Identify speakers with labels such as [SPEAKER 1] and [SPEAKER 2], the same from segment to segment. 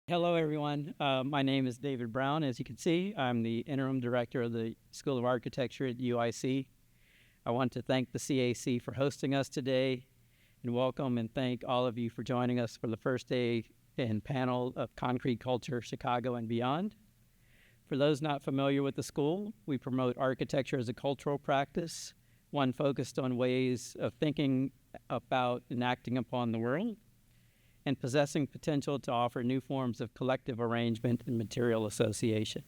[SPEAKER 1] Hello, everyone. My name is David Brown. As you can see, I'm the interim director of the School of Architecture at UIC. I want to thank the CAC for hosting us today and welcome and thank all of you for joining us for the first day and panel of Concrete Culture Chicago and Beyond. For those not familiar with the school, we promote architecture as a cultural practice, one focused on ways of thinking about and acting upon the world, and possessing potential to offer new forms of collective arrangement and material association.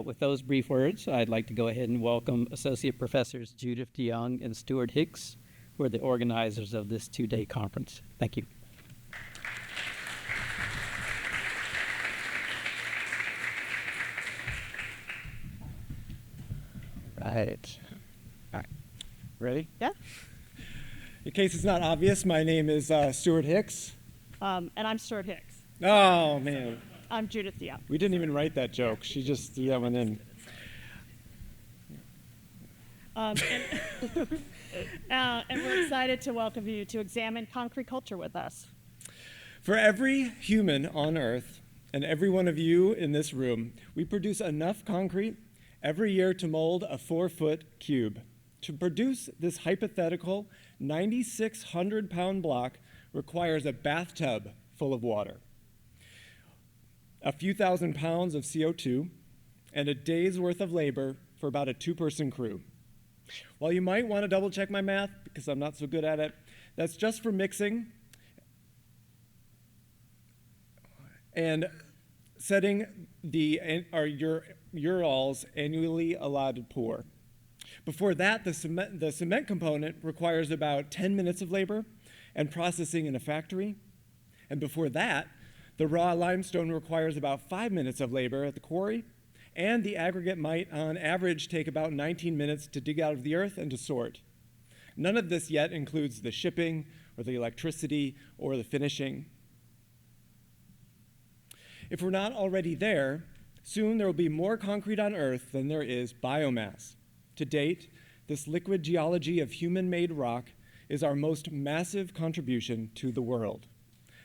[SPEAKER 1] With those brief words, I'd like to go ahead and welcome Associate Professors Judith, Jong and Stewart Hicks, who are the organizers of this two-day conference. Thank you.
[SPEAKER 2] Right. All right. Ready?
[SPEAKER 3] Yeah.
[SPEAKER 2] In case it's not obvious, my name is Stewart Hicks.
[SPEAKER 3] And I'm Stewart Hicks.
[SPEAKER 2] Oh, man.
[SPEAKER 3] I'm Judith, yeah.
[SPEAKER 2] We didn't even write that joke. She just threw that one in.
[SPEAKER 3] And we're excited to welcome you to examine concrete culture with us.
[SPEAKER 2] For every human on Earth and every one of you in this room, we produce enough concrete every year to mold a 4-foot cube. To produce this hypothetical 9,600-pound block requires a bathtub full of water, a few thousand pounds of CO2, and a day's worth of labor for about a 2-person crew. While you might want to double check my math, because I'm not so good at it, that's just for mixing and setting your urals annually allotted pour. Before that, the cement component requires about 10 minutes of labor and processing in a factory. And before that, the raw limestone requires about 5 minutes of labor at the quarry, and the aggregate might, on average, take about 19 minutes to dig out of the earth and to sort. None of this yet includes the shipping, or the electricity, or the finishing. If we're not already there, soon there will be more concrete on Earth than there is biomass. To date, this liquid geology of human-made rock is our most massive contribution to the world.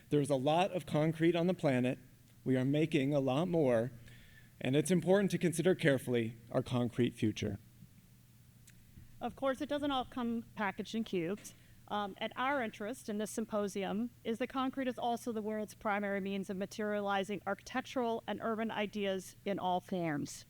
[SPEAKER 2] There's a lot of concrete on the planet. We are making a lot more, and it's important to consider carefully our concrete future.
[SPEAKER 3] Of course, it doesn't all come packaged in cubes. And our interest in this symposium is that concrete is also the world's primary means of materializing architectural and urban ideas in all forms.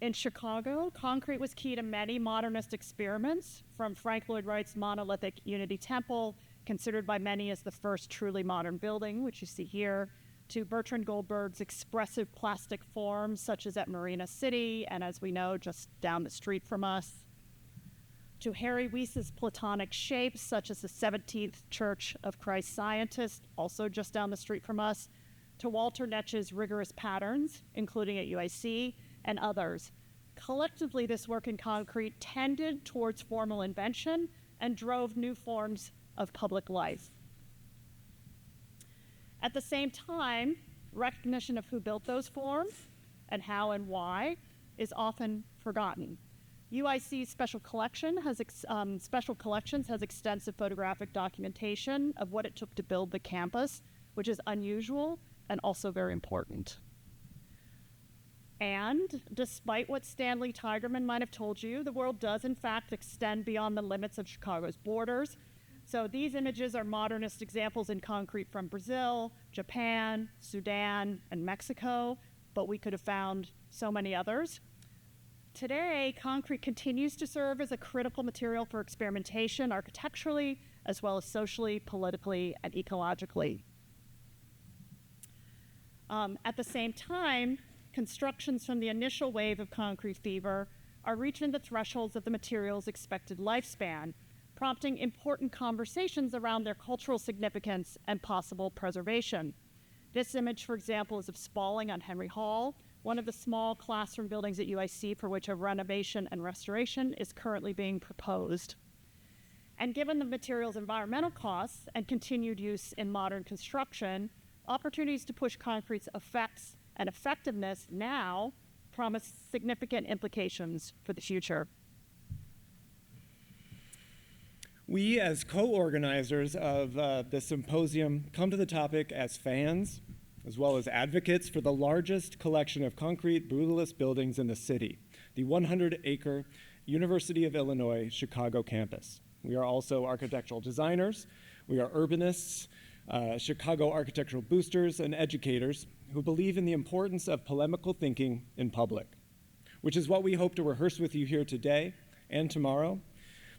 [SPEAKER 3] In Chicago, concrete was key to many modernist experiments, from Frank Lloyd Wright's monolithic Unity Temple, considered by many as the first truly modern building, which you see here, to Bertrand Goldberg's expressive plastic forms, such as at Marina City, and as we know, just down the street from us, to Harry Weiss's Platonic shapes, such as the 17th Church of Christ Scientist, also just down the street from us, to Walter Netsch's rigorous patterns, including at UIC, and others. Collectively, this work in concrete tended towards formal invention and drove new forms of public life. At the same time, recognition of who built those forms and how and why is often forgotten. UIC's Special Collections has extensive photographic documentation of what it took to build the campus, which is unusual and also very important. And despite what Stanley Tigerman might have told you, the world does in fact extend beyond the limits of Chicago's borders. So these images are modernist examples in concrete from Brazil, Japan, Sudan, and Mexico, but we could have found so many others. Today, concrete continues to serve as a critical material for experimentation architecturally, as well as socially, politically, and ecologically. At the same time, constructions from the initial wave of concrete fever are reaching the thresholds of the material's expected lifespan, prompting important conversations around their cultural significance and possible preservation. This image, for example, is of Spaulding on Henry Hall, one of the small classroom buildings at UIC for which a renovation and restoration is currently being proposed. And given the material's environmental costs and continued use in modern construction, opportunities to push concrete's effects and effectiveness now promise significant implications for the future.
[SPEAKER 2] We, as co-organizers of this symposium, come to the topic as fans, as well as advocates for the largest collection of concrete brutalist buildings in the city, the 100-acre University of Illinois Chicago campus. We are also architectural designers, we are urbanists, Chicago architectural boosters, and educators who believe in the importance of polemical thinking in public, which is what we hope to rehearse with you here today and tomorrow.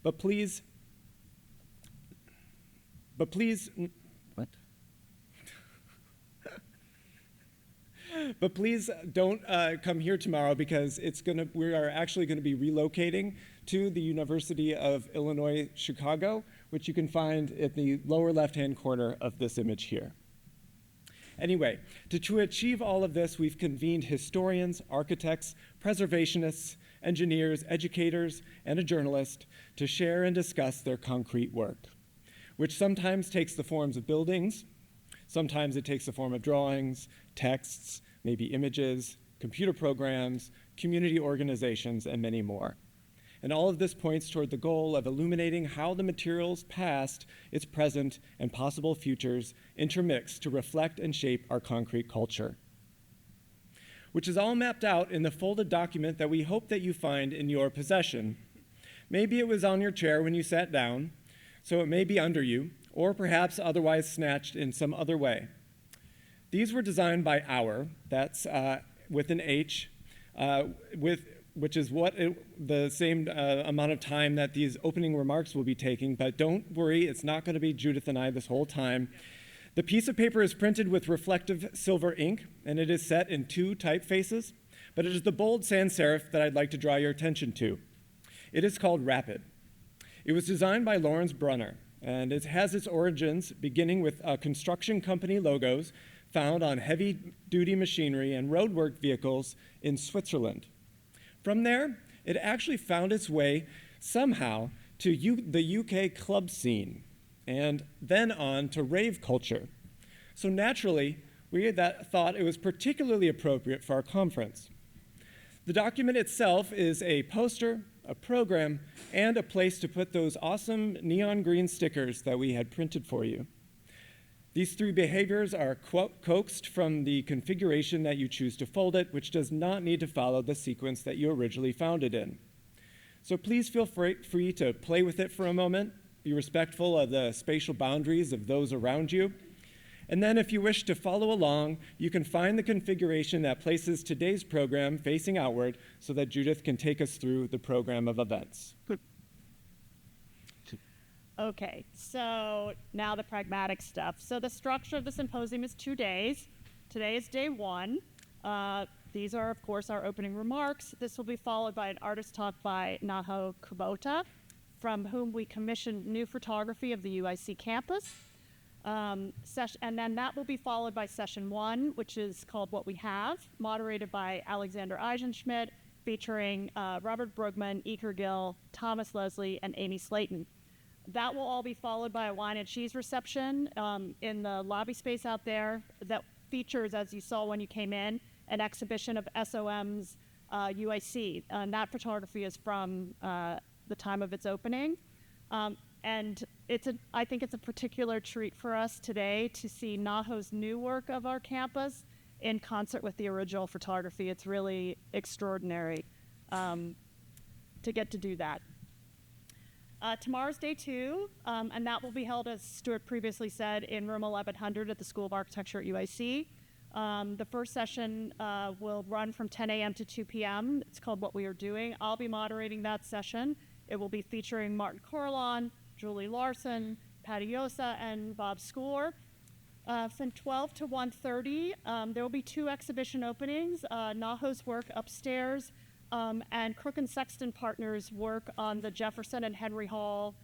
[SPEAKER 2] But please,
[SPEAKER 1] What?
[SPEAKER 2] But please don't come here tomorrow because we are actually going to be relocating to the University of Illinois Chicago, which you can find at the lower left-hand corner of this image here. Anyway, to achieve all of this, we've convened historians, architects, preservationists, engineers, educators, and a journalist to share and discuss their concrete work, which sometimes takes the forms of buildings, sometimes it takes the form of drawings, texts, maybe images, computer programs, community organizations, and many more. And all of this points toward the goal of illuminating how the materials past, its present, and possible futures intermix to reflect and shape our concrete culture, which is all mapped out in the folded document that we hope that you find in your possession. Maybe it was on your chair when you sat down, so it may be under you, or perhaps otherwise snatched in some other way. These were designed by Our, that's with an H, which is the same amount of time that these opening remarks will be taking, but don't worry, it's not going to be Judith and I this whole time. The piece of paper is printed with reflective silver ink, and it is set in 2 typefaces, but it is the bold sans serif that I'd like to draw your attention to. It is called Rapid. It was designed by Lawrence Brunner, and it has its origins beginning with construction company logos found on heavy-duty machinery and roadwork vehicles in Switzerland. From there, it actually found its way somehow to the UK club scene, and then on to rave culture. So naturally, we thought it was particularly appropriate for our conference. The document itself is a poster, a program, and a place to put those awesome neon green stickers that we had printed for you. These 3 behaviors are coaxed from the configuration that you choose to fold it, which does not need to follow the sequence that you originally found it in. So please feel free to play with it for a moment, be respectful of the spatial boundaries of those around you, and then if you wish to follow along, you can find the configuration that places today's program facing outward so that Judith can take us through the program of events.
[SPEAKER 3] Okay, so now the pragmatic stuff. So the structure of the symposium is 2 days. Today is day 1. These are, of course, our opening remarks. This will be followed by an artist talk by Naho Kubota, from whom we commissioned new photography of the UIC campus. And then that will be followed by session 1, which is called What We Have, moderated by Alexander Eisenschmidt, featuring Robert Brugman, Iker Gill, Thomas Leslie, and Amy Slayton. That will all be followed by a wine and cheese reception in the lobby space out there that features, as you saw when you came in, an exhibition of SOM's UIC. And that photography is from the time of its opening. And I think it's a particular treat for us today to see Naho's new work of our campus in concert with the original photography. It's really extraordinary to get to do that. Tomorrow's day 2, and that will be held, as Stewart previously said, in room 1100 at the School of Architecture at UIC. The first session will run from 10 a.m. to 2 p.m. It's called What We Are Doing. I'll be moderating that session. It will be featuring Martin Corlon, Julie Larson, Patty Yosa, and Bob Score. From 12 to 1:30, there will be 2 exhibition openings, Naho's work upstairs, and Crook and Sexton Partners work on the Jefferson and Henry Hall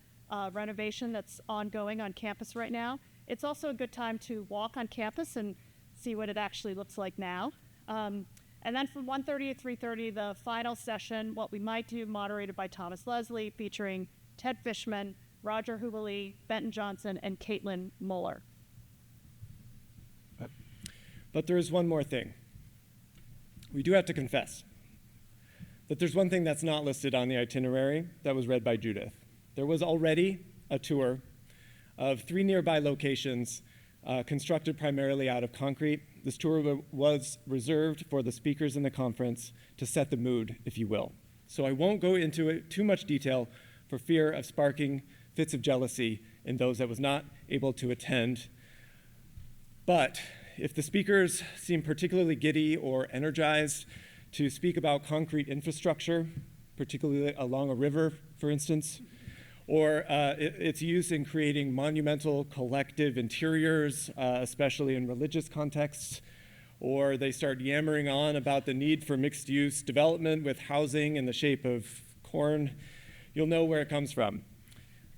[SPEAKER 3] renovation that's ongoing on campus right now. It's also a good time to walk on campus and see what it actually looks like now. And then from 1:30 to 3:30, the final session, What We Might Do, moderated by Thomas Leslie, featuring Ted Fishman, Roger Hubeli, Benton Johnson, and Caitlin Muller.
[SPEAKER 2] But there is one more thing. We do have to confess that there's one thing that's not listed on the itinerary that was read by Judith. There was already a tour of 3 nearby locations constructed primarily out of concrete. This tour was reserved for the speakers in the conference to set the mood, if you will. So I won't go into it too much detail for fear of sparking fits of jealousy in those that was not able to attend. But if the speakers seem particularly giddy or energized to speak about concrete infrastructure, particularly along a river, for instance, or its use in creating monumental collective interiors, especially in religious contexts, or they start yammering on about the need for mixed-use development with housing in the shape of corn, you'll know where it comes from.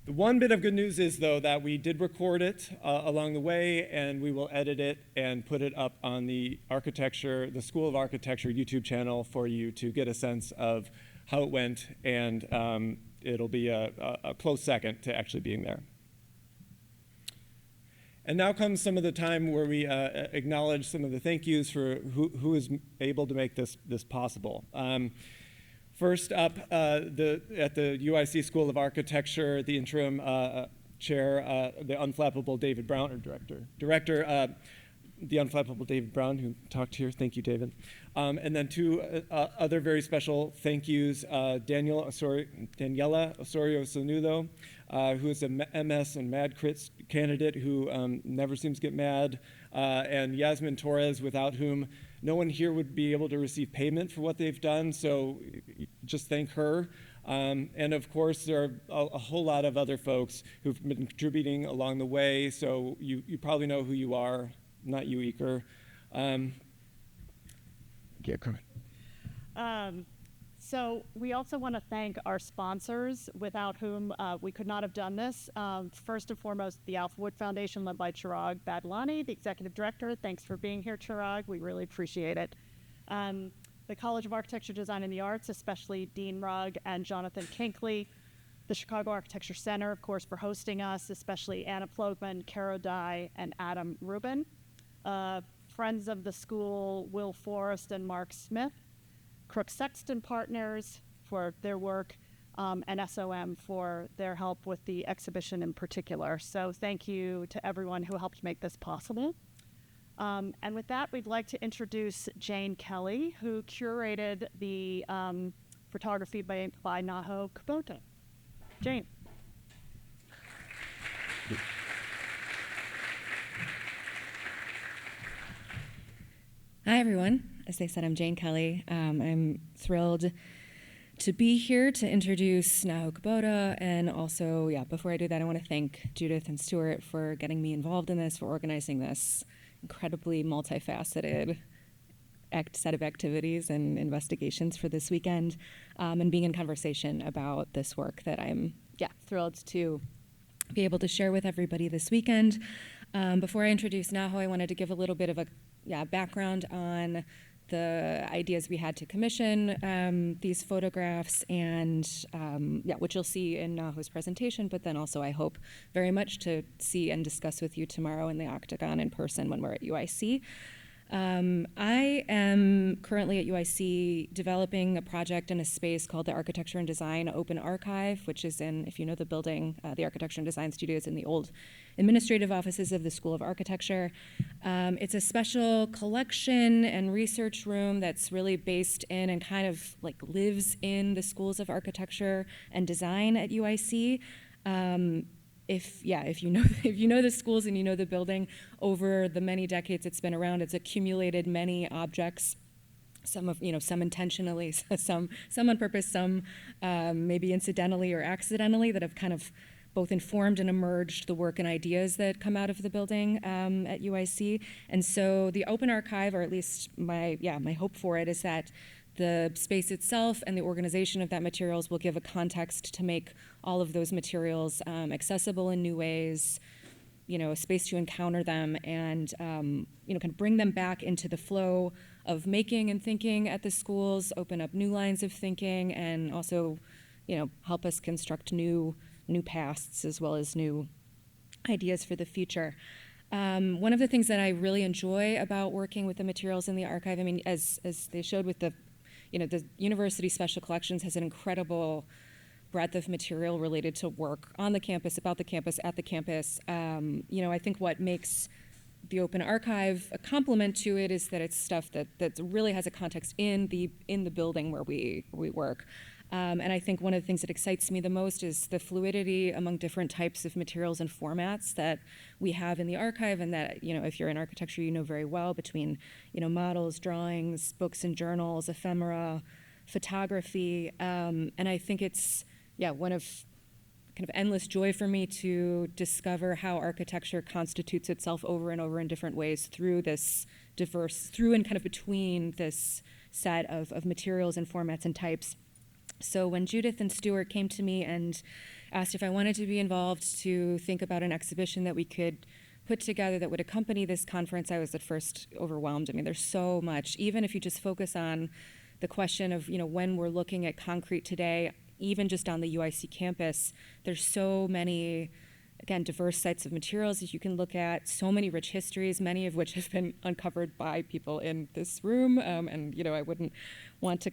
[SPEAKER 2] The one bit of good news is, though, that we did record it along the way, and we will edit it and put it up on the School of Architecture YouTube channel for you to get a sense of how it went, and it'll be a close second to actually being there. And now comes some of the time where we acknowledge some of the thank yous for who is able to make this possible. First up, at the UIC School of Architecture, the interim chair, the unflappable David Brown, or director, the unflappable David Brown, who talked here. Thank you, David. And then 2 other very special thank yous, Daniela Osorio-Sonudo, who is a MS and Mad Crits candidate who never seems to get mad, and Yasmin Torres, without whom no one here would be able to receive payment for what they've done, so just thank her. And of course, there are a whole lot of other folks who've been contributing along the way, so you probably know who you are, not you, Eker. Yeah, come on.
[SPEAKER 3] So we also want to thank our sponsors, without whom we could not have done this. First and foremost, the Alphawood Foundation, led by Chirag Badlani, the executive director. Thanks for being here, Chirag. We really appreciate it. The College of Architecture, Design, and the Arts, especially Dean Rugg and Jonathan Kinkley. The Chicago Architecture Center, of course, for hosting us, especially Anna Plogman, Caro Dye, and Adam Rubin. Friends of the school, Will Forrest and Mark Smith. Crook Sexton Partners for their work, and SOM for their help with the exhibition in particular. So thank you to everyone who helped make this possible. And with that, we'd like to introduce Jane Kelly, who curated the photography by Naho Kubota. Jane.
[SPEAKER 4] Hi, everyone. As they said, I'm Jane Kelly. I'm thrilled to be here to introduce Naho Kubota, and also, before I do that, I want to thank Judith and Stewart for getting me involved in this, for organizing this incredibly multifaceted set of activities and investigations for this weekend, and being in conversation about this work that I'm thrilled to be able to share with everybody this weekend. Before I introduce Naho, I wanted to give a little bit of a background on the ideas we had to commission these photographs, and which you'll see in Naho's presentation, but then also I hope very much to see and discuss with you tomorrow in the Octagon in person when we're at UIC. I am currently at UIC developing a project in a space called the Architecture and Design Open Archive, which is in, if you know the building, the Architecture and Design Studios in the old administrative offices of the School of Architecture. It's a special collection and research room that's really based in and kind of like lives in the schools of architecture and design at UIC. If you know the schools and you know the building, over the many decades it's been around, it's accumulated many objects, some intentionally, some on purpose, some maybe incidentally or accidentally, that have kind of both informed and emerged the work and ideas that come out of the building at UIC. And so the Open Archive, or at least my hope for it, is that the space itself and the organization of that materials will give a context to make all of those materials accessible in new ways, a space to encounter them, and kind of bring them back into the flow of making and thinking at the schools, open up new lines of thinking, and also, help us construct new pasts as well as new ideas for the future. One of the things that I really enjoy about working with the materials in the archive, as they showed with the university special collections, has an incredible breadth of material related to work on the campus, about the campus, at the campus. I think what makes the Open Archive a complement to it is that it's stuff that really has a context in the building where we work. And I think one of the things that excites me the most is the fluidity among different types of materials and formats that we have in the archive, and that, if you're in architecture, you know very well, between, models, drawings, books and journals, ephemera, photography. And I think it's, one of kind of endless joy for me to discover how architecture constitutes itself over and over in different ways through and kind of between this set of materials and formats and types. So when Judith and Stewart came to me and asked if I wanted to be involved to think about an exhibition that we could put together that would accompany this conference, I was at first overwhelmed. I mean, there's so much. Even if you just focus on the question of, when we're looking at concrete today, even just on the UIC campus, there's so many, again, diverse sets of materials that you can look at, so many rich histories, many of which have been uncovered by people in this room. And I wouldn't want to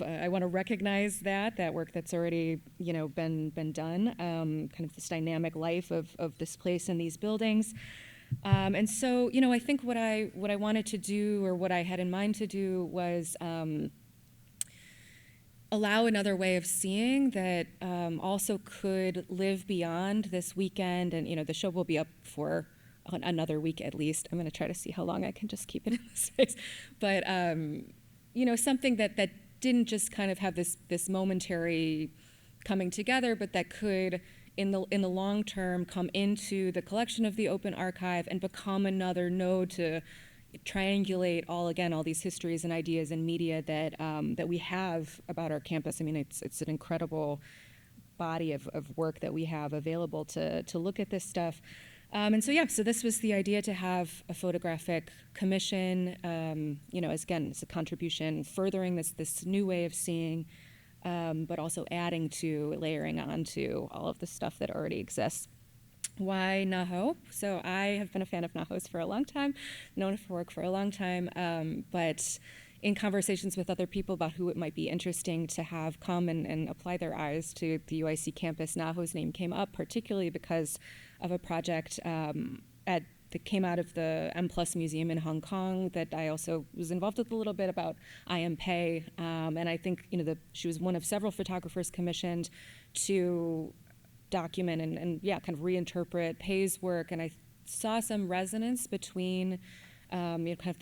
[SPEAKER 4] I want to recognize that work that's already, been done, kind of this dynamic life of this place and these buildings. And so, I think what I wanted to do, or what I had in mind to do, was allow another way of seeing that also could live beyond this weekend. And, the show will be up for another week at least. I'm going to try to see how long I can just keep it in this space. But, something that didn't just kind of have this momentary coming together, but that could, in the long term, come into the collection of the Open Archive and become another node to triangulate all these histories and ideas and media that we have about our campus. I mean, it's an incredible body of work that we have available to look at this stuff. So this was the idea, to have a photographic commission, as a contribution, furthering this new way of seeing, but also layering on to all of the stuff that already exists. Why NAHO? So I have been a fan of NAHO's for a long time, known her work for a long time, but in conversations with other people about who it might be interesting to have come and apply their eyes to the UIC campus, NAHO's name came up, particularly because of a project that came out of the M+ Museum in Hong Kong that I also was involved with a little bit, about I.M. Pei. And I think she was one of several photographers commissioned to document and kind of reinterpret Pei's work, and I saw some resonance between kind of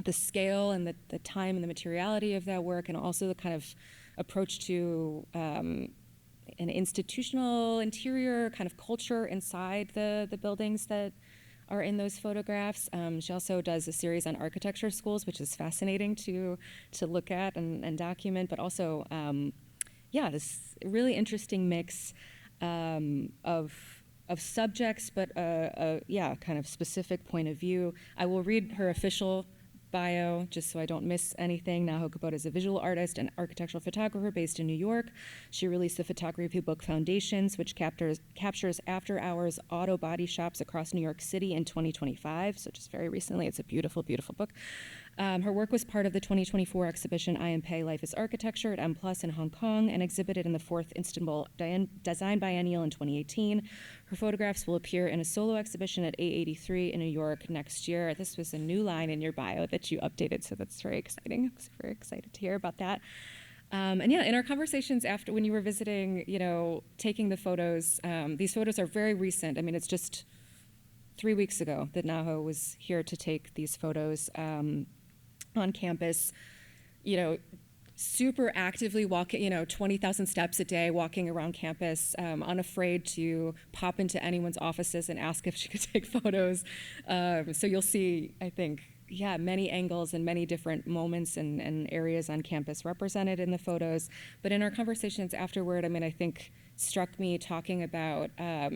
[SPEAKER 4] the scale and the time and the materiality of that work, and also the kind of approach to an institutional interior kind of culture inside the buildings that are in those photographs. She also does a series on architecture schools, which is fascinating to look at and document, but also this really interesting mix of subjects, but kind of specific point of view. I will read her official bio just so I don't miss anything. Naho Kubota is a visual artist and architectural photographer based in New York. She released the photography book Foundations, which captures after-hours auto body shops across New York City in 2025, so just very recently. It's a beautiful, beautiful book. Her work was part of the 2024 exhibition I.M. Pei Life is Architecture at M+ in Hong Kong, and exhibited in the 4th Istanbul Design Biennial in 2018. Her photographs will appear in a solo exhibition at A83 in New York next year. This was a new line in your bio that you updated, so that's very exciting. I was very excited to hear about that. In our conversations after, when you were visiting, taking the photos, these photos are very recent. I mean, it's just 3 weeks ago that Naho was here to take these photos on campus, super actively walking, 20,000 steps a day, walking around campus, unafraid to pop into anyone's offices and ask if she could take photos. So you'll see, I think, many angles and many different moments and areas on campus represented in the photos. But in our conversations afterward, I think struck me talking about, or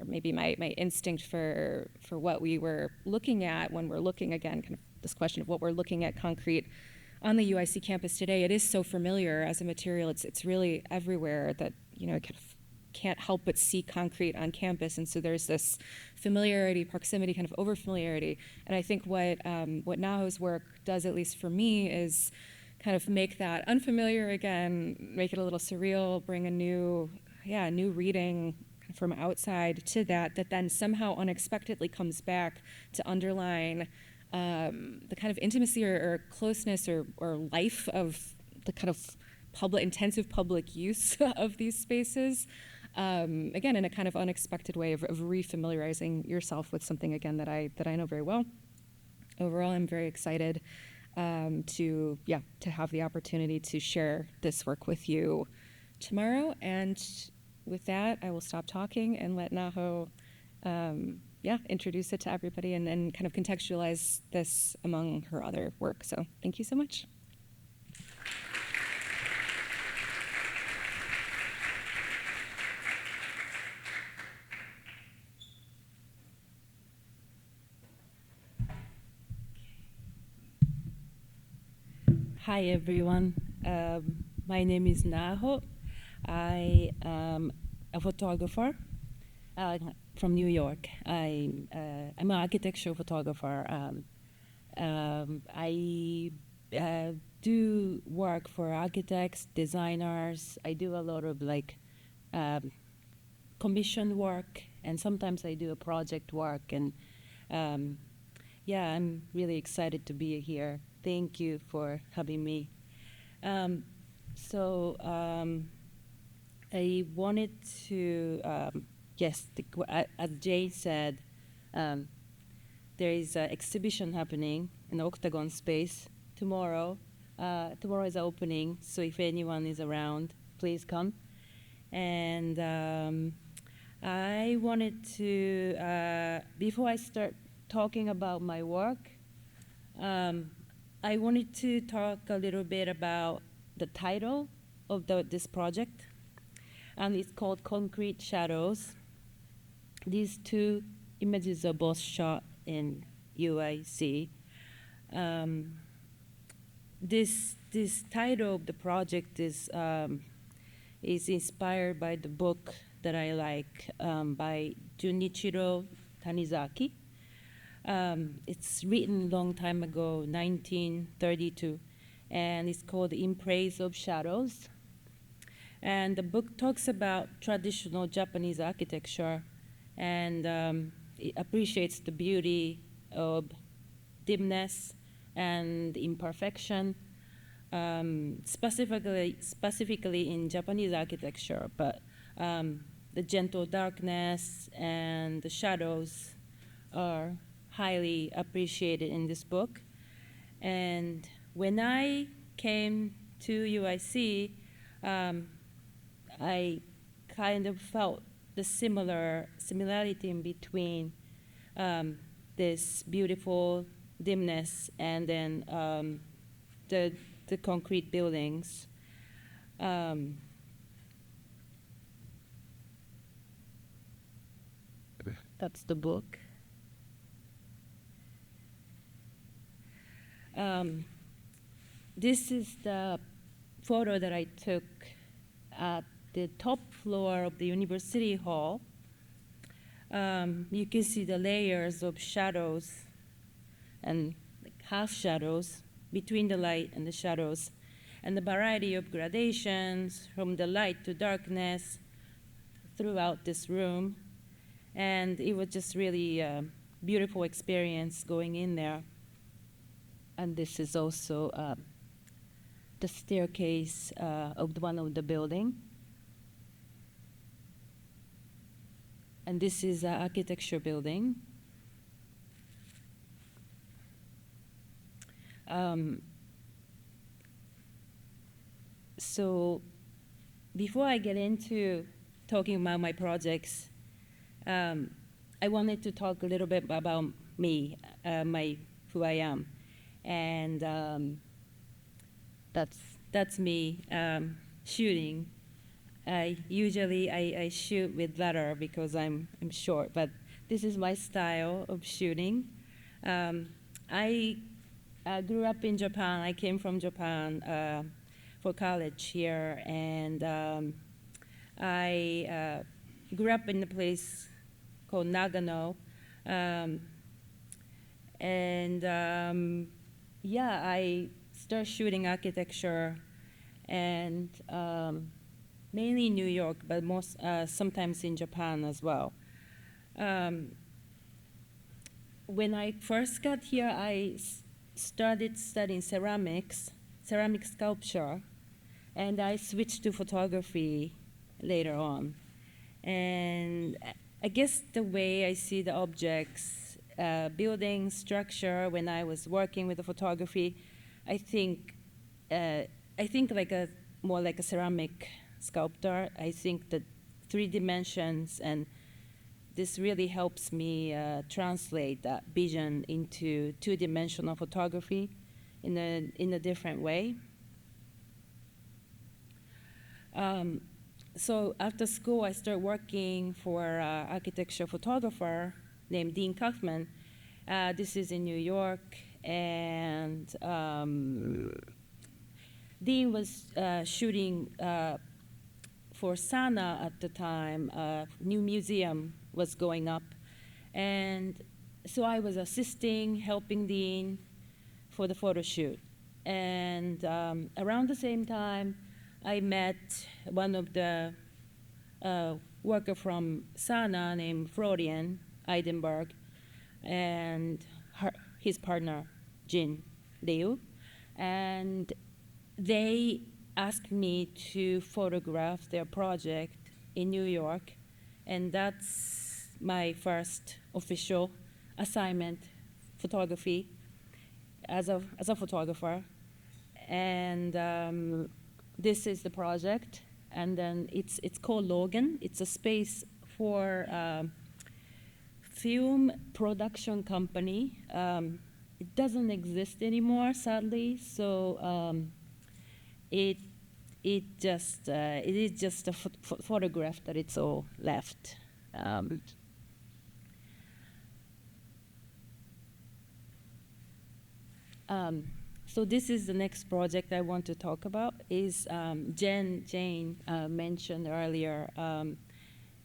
[SPEAKER 4] maybe my instinct for what we were looking at when we're looking, again, kind of this question of what we're looking at concrete on the UIC campus today. It is so familiar as a material. It's really everywhere that, I can't help but see concrete on campus. And so there's this familiarity, proximity, kind of over familiarity. And I think what Naho's work does, at least for me, is kind of make that unfamiliar again, make it a little surreal, bring a new reading from outside to that then somehow unexpectedly comes back to underline the kind of intimacy or closeness or life of the kind of intensive public use of these spaces. Again, in a kind of unexpected way of refamiliarizing yourself with something again that I know very well. Overall, I'm very excited to have the opportunity to share this work with you tomorrow. And with that, I will stop talking and let Naho introduce it to everybody and then kind of contextualize this among her other work. So thank you so much.
[SPEAKER 5] Hi everyone, my name is Naho. I am a photographer from New York. I'm an architectural photographer. I do work for architects, designers. I do a lot of commission work, and sometimes I do a project work. And I'm really excited to be here. Thank you for having me. I wanted to, as Jay said, there is an exhibition happening in the Octagon space tomorrow. Tomorrow is opening, so if anyone is around, please come. And I wanted to, before I start talking about my work, I wanted to talk a little bit about the title of this project, and it's called Concrete Shadows. These two images are both shot in UIC. This title of the project is inspired by the book that I like by Junichiro Tanizaki. It's written a long time ago, 1932, and it's called In Praise of Shadows. And the book talks about traditional Japanese architecture, and it appreciates the beauty of dimness and imperfection, specifically in Japanese architecture, but the gentle darkness and the shadows are highly appreciated in this book. And when I came to UIC, I kind of felt the similarity in between this beautiful dimness and then the concrete buildings. That's the book. This is the photo that I took at the top floor of the University Hall. You can see the layers of shadows and half shadows between the light and the shadows, and the variety of gradations from the light to darkness throughout this room. And it was just really a beautiful experience going in there. And this is also the staircase of one of the building. And this is an architecture building. So before I get into talking about my projects, I wanted to talk a little bit about me, who I am. And that's me shooting. Usually I shoot with letter because I'm short, but this is my style of shooting. I grew up in Japan. I came from Japan for college here, and I grew up in a place called Nagano. I started shooting architecture, and mainly in New York, but sometimes in Japan as well. When I first got here, I started studying ceramic sculpture, and I switched to photography later on. And I guess the way I see the objects, building structure, when I was working with the photography, I think more like a ceramic sculptor. I think that 3 dimensions, and this really helps me translate that vision into 2-dimensional photography in a different way. So after school, I started working for an architecture photographer named Dean Kaufman. This is in New York, and Dean was shooting for Sana at the time. New museum was going up, and so I was helping Dean for the photo shoot. And around the same time, I met one of the worker from Sana named Florian Eidenberg, and his partner, Jin Liu. And they asked me to photograph their project in New York, and that's my first official assignment, photography, as a photographer. And this is the project, and then it's called Logan. It's a space for film production company. It doesn't exist anymore, sadly. So it is just a photograph that it's all left. So this is the next project I want to talk about. Is Jane mentioned earlier.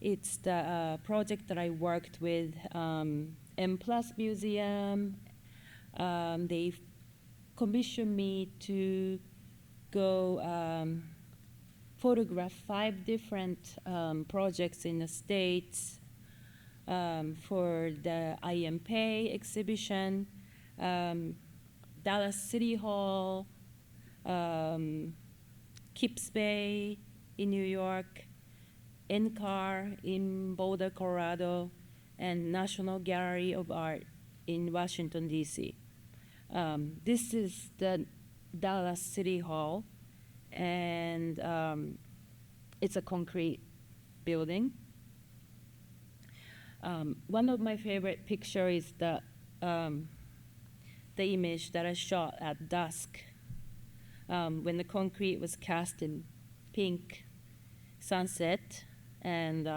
[SPEAKER 5] It's the project that I worked with M+ Museum. They commissioned me to go photograph 5 different projects in the States for the IMP exhibition, Dallas City Hall, Kips Bay in New York, NCAR in Boulder, Colorado, and National Gallery of Art in Washington, D.C. This is the Dallas City Hall, and it's a concrete building. One of my favorite pictures is the image that I shot at dusk when the concrete was cast in pink sunset, and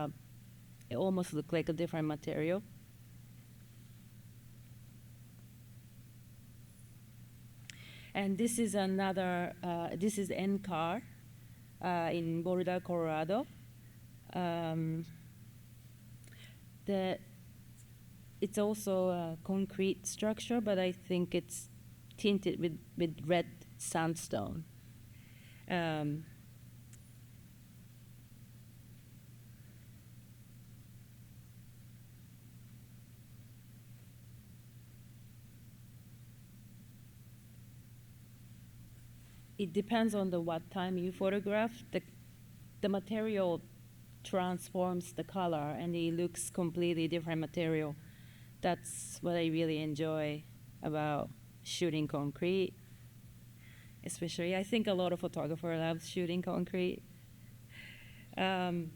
[SPEAKER 5] it almost looked like a different material. And this is this is NCAR in Boulder, Colorado. It's also a concrete structure, but I think it's tinted with red sandstone. It depends on what time you photograph. The material transforms the color, and it looks completely different material. That's what I really enjoy about shooting concrete. Especially, I think a lot of photographers love shooting concrete. And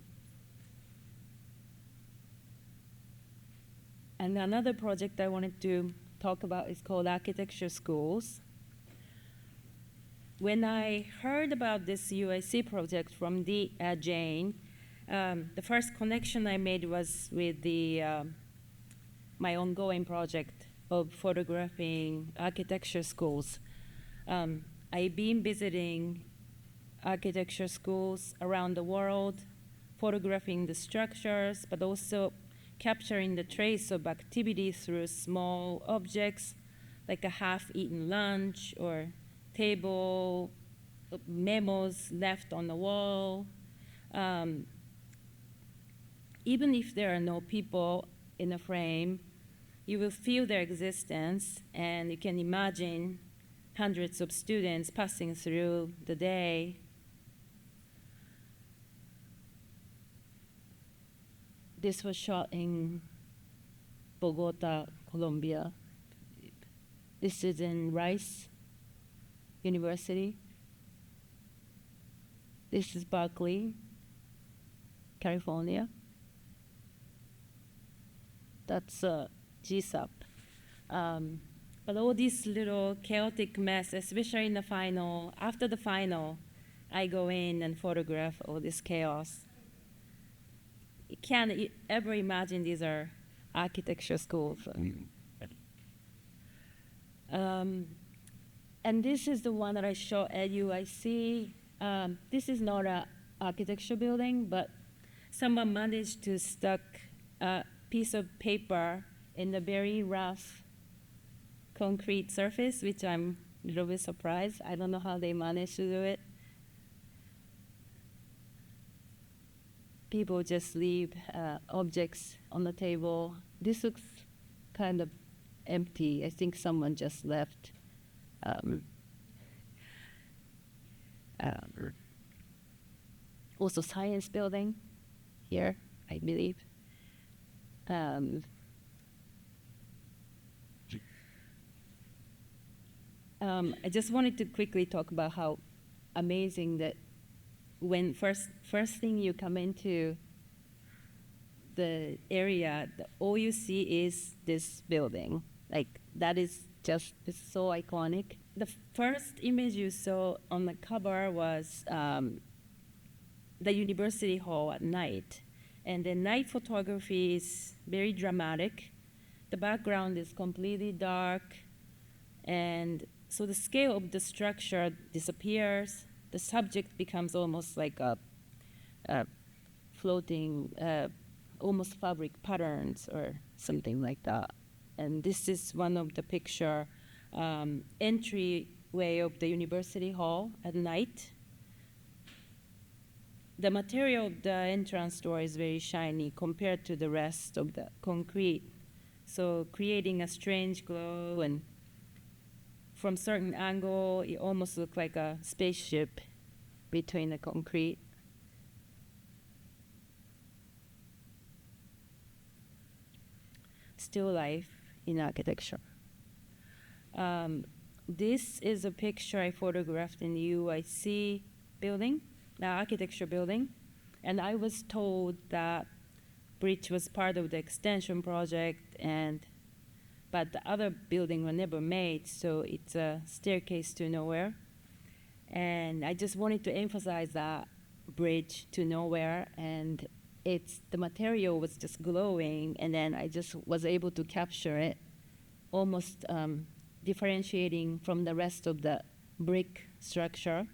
[SPEAKER 5] another project I wanted to talk about is called Architecture Schools. When I heard about this UIC project from Jane, the first connection I made was with my ongoing project of photographing architecture schools. I've been visiting architecture schools around the world, photographing the structures, but also capturing the trace of activity through small objects like a half-eaten lunch or table, memos left on the wall. Even if there are no people in the frame, you will feel their existence, and you can imagine hundreds of students passing through the day. This was shot in Bogota, Colombia. This is in Rice University. This is Berkeley, California. That's GSAP. But all this little chaotic mess, especially in the final, after the final, I go in and photograph all this chaos. You can't ever imagine these are architecture schools. And this is the one that I shot at UIC. This is not an architecture building, but someone managed to stuck a piece of paper in the very rough concrete surface, which I'm a little bit surprised. I don't know how they managed to do it. People just leave objects on the table. This looks kind of empty. I think someone just left. Also science building here, I believe. I just wanted to quickly talk about how amazing that when first thing you come into the area, all you see is this building. Like, that is just so iconic. The first image you saw on the cover was the university hall at night. And the night photography is very dramatic. The background is completely dark. And so the scale of the structure disappears. The subject becomes almost like a floating, almost fabric patterns or something like that. And this is one of the picture entryway of the university hall at night. The material of the entrance door is very shiny compared to the rest of the concrete. So creating a strange glow, and from certain angle, it almost looked like a spaceship between the concrete. Still life in architecture. This is a picture I photographed in the UIC building, the architecture building, and I was told that bridge was part of the extension project, but the other building were never made, so it's a staircase to nowhere. And I just wanted to emphasize that bridge to nowhere, and the material was just glowing, and then I just was able to capture it, almost differentiating from the rest of the brick structure.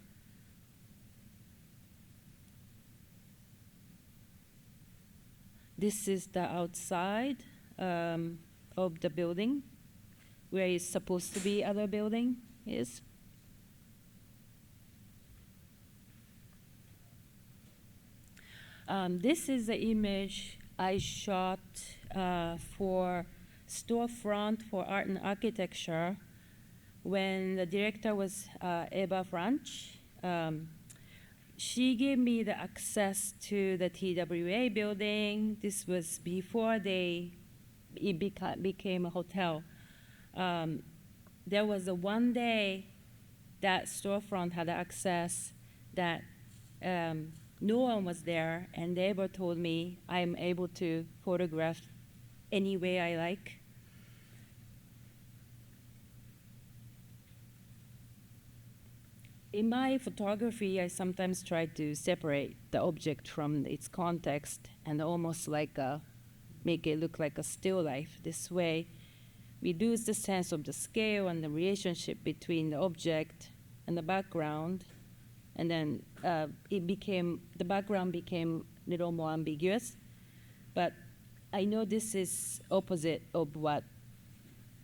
[SPEAKER 5] This is the outside of the building, where it's supposed to be other building is. This is the image I shot for storefront for art and architecture when the director was Eva Franch. She gave me the access to the TWA building. This was before it became a hotel. There was a one day that storefront had access that no one was there, and Eva told me I'm able to photograph any way I like. In my photography, I sometimes try to separate the object from its context and almost like make it look like a still life. This way, we lose the sense of the scale and the relationship between the object and the background, and then the background became a little more ambiguous. But I know this is opposite of what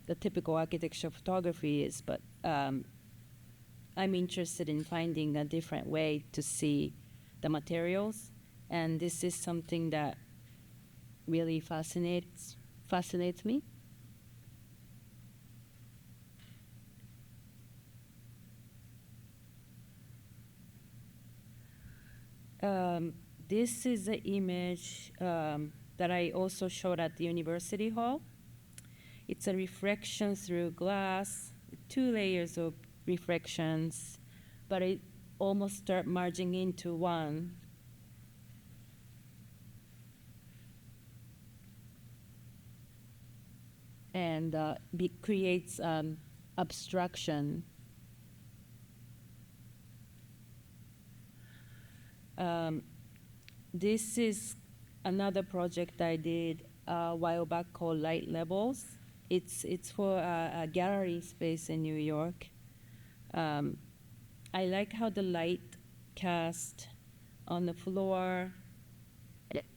[SPEAKER 5] the typical architecture photography is, but I'm interested in finding a different way to see the materials, and this is something that really fascinates me. This is an image that I also showed at the University Hall. It's a reflection through glass, 2 layers of reflections, but it almost start merging into one. And creates abstraction. This is another project I did a while back called Light Levels. It's for a gallery space in New York. I like how the light cast on the floor,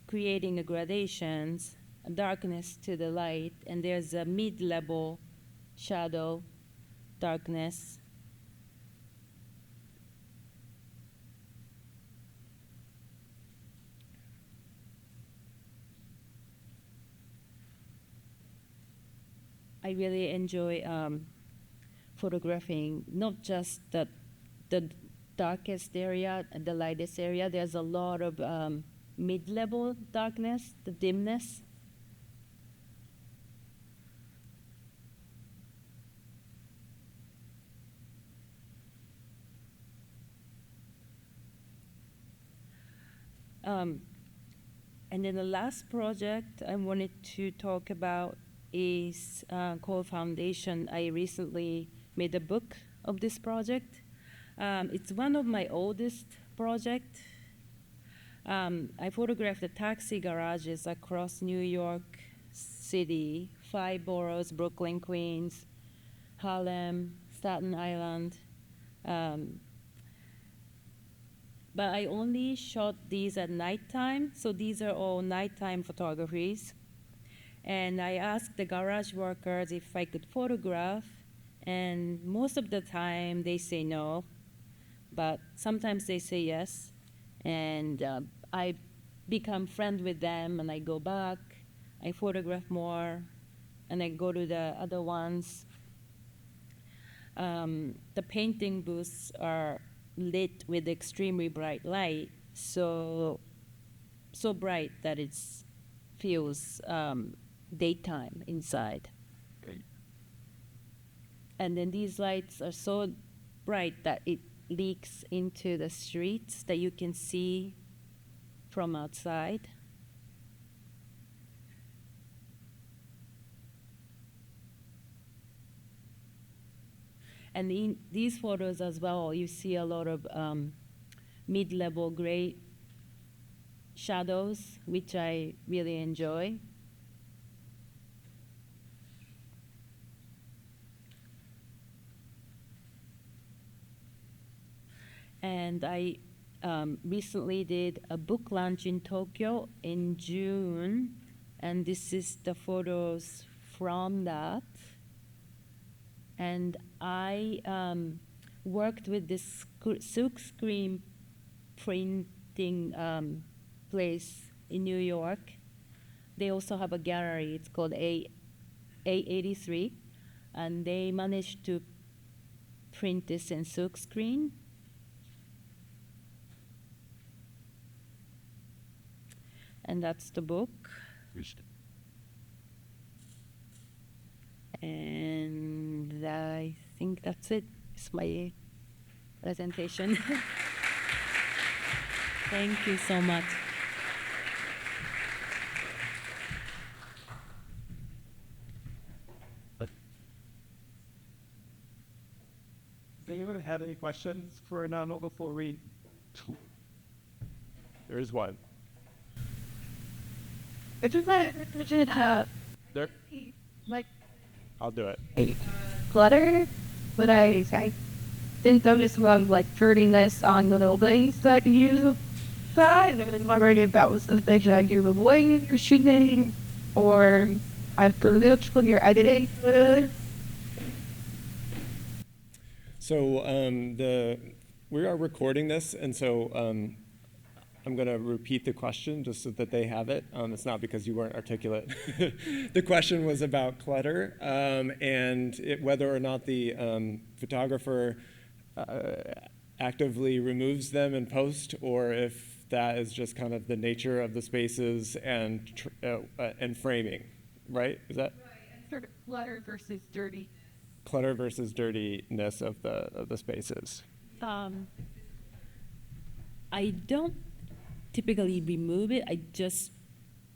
[SPEAKER 5] creating a gradations, a darkness to the light, and there's a mid-level shadow, darkness. I really enjoy photographing not just the darkest area and the lightest area. There's a lot of mid-level darkness, the dimness. And then the last project I wanted to talk about is called Foundation. I recently made a book of this project. It's one of my oldest projects. I photographed the taxi garages across New York City, 5 boroughs, Brooklyn, Queens, Harlem, Staten Island. But I only shot these at nighttime, so these are all nighttime photographies. And I asked the garage workers if I could photograph, and most of the time they say no, but sometimes they say yes. And I become friend with them, and I go back, I photograph more, and I go to the other ones. The painting booths are lit with extremely bright light, so bright that it feels daytime inside.
[SPEAKER 1] Great.
[SPEAKER 5] And then these lights are so bright that it leaks into the streets that you can see from outside. And in these photos as well, you see a lot of mid-level gray shadows, which I really enjoy. And I recently did a book launch in Tokyo in June, and this is the photos from that. And I worked with this silk screen printing place in New York. They also have a gallery. It's called A83, and they managed to print this in silk screen. And that's the book. And I think that's it. It's my presentation. Thank you so much.
[SPEAKER 6] Does anyone have any questions for Nano before we? There is one.
[SPEAKER 7] It's just that
[SPEAKER 6] There.
[SPEAKER 7] like
[SPEAKER 6] I'll do it.
[SPEAKER 7] clutter, but I didn't notice about like dirtiness on the buildings that you use side. I was wondering if that was the thing that you avoid your shooting, or after this when you're editing.
[SPEAKER 2] So we are recording this, and so I'm going to repeat the question just so that they have it. It's not because you weren't articulate. The question was about clutter and whether or not the photographer actively removes them in post, or if that is just kind of the nature of the spaces and framing, right? Is that?
[SPEAKER 7] Right, and sort of clutter versus dirty.
[SPEAKER 2] Clutter versus dirtiness of the spaces.
[SPEAKER 5] I don't typically remove it. I just,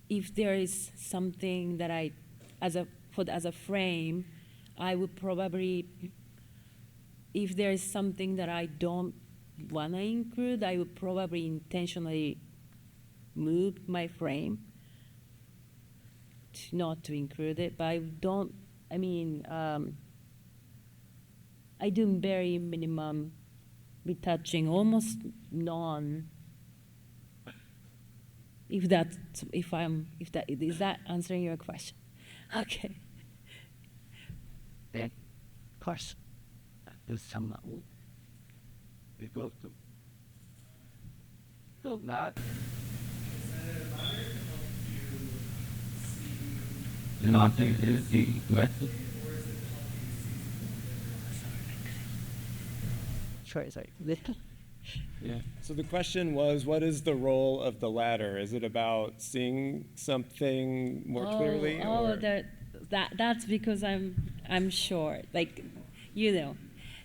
[SPEAKER 5] if there is something that I, as a frame, I would probably, if there is something that I don't want to include, I would probably intentionally move my frame not to include it. But I don't, I mean, I do very minimum retouching, almost none. Is that answering your question? Okay.
[SPEAKER 8] Then, of course, there's some we go to. So not. The nothing is the question.
[SPEAKER 5] Sorry.
[SPEAKER 2] Yeah. So the question was, what is the role of the ladder? Is it about seeing something more clearly?
[SPEAKER 5] Oh, that's because I'm short. Like,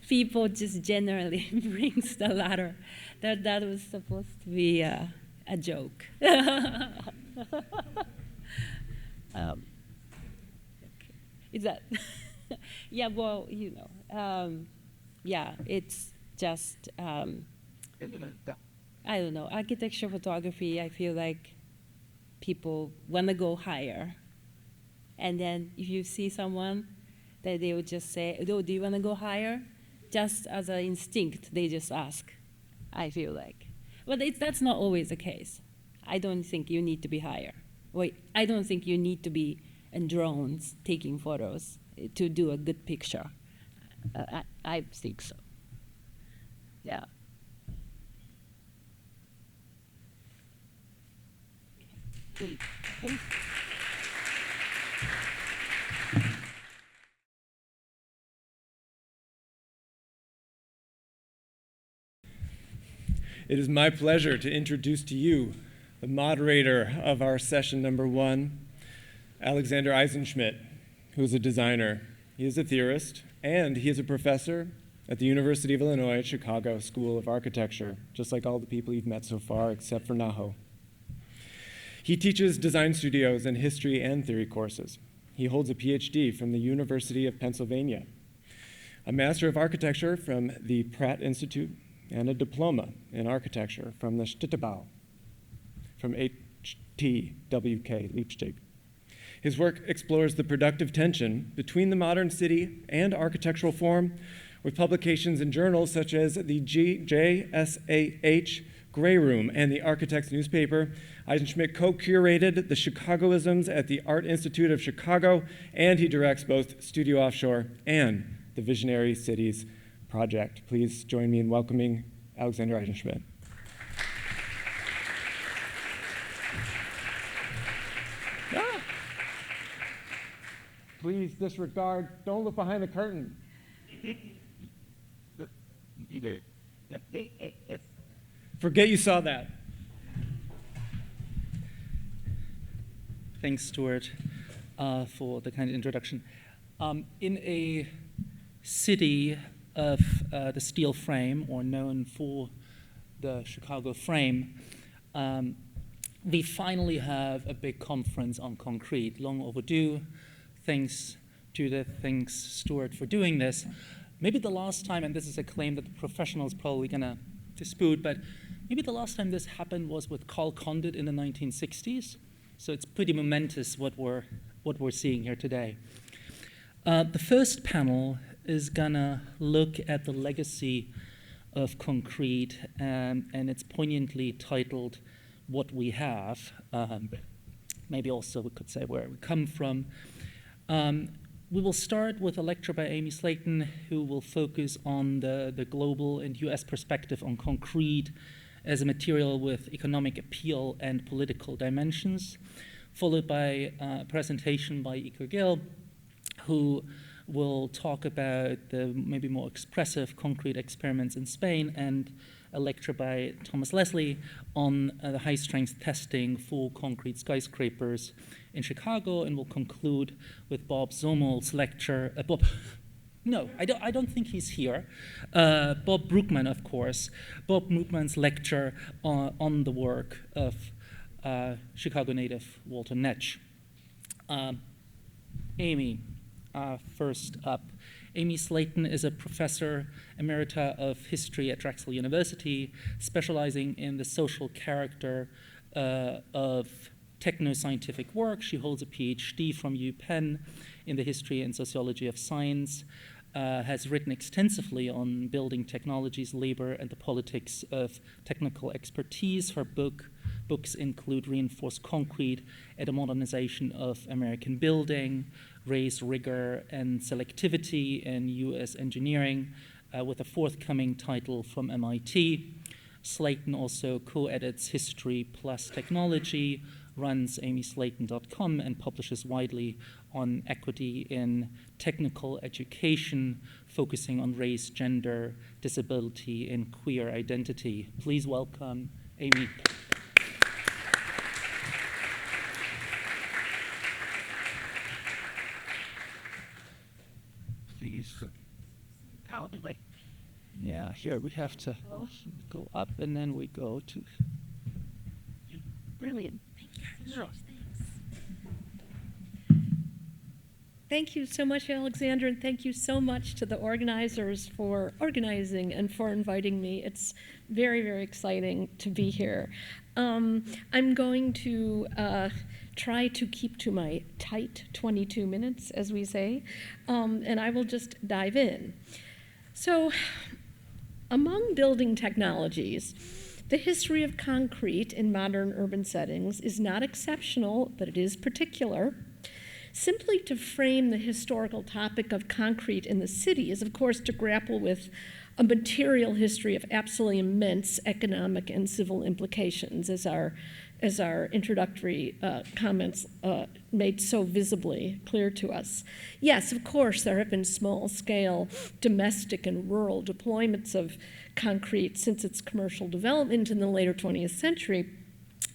[SPEAKER 5] people just generally brings the ladder. That was supposed to be a joke. Is that? Yeah. Well, yeah. It's just. I don't know. Architecture photography, I feel like people want to go higher. And then if you see someone, that they would just say, oh, do you want to go higher? Just as an instinct, they just ask, I feel like. But that's not always the case. I don't think you need to be higher. I don't think you need to be in drones taking photos to do a good picture. I think so. Yeah.
[SPEAKER 2] It is my pleasure to introduce to you the moderator of our session number 1, Alexander Eisenschmidt, who is a designer. He is a theorist, and he is a professor at the University of Illinois at Chicago School of Architecture, just like all the people you've met so far, except for Naho. He teaches design studios and history and theory courses. He holds a PhD from the University of Pennsylvania, a Master of Architecture from the Pratt Institute, and a diploma in architecture from the Städtebau, from HTWK Leipzig. His work explores the productive tension between the modern city and architectural form, with publications in journals such as the JSAH Gray Room and the Architect's Newspaper. Eisenschmidt co-curated the Chicagoisms at the Art Institute of Chicago, and he directs both Studio Offshore and the Visionary Cities Project. Please join me in welcoming Alexander Eisenschmidt. Please disregard, don't look behind the curtain. Forget you saw that.
[SPEAKER 9] Thanks, Stewart, for the kind introduction. In a city of the steel frame, or known for the Chicago frame, we finally have a big conference on concrete, long overdue. Thanks, Judith, thanks, Stewart, for doing this. Maybe the last time, and this is a claim that the professionals probably gonna dispute, but maybe the last time this happened was with Carl Condit in the 1960s. So it's pretty momentous what we're seeing here today. The first panel is gonna look at the legacy of concrete, and it's poignantly titled "What We Have." Maybe also we could say where we come from. We will start with a lecture by Amy Slayton, who will focus on the global and US perspective on concrete as a material with economic appeal and political dimensions, followed by a presentation by Iker Gill, who will talk about the maybe more expressive concrete experiments in Spain, and a lecture by Thomas Leslie on the high-strength testing for concrete skyscrapers in Chicago, and we'll conclude with Bob Zommel's lecture. I don't think he's here. Bob Brookman, of course. Bob Brookman's lecture on the work of Chicago native Walter Netsch. Amy, first up. Amy Slayton is a professor emerita of history at Drexel University, specializing in the social character of techno-scientific work. She holds a PhD from UPenn in the history and sociology of science, has written extensively on building technologies, labor, and the politics of technical expertise. Her books include Reinforced Concrete and a Modernization of American Building, Race, Rigor, and Selectivity in U.S. Engineering, with a forthcoming title from MIT. Slayton also co-edits History Plus Technology, runs amyslayton.com, and publishes widely on equity in technical education, focusing on race, gender, disability, and queer identity. Please welcome Amy.
[SPEAKER 8] Please.
[SPEAKER 1] Yeah, here we have to go up, and then we go to...
[SPEAKER 7] Brilliant.
[SPEAKER 10] Thank you so much, Alexander, and thank you so much to the organizers for organizing and for inviting me. It's very, very exciting to be here. I'm going to try to keep to my tight 22 minutes, as we say, and I will just dive in. So, among building technologies, the history of concrete in modern urban settings is not exceptional, but it is particular. Simply to frame the historical topic of concrete in the city is, of course, to grapple with a material history of absolutely immense economic and civil implications, as our introductory comments made so visibly clear to us. Yes, of course, there have been small-scale domestic and rural deployments of concrete since its commercial development in the later 20th century,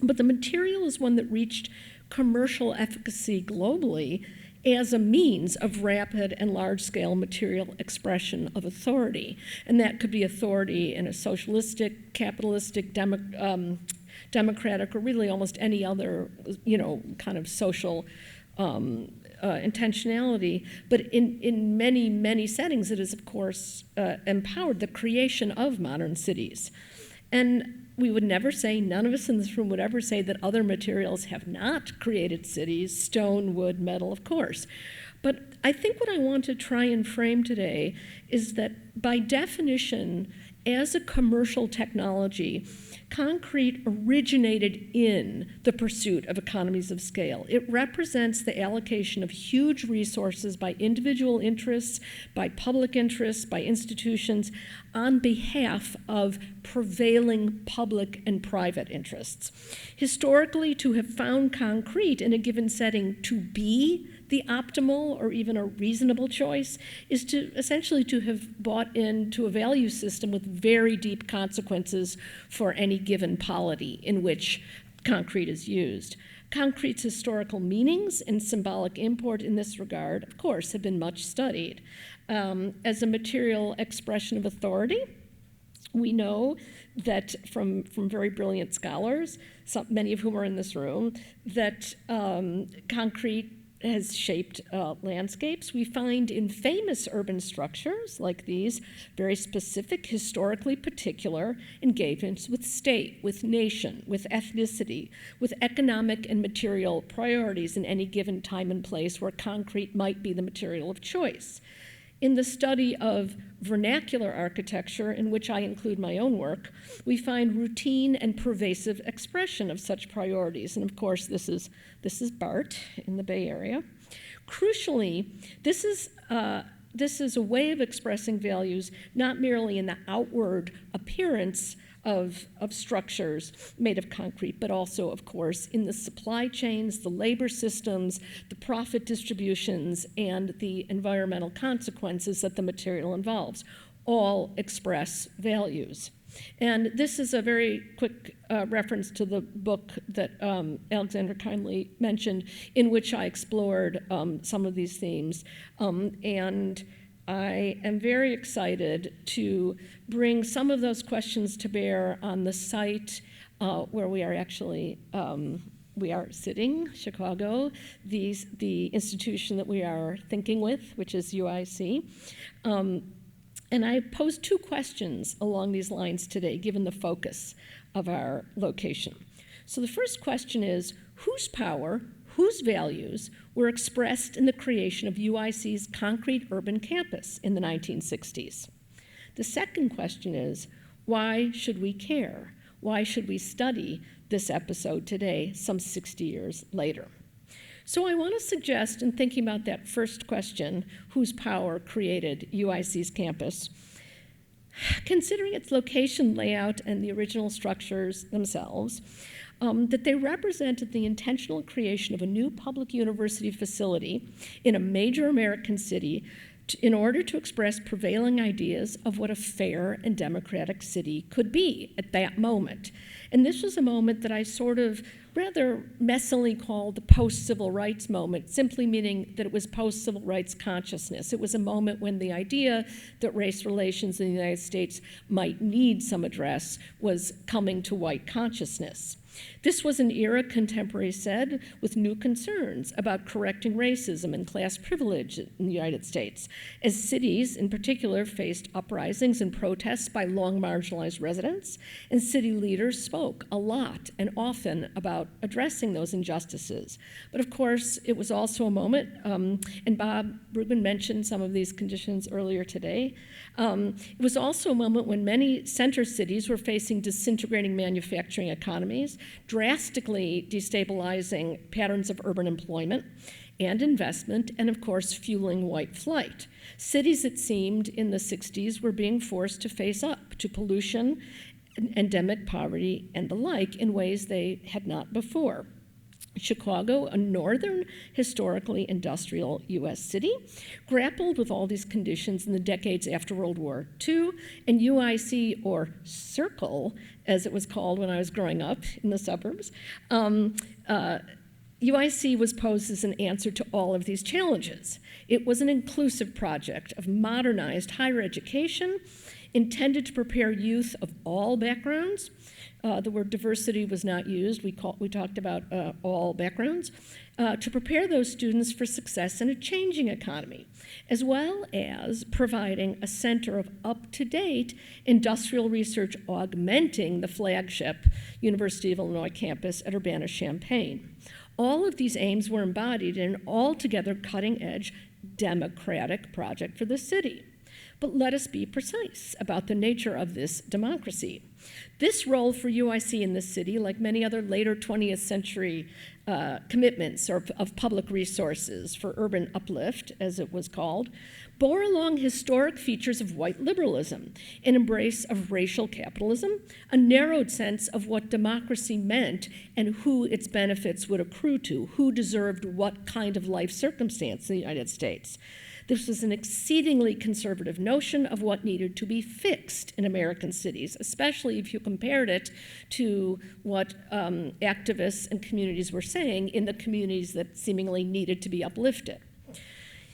[SPEAKER 10] but the material is one that reached commercial efficacy globally as a means of rapid and large-scale material expression of authority. And that could be authority in a socialistic, capitalistic, democratic, or really almost any other, kind of social intentionality. But in many, many settings, it has, of course, empowered the creation of modern cities. And we would never say, none of us in this room would ever say that other materials have not created cities, stone, wood, metal, of course. But I think what I want to try and frame today is that by definition, as a commercial technology, concrete originated in the pursuit of economies of scale. It represents the allocation of huge resources by individual interests, by public interests, by institutions, on behalf of prevailing public and private interests. Historically, to have found concrete in a given setting to be the optimal or even a reasonable choice is to essentially to have bought into a value system with very deep consequences for any given polity in which concrete is used. Concrete's historical meanings and symbolic import in this regard, of course, have been much studied. As a material expression of authority, we know that from very brilliant scholars, many of whom are in this room, that concrete has shaped landscapes. We find in famous urban structures like these very specific, historically particular engagements with state, with nation, with ethnicity, with economic and material priorities in any given time and place where concrete might be the material of choice. In the study of vernacular architecture, in which I include my own work, we find routine and pervasive expression of such priorities. And of course, this is BART in the Bay Area. Crucially, this is a way of expressing values not merely in the outward appearance of structures made of concrete, but also, of course, in the supply chains, the labor systems, the profit distributions, and the environmental consequences that the material involves, all express values. And this is a very quick reference to the book that Alexander kindly mentioned, in which I explored some of these themes. And I am very excited to bring some of those questions to bear on the site where we are actually we are sitting, Chicago, the institution that we are thinking with, which is UIC. And I posed 2 questions along these lines today, given the focus of our location. So the first question is, whose power, whose values were expressed in the creation of UIC's concrete urban campus in the 1960s? The second question is, why should we care? Why should we study this episode today, some 60 years later? So I want to suggest, in thinking about that first question, whose power created UIC's campus, considering its location, layout, and the original structures themselves, that they represented the intentional creation of a new public university facility in a major American city in order to express prevailing ideas of what a fair and democratic city could be at that moment. And this was a moment that I sort of rather messily called the post-civil rights moment, simply meaning that it was post-civil rights consciousness. It was a moment when the idea that race relations in the United States might need some address was coming to white consciousness. This was an era, contemporaries said, with new concerns about correcting racism and class privilege in the United States, as cities in particular faced uprisings and protests by long marginalized residents, and city leaders spoke a lot and often about addressing those injustices. But of course, it was also a moment, and Bob Rubin mentioned some of these conditions earlier today, it was also a moment when many center cities were facing disintegrating manufacturing economies, drastically destabilizing patterns of urban employment and investment, and of course, fueling white flight. Cities, it seemed, in the 60s were being forced to face up to pollution, endemic poverty, and the like in ways they had not before. Chicago, a northern, historically industrial U.S. city, grappled with all these conditions in the decades after World War II, and UIC, or Circle, as it was called when I was growing up in the suburbs, UIC was posed as an answer to all of these challenges. It was an inclusive project of modernized higher education intended to prepare youth of all backgrounds. The word diversity was not used. We talked about all backgrounds, to prepare those students for success in a changing economy, as well as providing a center of up-to-date industrial research augmenting the flagship University of Illinois campus at Urbana-Champaign. All of these aims were embodied in an altogether cutting-edge democratic project for the city. But let us be precise about the nature of this democracy. This role for UIC in the city, like many other later 20th century commitments of public resources for urban uplift, as it was called, bore along historic features of white liberalism, an embrace of racial capitalism, a narrowed sense of what democracy meant and who its benefits would accrue to, who deserved what kind of life circumstance in the United States. This was an exceedingly conservative notion of what needed to be fixed in American cities, especially if you compared it to what activists and communities were saying in the communities that seemingly needed to be uplifted.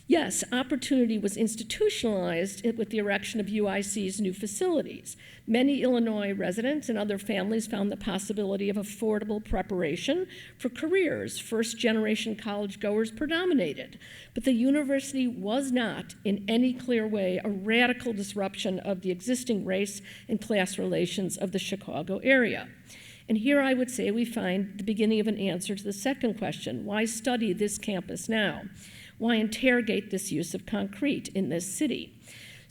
[SPEAKER 10] Yes, opportunity was institutionalized with the erection of UIC's new facilities. Many Illinois residents and other families found the possibility of affordable preparation for careers. First-generation college goers predominated. But the university was not, in any clear way, a radical disruption of the existing race and class relations of the Chicago area. And here I would say we find the beginning of an answer to the second question: why study this campus now? Why interrogate this use of concrete in this city?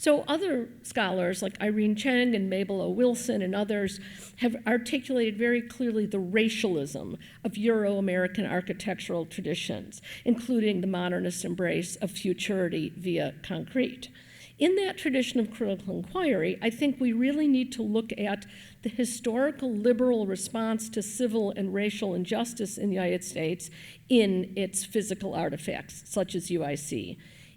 [SPEAKER 10] So other scholars like Irene Cheng and Mabel O. Wilson and others have articulated very clearly the racialism of Euro-American architectural traditions, including the modernist embrace of futurity via concrete. In that tradition of critical inquiry, I think we really need to look at the historical liberal response to civil and racial injustice in the United States in its physical artifacts, such as UIC.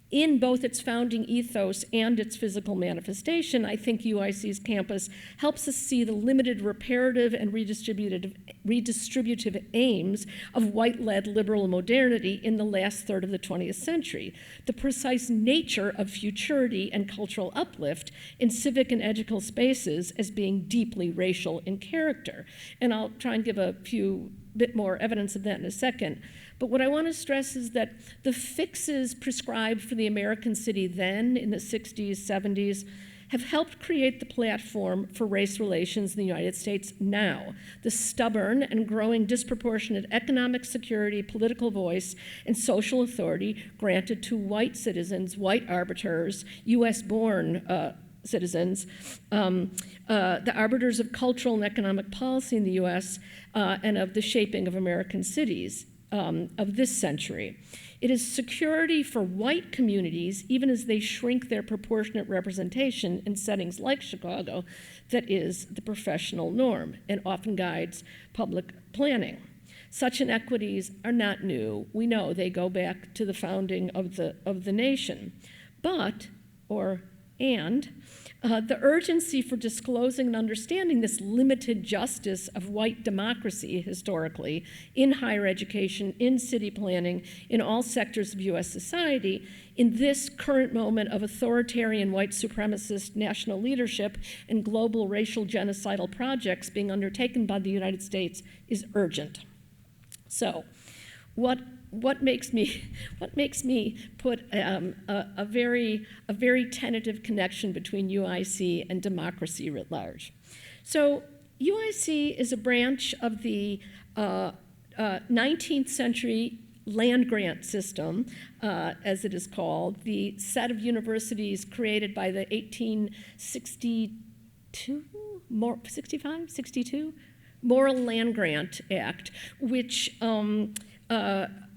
[SPEAKER 10] In both its founding ethos and its physical manifestation, I think UIC's campus helps us see the limited reparative and redistributive aims of white-led liberal modernity in the last third of the 20th century, the precise nature of futurity and cultural uplift in civic and educational spaces as being deeply racial in character. And I'll try and give a bit more evidence of that in a second. But what I want to stress is that the fixes prescribed for the American city then in the 60s, 70s, have helped create the platform for race relations in the United States now. The stubborn and growing disproportionate economic security, political voice, and social authority granted to white citizens, white arbiters, US-born citizens, the arbiters of cultural and economic policy in the US, and of the shaping of American cities of this century. It is security for white communities, even as they shrink their proportionate representation in settings like Chicago, that is the professional norm and often guides public planning. Such inequities are not new. We know they go back to the founding of the nation. But, the urgency for disclosing and understanding this limited justice of white democracy historically in higher education, in city planning, in all sectors of US society, in this current moment of authoritarian white supremacist national leadership and global racial genocidal projects being undertaken by the United States is urgent. So, what makes me put a very tentative connection between UIC and democracy writ large? So UIC is a branch of the 19th century land grant system, as it is called, the set of universities created by the 62 Moral Land Grant Act, which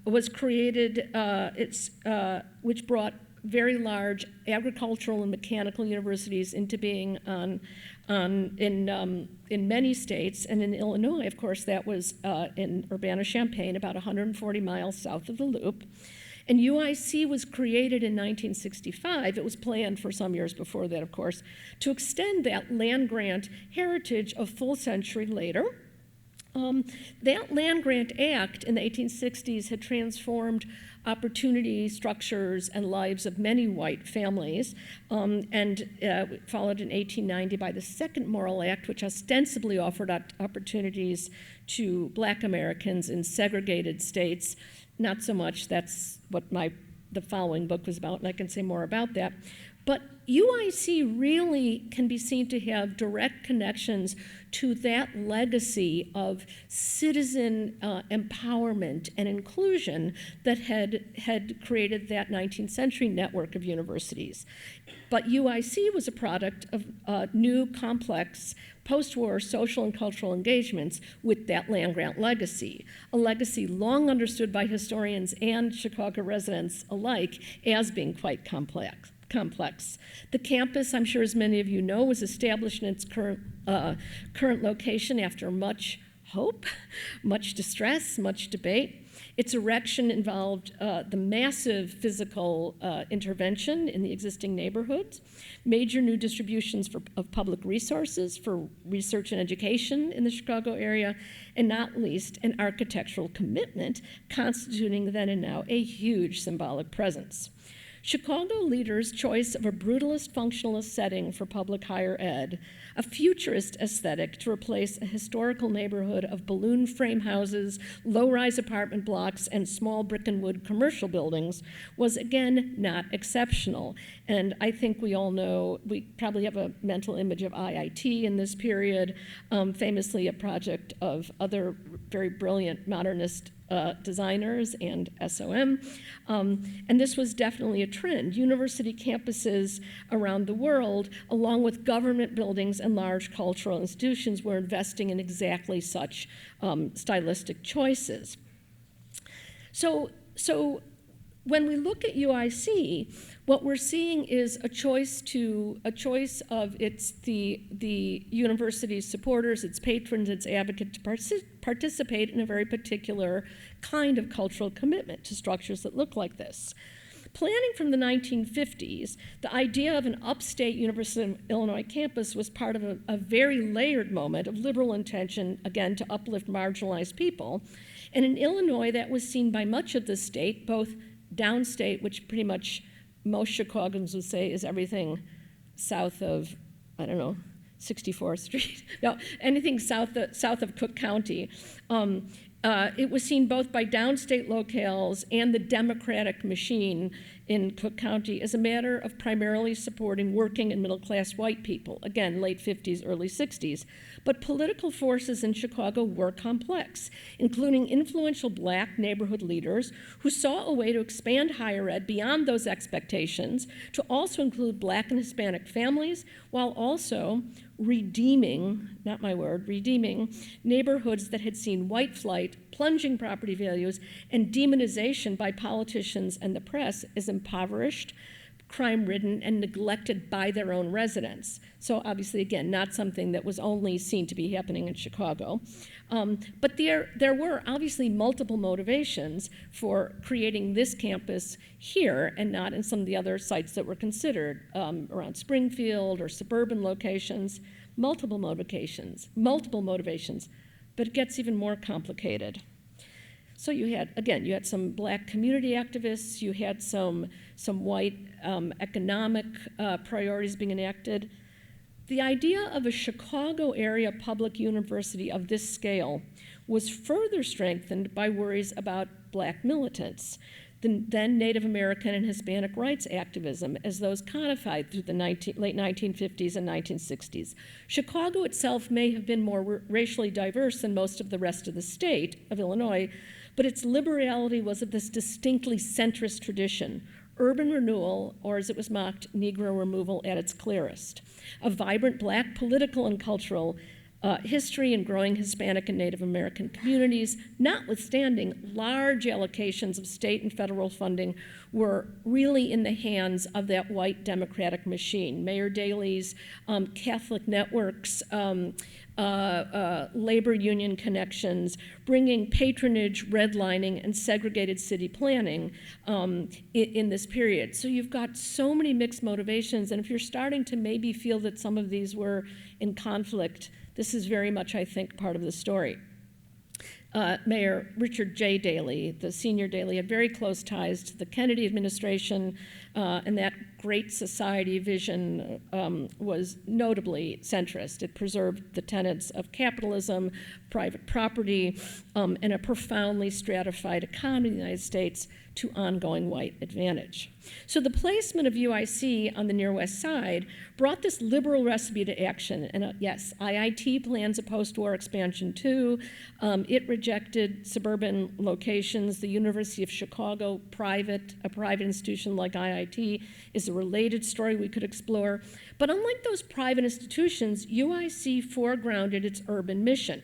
[SPEAKER 10] was created, which brought very large agricultural and mechanical universities into being in many states, and in Illinois, of course, that was in Urbana-Champaign, about 140 miles south of the Loop. And UIC was created in 1965. It was planned for some years before that, of course, to extend that land grant heritage a full century later. That Land Grant Act in the 1860s had transformed opportunity, structures, and lives of many white families, and followed in 1890 by the Second Morrill Act, which ostensibly offered opportunities to Black Americans in segregated states. Not so much. That's what the following book was about, and I can say more about that. But UIC really can be seen to have direct connections to that legacy of citizen empowerment and inclusion that had created that 19th century network of universities. But UIC was a product of new, complex, post-war social and cultural engagements with that land grant legacy, a legacy long understood by historians and Chicago residents alike as being quite complex. The campus, I'm sure as many of you know, was established in its current location after much hope, much distress, much debate. Its erection involved the massive physical intervention in the existing neighborhoods, major new distributions of public resources for research and education in the Chicago area, and not least an architectural commitment constituting then and now a huge symbolic presence. Chicago leaders' choice of a brutalist functionalist setting for public higher ed, a futurist aesthetic to replace a historical neighborhood of balloon frame houses, low-rise apartment blocks, and small brick and wood commercial buildings, was again not exceptional. And I think we all know, we probably have a mental image of IIT in this period, famously a project of other very brilliant modernist designers and SOM. And this was definitely a trend. University campuses around the world, along with government buildings and large cultural institutions, were investing in exactly such stylistic choices. So when we look at UIC, what we're seeing is a choice of the university's supporters, its patrons, its advocates to participate in a very particular kind of cultural commitment to structures that look like this. Planning from the 1950s, the idea of an upstate University of Illinois campus was part of a very layered moment of liberal intention, again, to uplift marginalized people. And in Illinois, that was seen by much of the state, both downstate, which pretty much most Chicagoans would say is everything south of, 64th Street. No, anything south of Cook County. It was seen both by downstate locales and the Democratic machine in Cook County as a matter of primarily supporting working and middle-class white people, again, late 50s, early 60s. But political forces in Chicago were complex, including influential black neighborhood leaders who saw a way to expand higher ed beyond those expectations to also include black and Hispanic families, while also redeeming, not my word, redeeming neighborhoods that had seen white flight, plunging property values, and demonization by politicians and the press as impoverished, crime-ridden, and neglected by their own residents. So obviously, again, not something that was only seen to be happening in Chicago. But there were obviously multiple motivations for creating this campus here and not in some of the other sites that were considered around Springfield or suburban locations. Multiple motivations, but it gets even more complicated. So you had some black community activists, you had some white economic priorities being enacted. The idea of a Chicago area public university of this scale was further strengthened by worries about black militants, the then Native American and Hispanic rights activism as those codified through the late 1950s and 1960s. Chicago itself may have been more racially diverse than most of the rest of the state of Illinois, but its liberality was of this distinctly centrist tradition, urban renewal, or as it was mocked, Negro removal at its clearest. A vibrant black political and cultural history and growing Hispanic and Native American communities, notwithstanding large allocations of state and federal funding, were really in the hands of that white Democratic machine. Mayor Daley's Catholic networks, labor union connections, bringing patronage, redlining, and segregated city planning in this period. So you've got so many mixed motivations, and if you're starting to maybe feel that some of these were in conflict, this is very much, I think, part of the story. Mayor Richard J. Daley, the senior Daley, had very close ties to the Kennedy administration, and that Great Society vision was notably centrist. It preserved the tenets of capitalism, private property, and a profoundly stratified economy in the United States to ongoing white advantage. So the placement of UIC on the Near West Side brought this liberal recipe to action. And yes, IIT plans a post-war expansion too. It rejected suburban locations. The University of Chicago, a private institution like IIT, is a related story we could explore. But unlike those private institutions, UIC foregrounded its urban mission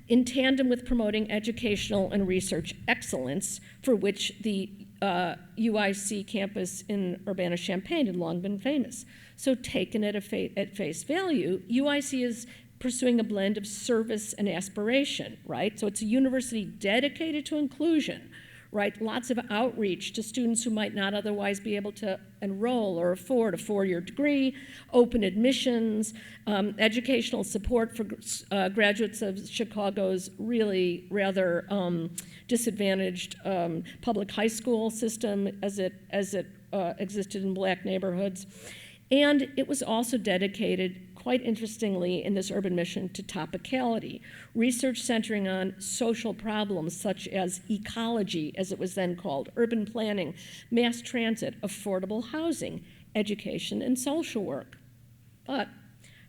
[SPEAKER 10] in tandem with promoting educational and research excellence, for which the UIC campus in Urbana-Champaign had long been famous. So taken at face value, UIC is pursuing a blend of service and aspiration, right? So it's a university dedicated to inclusion, right? Lots of outreach to students who might not otherwise be able to enroll or afford a four-year degree, open admissions, educational support for graduates of Chicago's really rather disadvantaged public high school system as it existed in black neighborhoods. And it was also dedicated, quite interestingly, in this urban mission to topicality, research centering on social problems such as ecology, as it was then called, urban planning, mass transit, affordable housing, education, and social work. But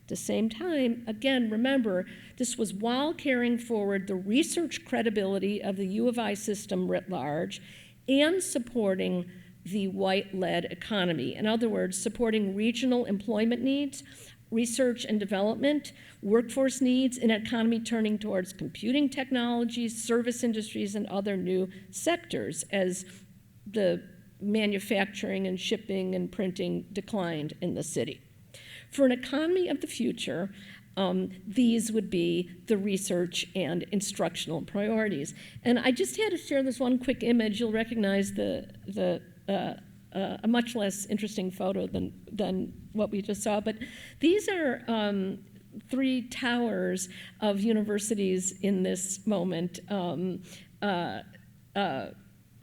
[SPEAKER 10] At the same time, again, remember, this was while carrying forward the research credibility of the U of I system writ large and supporting the white-led economy. In other words, supporting regional employment needs, research and development, workforce needs, an economy turning towards computing technologies, service industries, and other new sectors as the manufacturing and shipping and printing declined in the city. For an economy of the future, these would be the research and instructional priorities. And I just had to share this one quick image. You'll recognize a much less interesting photo than what we just saw. But these are 3 towers of universities in this moment.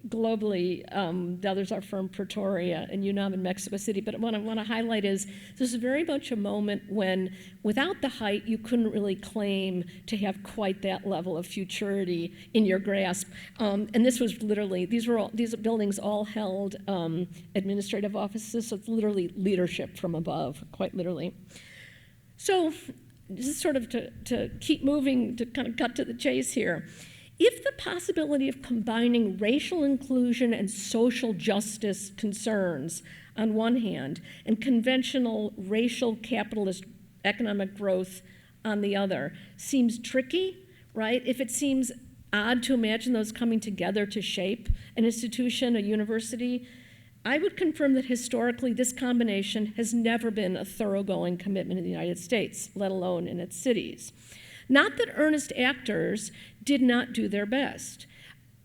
[SPEAKER 10] Globally, the others are from Pretoria and UNAM in Mexico City. But what I want to highlight is this is very much a moment when, without the height, you couldn't really claim to have quite that level of futurity in your grasp. And this was literally, these buildings all held administrative offices, so it's literally leadership from above, quite literally. So this is sort of to keep moving, to kind of cut to the chase here. If the possibility of combining racial inclusion and social justice concerns on one hand and conventional racial capitalist economic growth on the other seems tricky, right? If it seems odd to imagine those coming together to shape an institution, a university, I would confirm that historically this combination has never been a thoroughgoing commitment in the United States, let alone in its cities. Not that earnest actors did not do their best,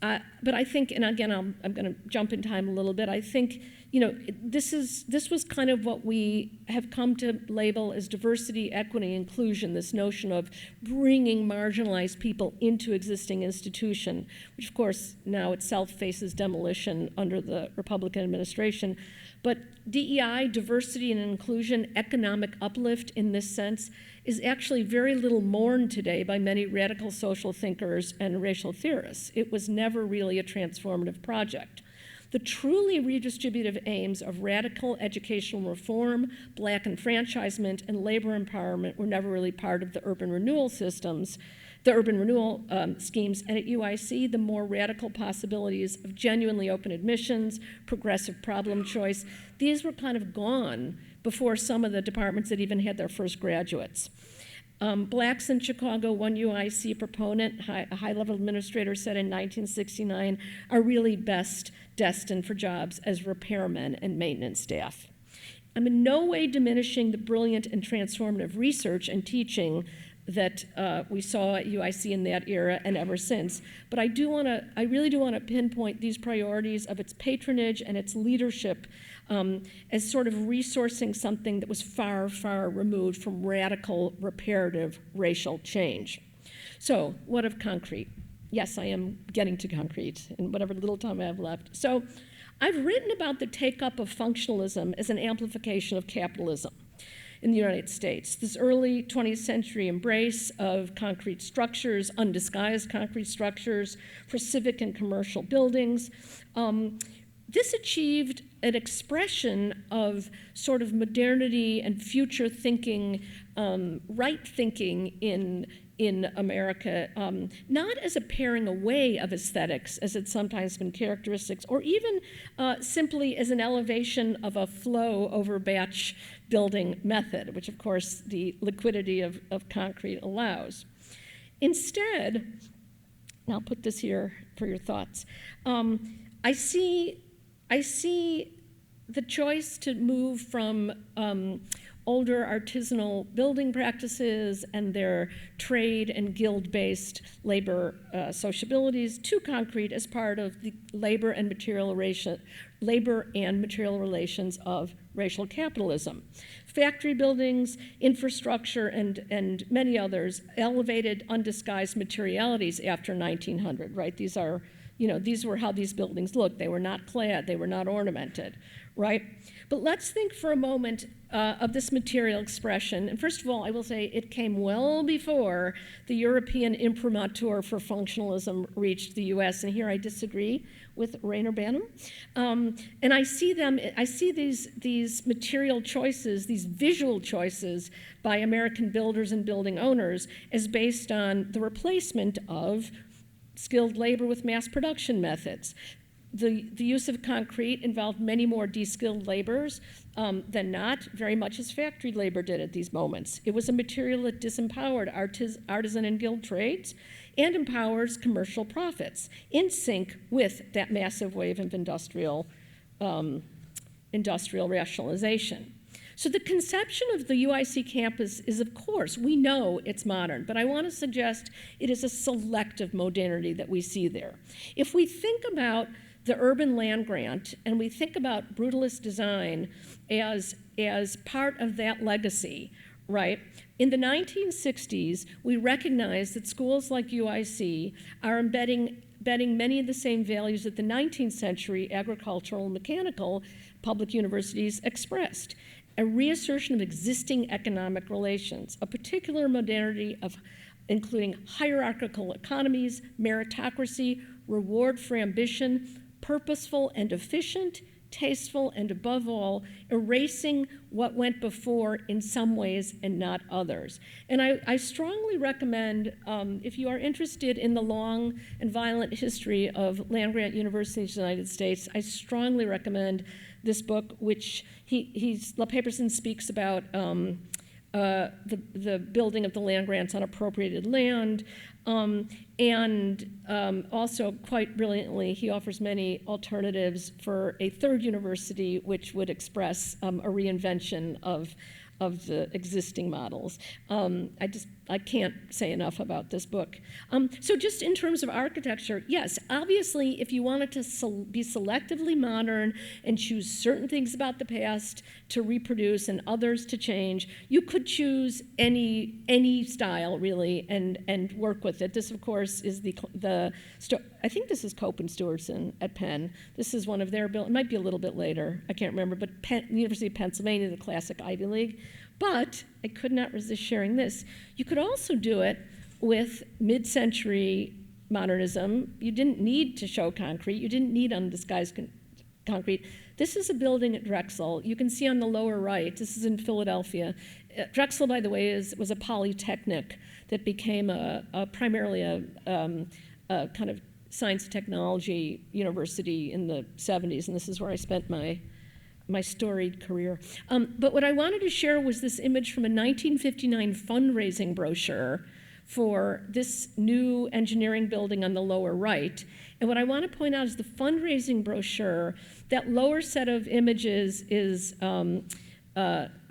[SPEAKER 10] but I think, and again, I'm going to jump in time a little bit. I think, this was kind of what we have come to label as diversity, equity, inclusion. This notion of bringing marginalized people into existing institution, which of course now itself faces demolition under the Republican administration. But DEI, diversity and inclusion, economic uplift in this sense, is actually very little mourned today by many radical social thinkers and racial theorists. It was never really a transformative project. The truly redistributive aims of radical educational reform, black enfranchisement, and labor empowerment were never really part of the urban renewal systems, the urban renewal schemes, and at UIC, the more radical possibilities of genuinely open admissions, progressive problem choice, these were kind of gone before some of the departments that even had their first graduates. Blacks in Chicago, one UIC proponent, a high-level administrator, said in 1969, are really best destined for jobs as repairmen and maintenance staff. I'm in no way diminishing the brilliant and transformative research and teaching that we saw at UIC in that era and ever since. But I really do want to pinpoint these priorities of its patronage and its leadership as sort of resourcing something that was far, far removed from radical, reparative racial change. So, what of concrete? Yes, I am getting to concrete in whatever little time I have left. So, I've written about the take-up of functionalism as an amplification of capitalism in the United States. This early 20th century embrace of concrete structures, undisguised concrete structures for civic and commercial buildings, this achieved an expression of sort of modernity and future thinking, right thinking in America, not as a paring away of aesthetics, as it's sometimes been characteristics, or even simply as an elevation of a flow over batch building method, which of course the liquidity of concrete allows. Instead, and I'll put this here for your thoughts, I see the choice to move from older artisanal building practices and their trade and guild-based labor sociabilities to concrete as part of the labor and material relations of racial capitalism. Factory buildings, infrastructure, and many others elevated undisguised materialities after 1900, right? These are, these were how these buildings looked. They were not clad, they were not ornamented, right? But let's think for a moment of this material expression. And first of all, I will say it came well before the European imprimatur for functionalism reached the US. And here I disagree with Rainer Banham. And I see these material choices, these visual choices by American builders and building owners as based on the replacement of skilled labor with mass production methods. The use of concrete involved many more de-skilled laborers than not, very much as factory labor did at these moments. It was a material that disempowered artisan and guild trades and empowers commercial profits in sync with that massive wave of industrial rationalization. So the conception of the UIC campus is, of course, we know it's modern, but I want to suggest it is a selective modernity that we see there. If we think about the urban land grant and we think about brutalist design as part of that legacy, right? In the 1960s, we recognized that schools like UIC are embedding many of the same values that the 19th century agricultural and mechanical public universities expressed. A reassertion of existing economic relations, a particular modernity of including hierarchical economies, meritocracy, reward for ambition, purposeful and efficient, tasteful, and above all, erasing what went before in some ways and not others. And I strongly recommend, if you are interested in the long and violent history of land-grant universities in the United States, I strongly recommend this book, which LaPaperson speaks about the building of the land grants on appropriated land, and also quite brilliantly, he offers many alternatives for a third university which would express a reinvention of the existing models. I can't say enough about this book. So just in terms of architecture, yes, obviously, if you wanted to be selectively modern and choose certain things about the past to reproduce and others to change, you could choose any style, really, and work with it. This, of course, is I think this is Cope and Stewartson at Penn. This is one of their buildings. It might be a little bit later. I can't remember, but University of Pennsylvania, the classic Ivy League. But I could not resist sharing this. You could also do it with mid-century modernism. You didn't need to show concrete. You didn't need undisguised concrete. This is a building at Drexel. You can see on the lower right, this is in Philadelphia. Drexel, by the way, was a polytechnic that became primarily a kind of science and technology university in the 70s, and this is where I spent my storied career. But what I wanted to share was this image from a 1959 fundraising brochure for this new engineering building on the lower right. And what I want to point out is the fundraising brochure. That lower set of images is a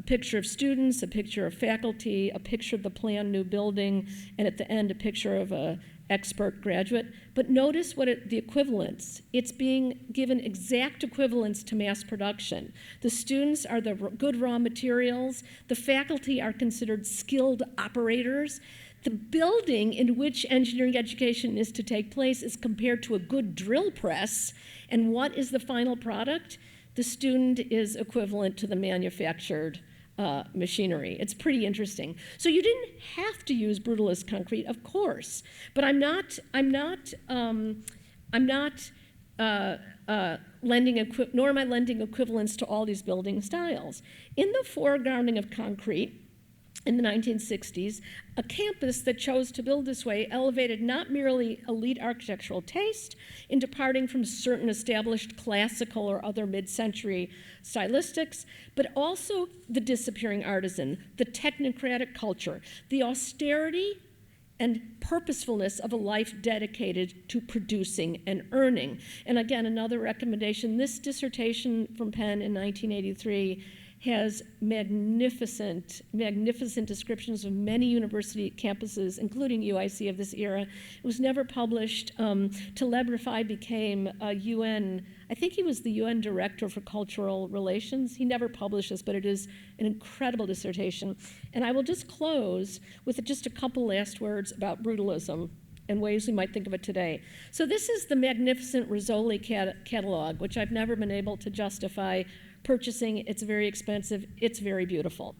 [SPEAKER 10] picture of students, a picture of faculty, a picture of the planned new building, and at the end, a picture of an expert graduate. But notice the equivalence. It's being given exact equivalence to mass production. The students are the good raw materials. The faculty are considered skilled operators. The building in which engineering education is to take place is compared to a good drill press. And what is the final product? The student is equivalent to the manufactured machinery. It's pretty interesting. So you didn't have to use brutalist concrete, of course, but I'm not lending equivalence to all these building styles. In the foregrounding of concrete, in the 1960s, a campus that chose to build this way elevated not merely elite architectural taste in departing from certain established classical or other mid-century stylistics, but also the disappearing artisan, the technocratic culture, the austerity and purposefulness of a life dedicated to producing and earning. And again, another recommendation, this dissertation from Penn in 1983 has magnificent descriptions of many university campuses, including UIC of this era. It was never published. Taleb Rifai became a UN, I think he was the UN Director for Cultural Relations. He never published this, but it is an incredible dissertation. And I will just close with just a couple last words about brutalism in ways we might think of it today. So this is the magnificent Rizzoli catalog, which I've never been able to justify purchasing. It's very expensive. It's very beautiful.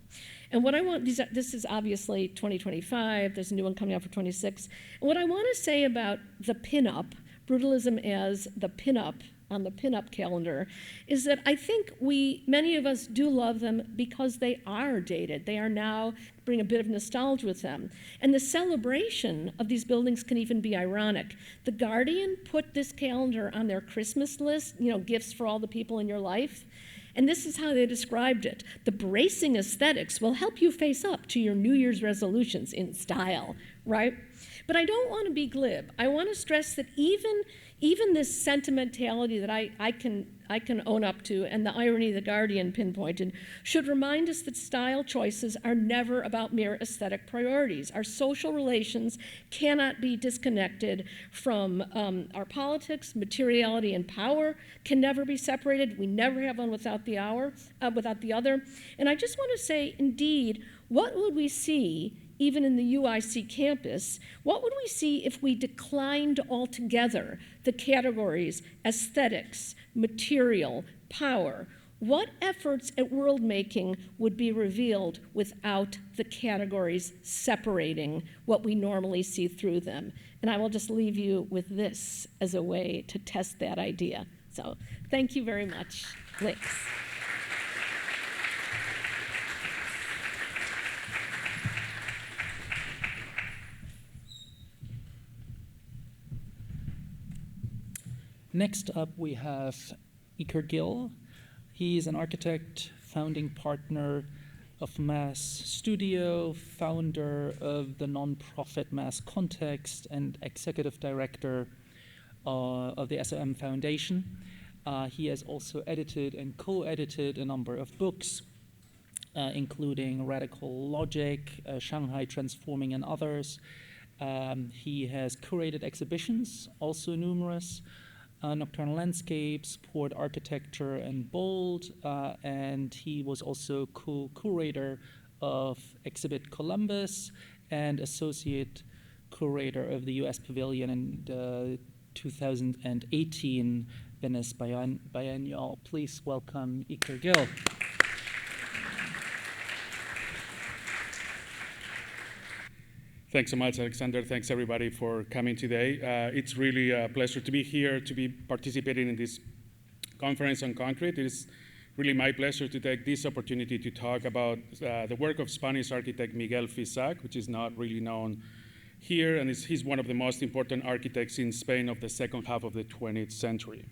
[SPEAKER 10] And what I want, this is obviously 2025. There's a new one coming out for 26. And what I want to say about the pinup, brutalism as the pinup on the pinup calendar, is that I think many of us do love them because they are dated. They are now bring a bit of nostalgia with them. And the celebration of these buildings can even be ironic. The Guardian put this calendar on their Christmas list, gifts for all the people in your life. And this is how they described it. The bracing aesthetics will help you face up to your New Year's resolutions in style, right? But I don't want to be glib. I want to stress that even this sentimentality that I can own up to, and the irony the Guardian pinpointed, should remind us that style choices are never about mere aesthetic priorities. Our social relations cannot be disconnected from our politics. Materiality and power can never be separated. We never have one without the other. And I just want to say, indeed, what would we see even in the UIC campus? What would we see if we declined altogether the categories aesthetics, material, power? What efforts at world making would be revealed without the categories separating what we normally see through them? And I will just leave you with this as a way to test that idea. So thank you very much. Thanks.
[SPEAKER 9] Next up, we have Iker Gill. He's an architect, founding partner of Mass Studio, founder of the nonprofit Mass Context, and executive director of the SOM Foundation. He has also edited and co-edited a number of books, including Radical Logic, Shanghai Transforming, and others. He has curated exhibitions, also numerous, Nocturnal Landscapes, Port Architecture, and Bold, and he was also co-curator of Exhibit Columbus and associate curator of the US Pavilion in the 2018 Venice Biennial. Please welcome Iker Gill.
[SPEAKER 11] Thanks so much, Alexander. Thanks, everybody, for coming today. It's really a pleasure to be here, to be participating in this conference on concrete. It is really my pleasure to take this opportunity to talk about the work of Spanish architect Miguel Fisac, which is not really known here, and he's one of the most important architects in Spain of the second half of the 20th century.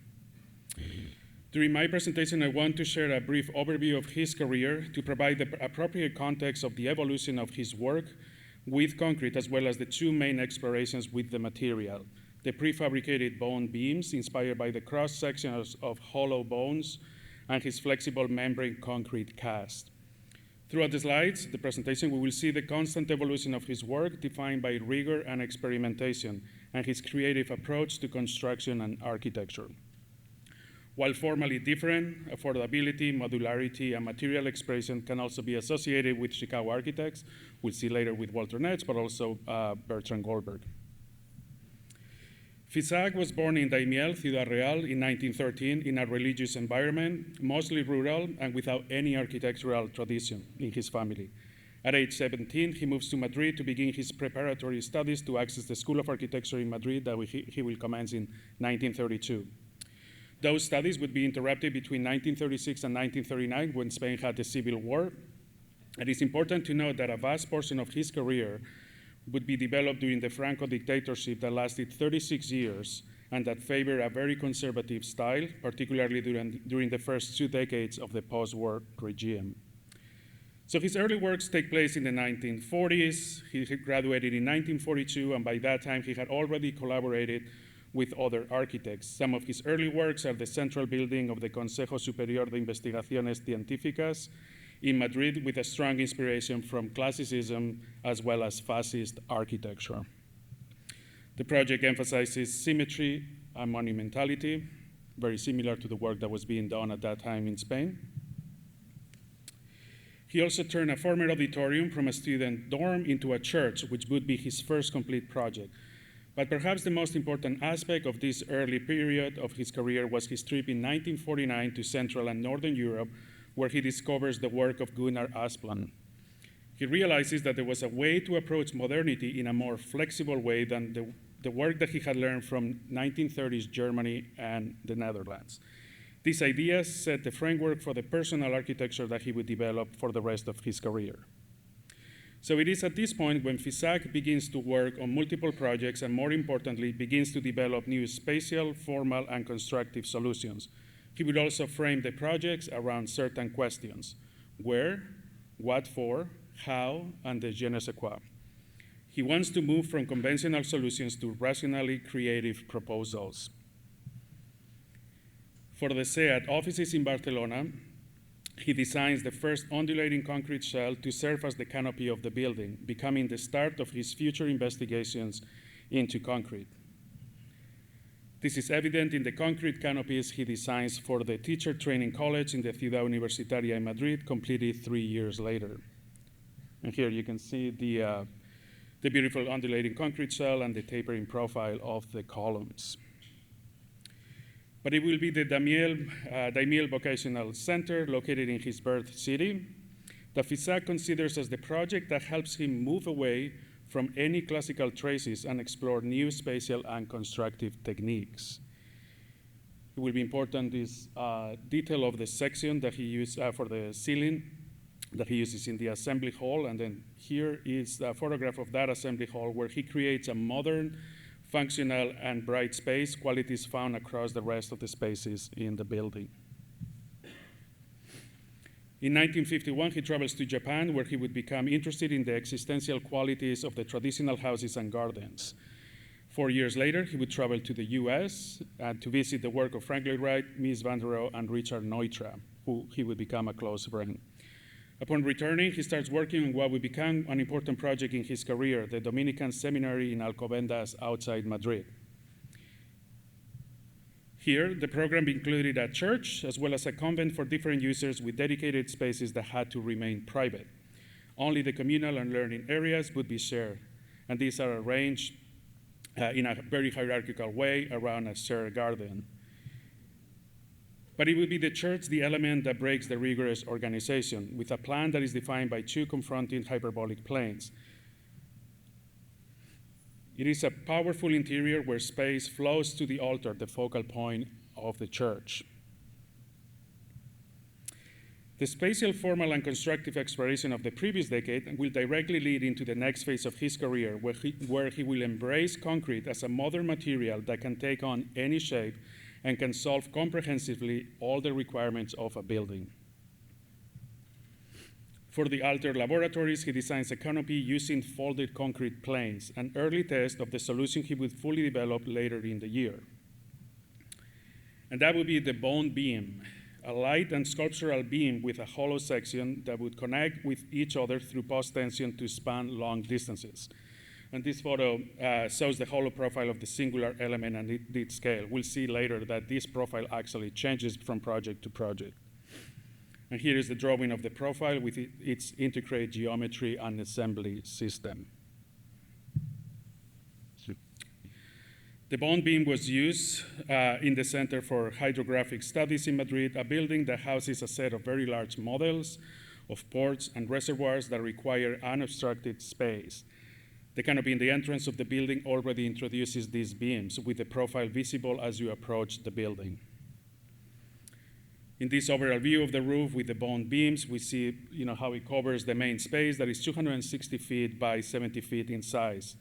[SPEAKER 11] During my presentation, I want to share a brief overview of his career to provide the appropriate context of the evolution of his work with concrete, as well as the two main explorations with the material: the prefabricated bone beams inspired by the cross-sections of hollow bones, and his flexible membrane concrete cast. Throughout the slides, the presentation, we will see the constant evolution of his work defined by rigor and experimentation, and his creative approach to construction and architecture. While formally different, affordability, modularity, and material expression can also be associated with Chicago architects. We'll see later with Walter Netz, but also Bertrand Goldberg. Fisac was born in Daimiel, Ciudad Real, in 1913 in a religious environment, mostly rural and without any architectural tradition in his family. At age 17, he moves to Madrid to begin his preparatory studies to access the School of Architecture in Madrid that he will commence in 1932. Those studies would be interrupted between 1936 and 1939 when Spain had the Civil War. And it's important to note that a vast portion of his career would be developed during the Franco dictatorship that lasted 36 years and that favored a very conservative style, particularly during the first 2 decades of the post-war regime. So his early works take place in the 1940s. He graduated in 1942, and by that time he had already collaborated with other architects. Some of his early works are the central building of the Consejo Superior de Investigaciones Científicas in Madrid, with a strong inspiration from classicism as well as fascist architecture. The project emphasizes symmetry and monumentality, very similar to the work that was being done at that time in Spain. He also turned a former auditorium from a student dorm into a church, which would be his first complete project. But perhaps the most important aspect of this early period of his career was his trip in 1949 to Central and Northern Europe, where he discovers the work of Gunnar Asplund. He realizes that there was a way to approach modernity in a more flexible way than the work that he had learned from 1930s Germany and the Netherlands. These ideas set the framework for the personal architecture that he would develop for the rest of his career. So it is at this point when Fisac begins to work on multiple projects and, more importantly, begins to develop new spatial, formal, and constructive solutions. He would also frame the projects around certain questions: where, what for, how, and the je ne sais quoi. He wants to move from conventional solutions to rationally creative proposals. For the SEAT offices in Barcelona, he designs the first undulating concrete shell to serve as the canopy of the building, becoming the start of his future investigations into concrete. This is evident in the concrete canopies he designs for the teacher training college in the Ciudad Universitaria in Madrid, completed 3 years later. And here you can see the beautiful undulating concrete shell and the tapering profile of the columns. But it will be the Daimiel Vocational Center, located in his birth city, that Fisac considers as the project that helps him move away from any classical traces and explore new spatial and constructive techniques. It will be important, this detail of the section that he used for the ceiling that he uses in the assembly hall, and then here is a photograph of that assembly hall where he creates a modern, functional, and bright space, qualities found across the rest of the spaces in the building. In 1951, he travels to Japan, where he would become interested in the existential qualities of the traditional houses and gardens. 4 years later, he would travel to the US to visit the work of Frank Lloyd Wright, Mies van der Rohe, and Richard Neutra, who he would become a close friend. Upon returning, he starts working on what would become an important project in his career, the Dominican Seminary in Alcobendas outside Madrid. Here, the program included a church as well as a convent for different users with dedicated spaces that had to remain private. Only the communal and learning areas would be shared, and these are arranged in a very hierarchical way around a shared garden. But it will be the church the element that breaks the rigorous organization, with a plan that is defined by 2 confronting hyperbolic planes. It is a powerful interior where space flows to the altar, the focal point of the church. The spatial, formal, and constructive exploration of the previous decade will directly lead into the next phase of his career, where he will embrace concrete as a modern material that can take on any shape and can solve comprehensively all the requirements of a building. For the Alter laboratories, he designs a canopy using folded concrete planes, an early test of the solution he would fully develop later in the year. And that would be the bone beam, a light and sculptural beam with a hollow section that would connect with each other through post-tension to span long distances. And this photo shows the hollow profile of the singular element and its scale. We'll see later that this profile actually changes from project to project. And here is the drawing of the profile with its integrated geometry and assembly system. The bone beam was used in the Center for Hydrographic Studies in Madrid, a building that houses a set of very large models of ports and reservoirs that require unobstructed space. The canopy in the entrance of the building already introduces these beams, with the profile visible as you approach the building. In this overall view of the roof with the bone beams, we see how it covers the main space that is 260 feet by 70 feet in size.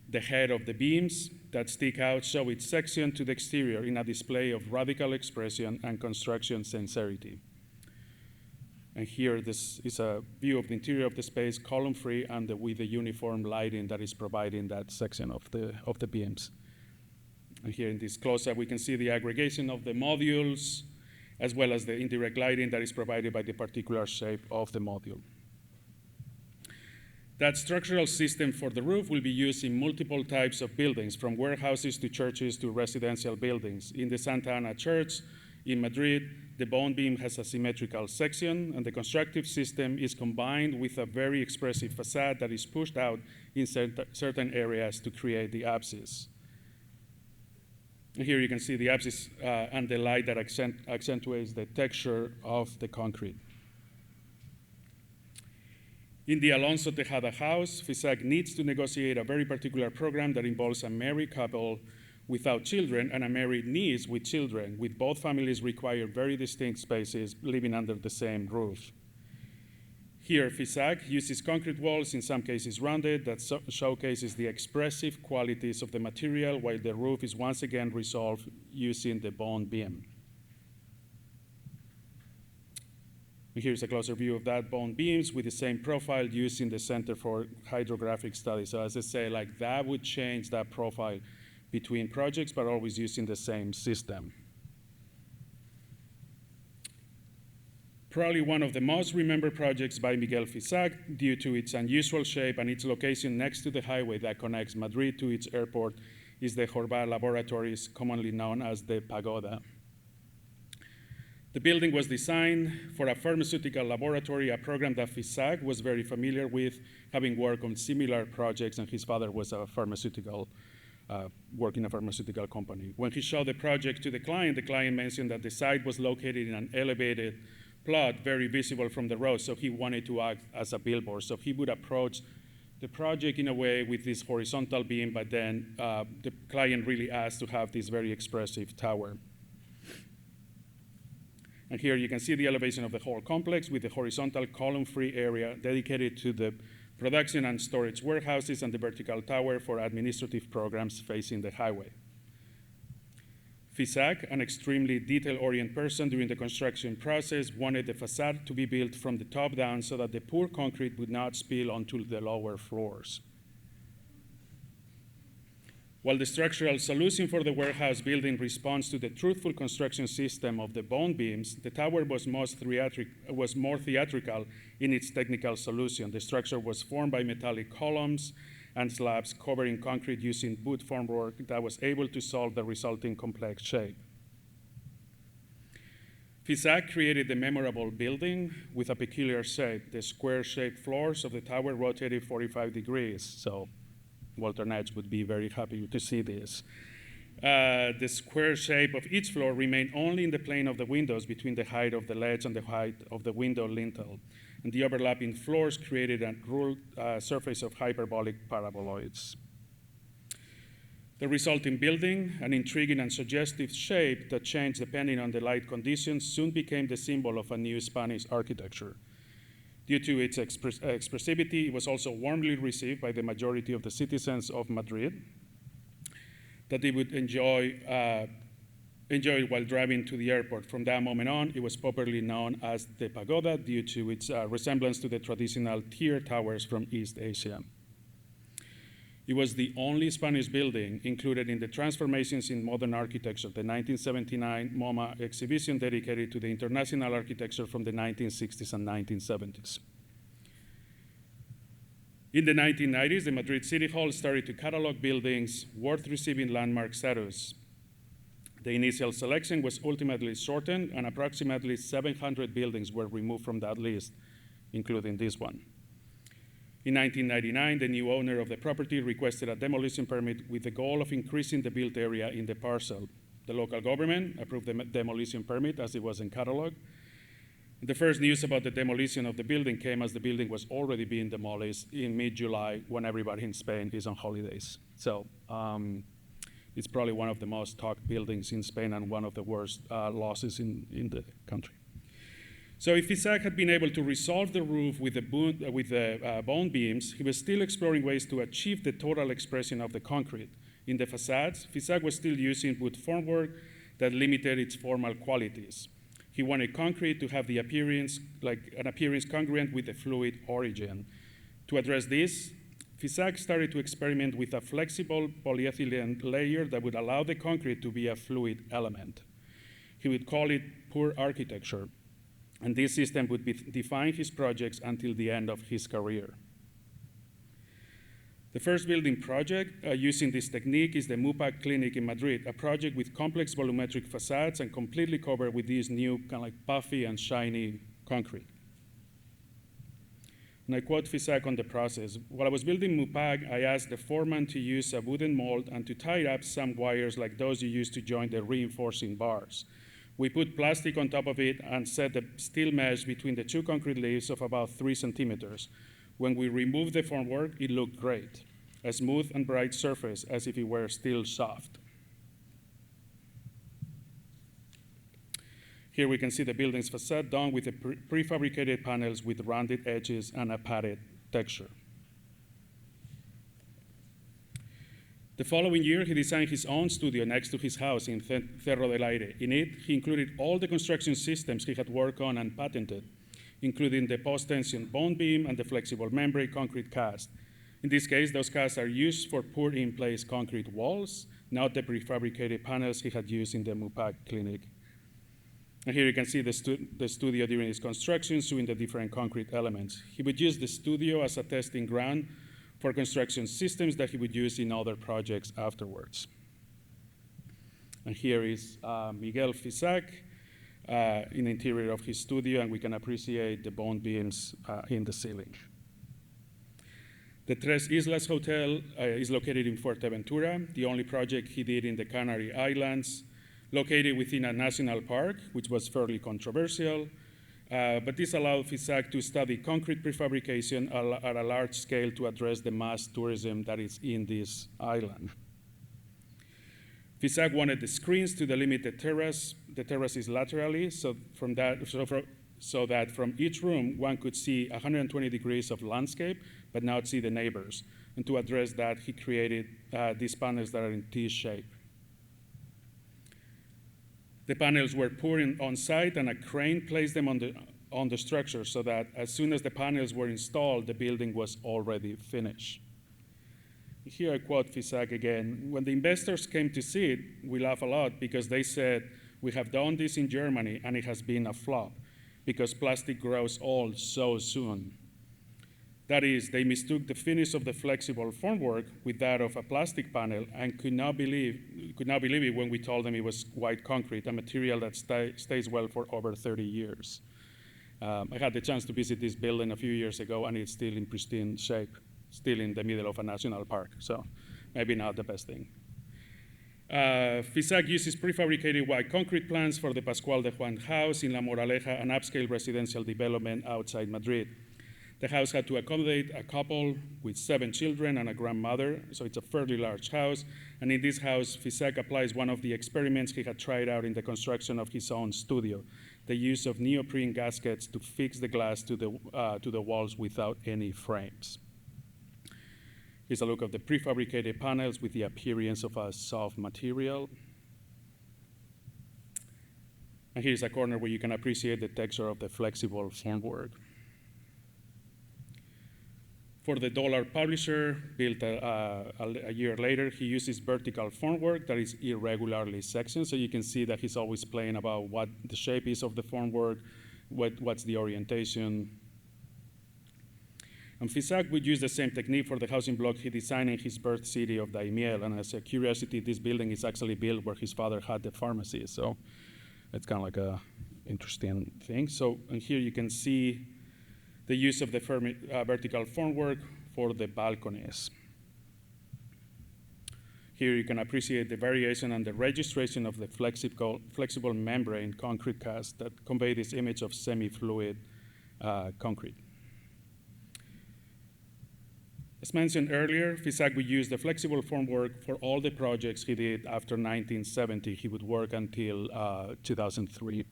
[SPEAKER 11] The head of the beams that stick out show its section to the exterior in a display of radical expression and construction sincerity. And here, this is a view of the interior of the space, column-free, and with the uniform lighting that is providing that section of the beams. And here in this close-up, we can see the aggregation of the modules, as well as the indirect lighting that is provided by the particular shape of the module. That structural system for the roof will be used in multiple types of buildings, from warehouses to churches to residential buildings. In the Santa Ana Church in Madrid, the bone beam has a symmetrical section, and the constructive system is combined with a very expressive facade that is pushed out in certain areas to create the apsis. And here you can see the apsis and the light that accentuates the texture of the concrete. In the Alonso Tejada house, FISAC needs to negotiate a very particular program that involves a married couple without children and a married niece with children, with both families require very distinct spaces living under the same roof. Here, FISAC uses concrete walls, in some cases rounded, that showcases the expressive qualities of the material, while the roof is once again resolved using the bond beam. Here's a closer view of that bond beams with the same profile used in the Center for Hydrographic Studies. So as I say, like that would change that profile between projects, but always using the same system. Probably one of the most remembered projects by Miguel FISAC due to its unusual shape and its location next to the highway that connects Madrid to its airport is the Horvath Laboratories, commonly known as the Pagoda. The building was designed for a pharmaceutical laboratory, a program that FISAC was very familiar with, having worked on similar projects, and his father was a pharmaceutical, working in a pharmaceutical company. When he showed the project to the client mentioned that the site was located in an elevated plot, very visible from the road, so he wanted to act as a billboard. So he would approach the project in a way with this horizontal beam, but then the client really asked to have this very expressive tower. And here you can see the elevation of the whole complex with the horizontal column-free area dedicated to the production and storage warehouses and the vertical tower for administrative programs facing the highway. FISAC, an extremely detail-oriented person during the construction process, wanted the facade to be built from the top down so that the poor concrete would not spill onto the lower floors. While the structural solution for the warehouse building responds to the truthful construction system of the bond beams, the tower was more theatrical in its technical solution. The structure was formed by metallic columns and slabs covering concrete using wood formwork that was able to solve the resulting complex shape. FISAC created the memorable building with a peculiar shape. The square-shaped floors of the tower rotated 45 degrees, so Walter Netsch would be very happy to see this. The square shape of each floor remained only in the plane of the windows between the height of the ledge and the height of the window lintel. And the overlapping floors created a ruled surface of hyperbolic paraboloids. The resulting building, an intriguing and suggestive shape that changed depending on the light conditions, soon became the symbol of a new Spanish architecture. Due to its expressivity, it was also warmly received by the majority of the citizens of Madrid, that they would enjoy it while driving to the airport. From that moment on, it was popularly known as the Pagoda due to its resemblance to the traditional tier towers from East Asia. It was the only Spanish building included in the Transformations in Modern Architecture, the 1979 MoMA exhibition dedicated to the international architecture from the 1960s and 1970s. In the 1990s, the Madrid City Hall started to catalog buildings worth receiving landmark status. The initial selection was ultimately shortened, and approximately 700 buildings were removed from that list, including this one. In 1999, the new owner of the property requested a demolition permit with the goal of increasing the built area in the parcel. The local government approved the demolition permit as it was in catalog. The first news about the demolition of the building came as the building was already being demolished in mid-July when everybody in Spain is on holidays. So it's probably one of the most talked buildings in Spain and one of the worst losses in the country. So if FISAC had been able to resolve the roof with the bond beams, he was still exploring ways to achieve the total expression of the concrete. In the facades, FISAC was still using wood formwork that limited its formal qualities. He wanted concrete to have the appearance, like an appearance congruent with the fluid origin. To address this, FISAC started to experiment with a flexible polyethylene layer that would allow the concrete to be a fluid element. He would call it poor architecture, and this system would define his projects until the end of his career. The first building project using this technique is the MUPAC Clinic in Madrid, a project with complex volumetric facades and completely covered with this new kind of like puffy and shiny concrete. And I quote Fisak on the process. While I was building Mupag, I asked the foreman to use a wooden mold and to tie up some wires like those you use to join the reinforcing bars. We put plastic on top of it and set the steel mesh between the two concrete leaves of about 3 centimeters. When we removed the formwork, it looked great, a smooth and bright surface as if it were still soft. Here we can see the building's facade done with the prefabricated panels with rounded edges and a padded texture. The following year, he designed his own studio next to his house in Cerro del Aire. In it, he included all the construction systems he had worked on and patented, including the post-tension bond beam and the flexible membrane concrete cast. In this case, those casts are used for poured-in-place concrete walls, not the prefabricated panels he had used in the Mupag clinic. And here you can see the studio during its construction, showing the different concrete elements. He would use the studio as a testing ground for construction systems that he would use in other projects afterwards. And here is Miguel Fisak in the interior of his studio, and we can appreciate the bond beams in the ceiling. The Tres Islas Hotel is located in Fuerteventura, the only project he did in the Canary Islands, located within a national park, which was fairly controversial, but this allowed Fisak to study concrete prefabrication at a large scale to address the mass tourism that is in this island. Fisak wanted the screens to delimit the terrace. The terrace is laterally, so that from each room one could see 120 degrees of landscape, but not see the neighbors. And to address that, he created these panels that are in T-shape. The panels were poured on site, and a crane placed them on the structure so that as soon as the panels were installed, the building was already finished. Here I quote Fisak again. When the investors came to see it, we laugh a lot because they said, "We have done this in Germany and it has been a flop because plastic grows old so soon." That is, they mistook the finish of the flexible formwork with that of a plastic panel and could not believe it when we told them it was white concrete, a material that stays well for over 30 years. I had the chance to visit this building a few years ago, and it's still in pristine shape, still in the middle of a national park, so maybe not the best thing. Fisak uses prefabricated white concrete plans for the Pascual de Juan house in La Moraleja, an upscale residential development outside Madrid. The house had to accommodate a couple with 7 children and a grandmother, so it's a fairly large house. And in this house, Fisak applies one of the experiments he had tried out in the construction of his own studio, the use of neoprene gaskets to fix the glass to the walls without any frames. Here's a look of the prefabricated panels with the appearance of a soft material. And here's a corner where you can appreciate the texture of the flexible formwork. For the Dollar Publisher, built a year later, he uses vertical formwork that is irregularly sectioned, so you can see that he's always playing about what the shape is of the formwork, what's the orientation. And Fisak would use the same technique for the housing block he designed in his birth city of Daimiel, and as a curiosity, this building is actually built where his father had the pharmacy, so it's kind of like a interesting thing. So, and here you can see the use of the vertical formwork for the balconies. Here you can appreciate the variation and the registration of the flexible membrane concrete cast that convey this image of semi-fluid concrete. As mentioned earlier, Fisak would use the flexible formwork for all the projects he did after 1970. He would work until 2003.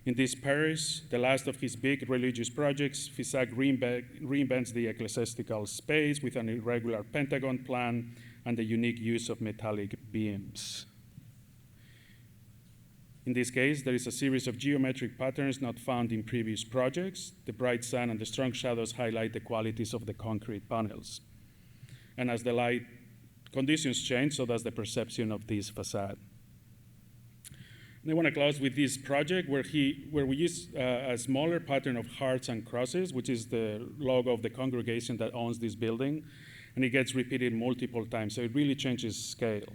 [SPEAKER 11] In this parish, the last of his big religious projects, Fisak reinvents the ecclesiastical space with an irregular pentagon plan and the unique use of metallic beams. In this case, there is a series of geometric patterns not found in previous projects. The bright sun and the strong shadows highlight the qualities of the concrete panels. And as the light conditions change, so does the perception of this facade. And I want to close with this project where we use a smaller pattern of hearts and crosses, which is the logo of the congregation that owns this building, and it gets repeated multiple times, so it really changes scale.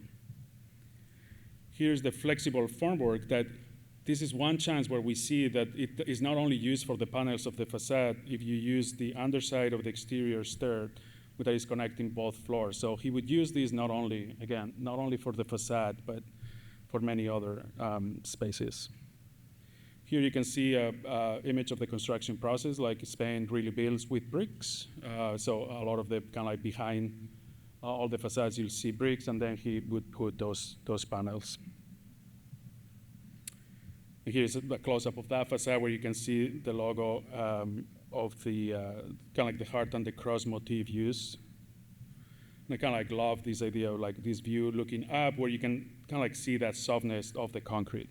[SPEAKER 11] Here's the flexible formwork that this is one chance where we see that it is not only used for the panels of the facade if you use the underside of the exterior stair that is connecting both floors. So he would use these not only for the facade, but for many other spaces. Here you can see an image of the construction process, like Spain really builds with bricks. So a lot of the kind of like behind all the facades, you'll see bricks, and then he would put those panels. Here's a close-up of that facade where you can see the logo of the kind of like the heart and the cross motif used. And I kind of like love this idea of like this view looking up where you can kind of like see that softness of the concrete.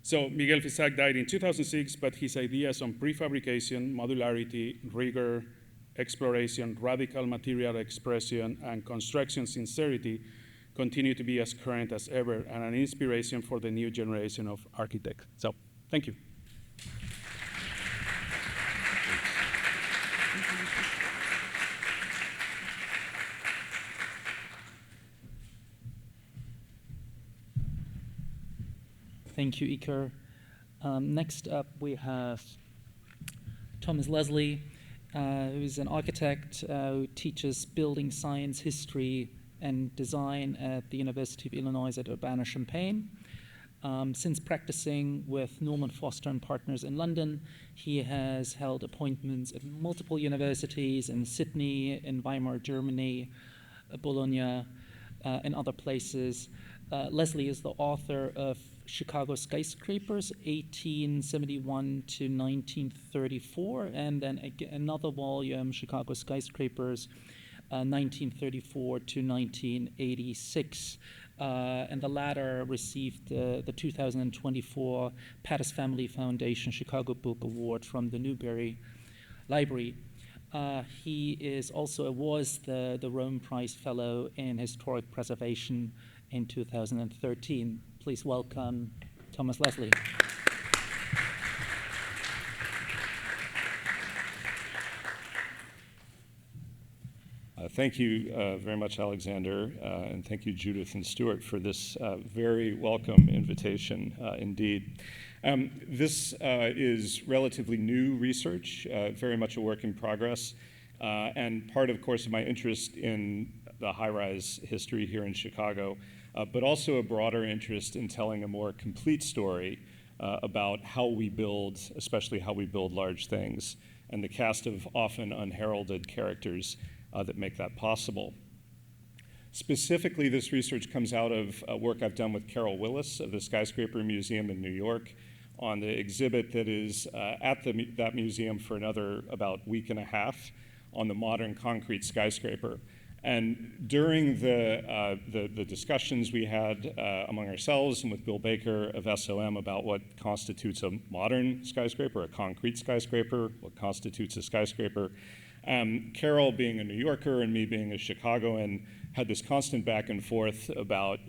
[SPEAKER 11] So Miguel Fisac died in 2006, but his ideas on prefabrication, modularity, rigor, exploration, radical material expression, and construction sincerity continue to be as current as ever and an inspiration for the new generation of architects. So, thank you.
[SPEAKER 9] Thank you, Iker. Next up, we have Thomas Leslie, who's an architect who teaches building science, history, and design at the University of Illinois at Urbana-Champaign. Since practicing with Norman Foster and Partners in London, he has held appointments at multiple universities in Sydney, in Weimar, Germany, Bologna, and other places. Leslie is the author of Chicago Skyscrapers, 1871 to 1934, and then another volume, Chicago Skyscrapers, 1934 to 1986. And the latter received the 2024 Pattis Family Foundation Chicago Book Award from the Newberry Library. He is also was the Rome Prize Fellow in Historic Preservation in 2013. Please welcome Thomas Leslie.
[SPEAKER 12] Thank you very much, Alexander, and thank you, Judith and Stewart, for this very welcome invitation indeed. This is relatively new research, very much a work in progress, and part, of course, of my interest in the high-rise history here in Chicago, but also a broader interest in telling a more complete story about how we build, especially how we build large things, and the cast of often unheralded characters that make that possible. Specifically, this research comes out of work I've done with Carol Willis of the Skyscraper Museum in New York on the exhibit that is at that museum for another about week and a half on the modern concrete skyscraper. And during the discussions we had among ourselves and with Bill Baker of SOM about what constitutes a modern skyscraper, a concrete skyscraper, what constitutes a skyscraper, Carol being a New Yorker and me being a Chicagoan had this constant back and forth about,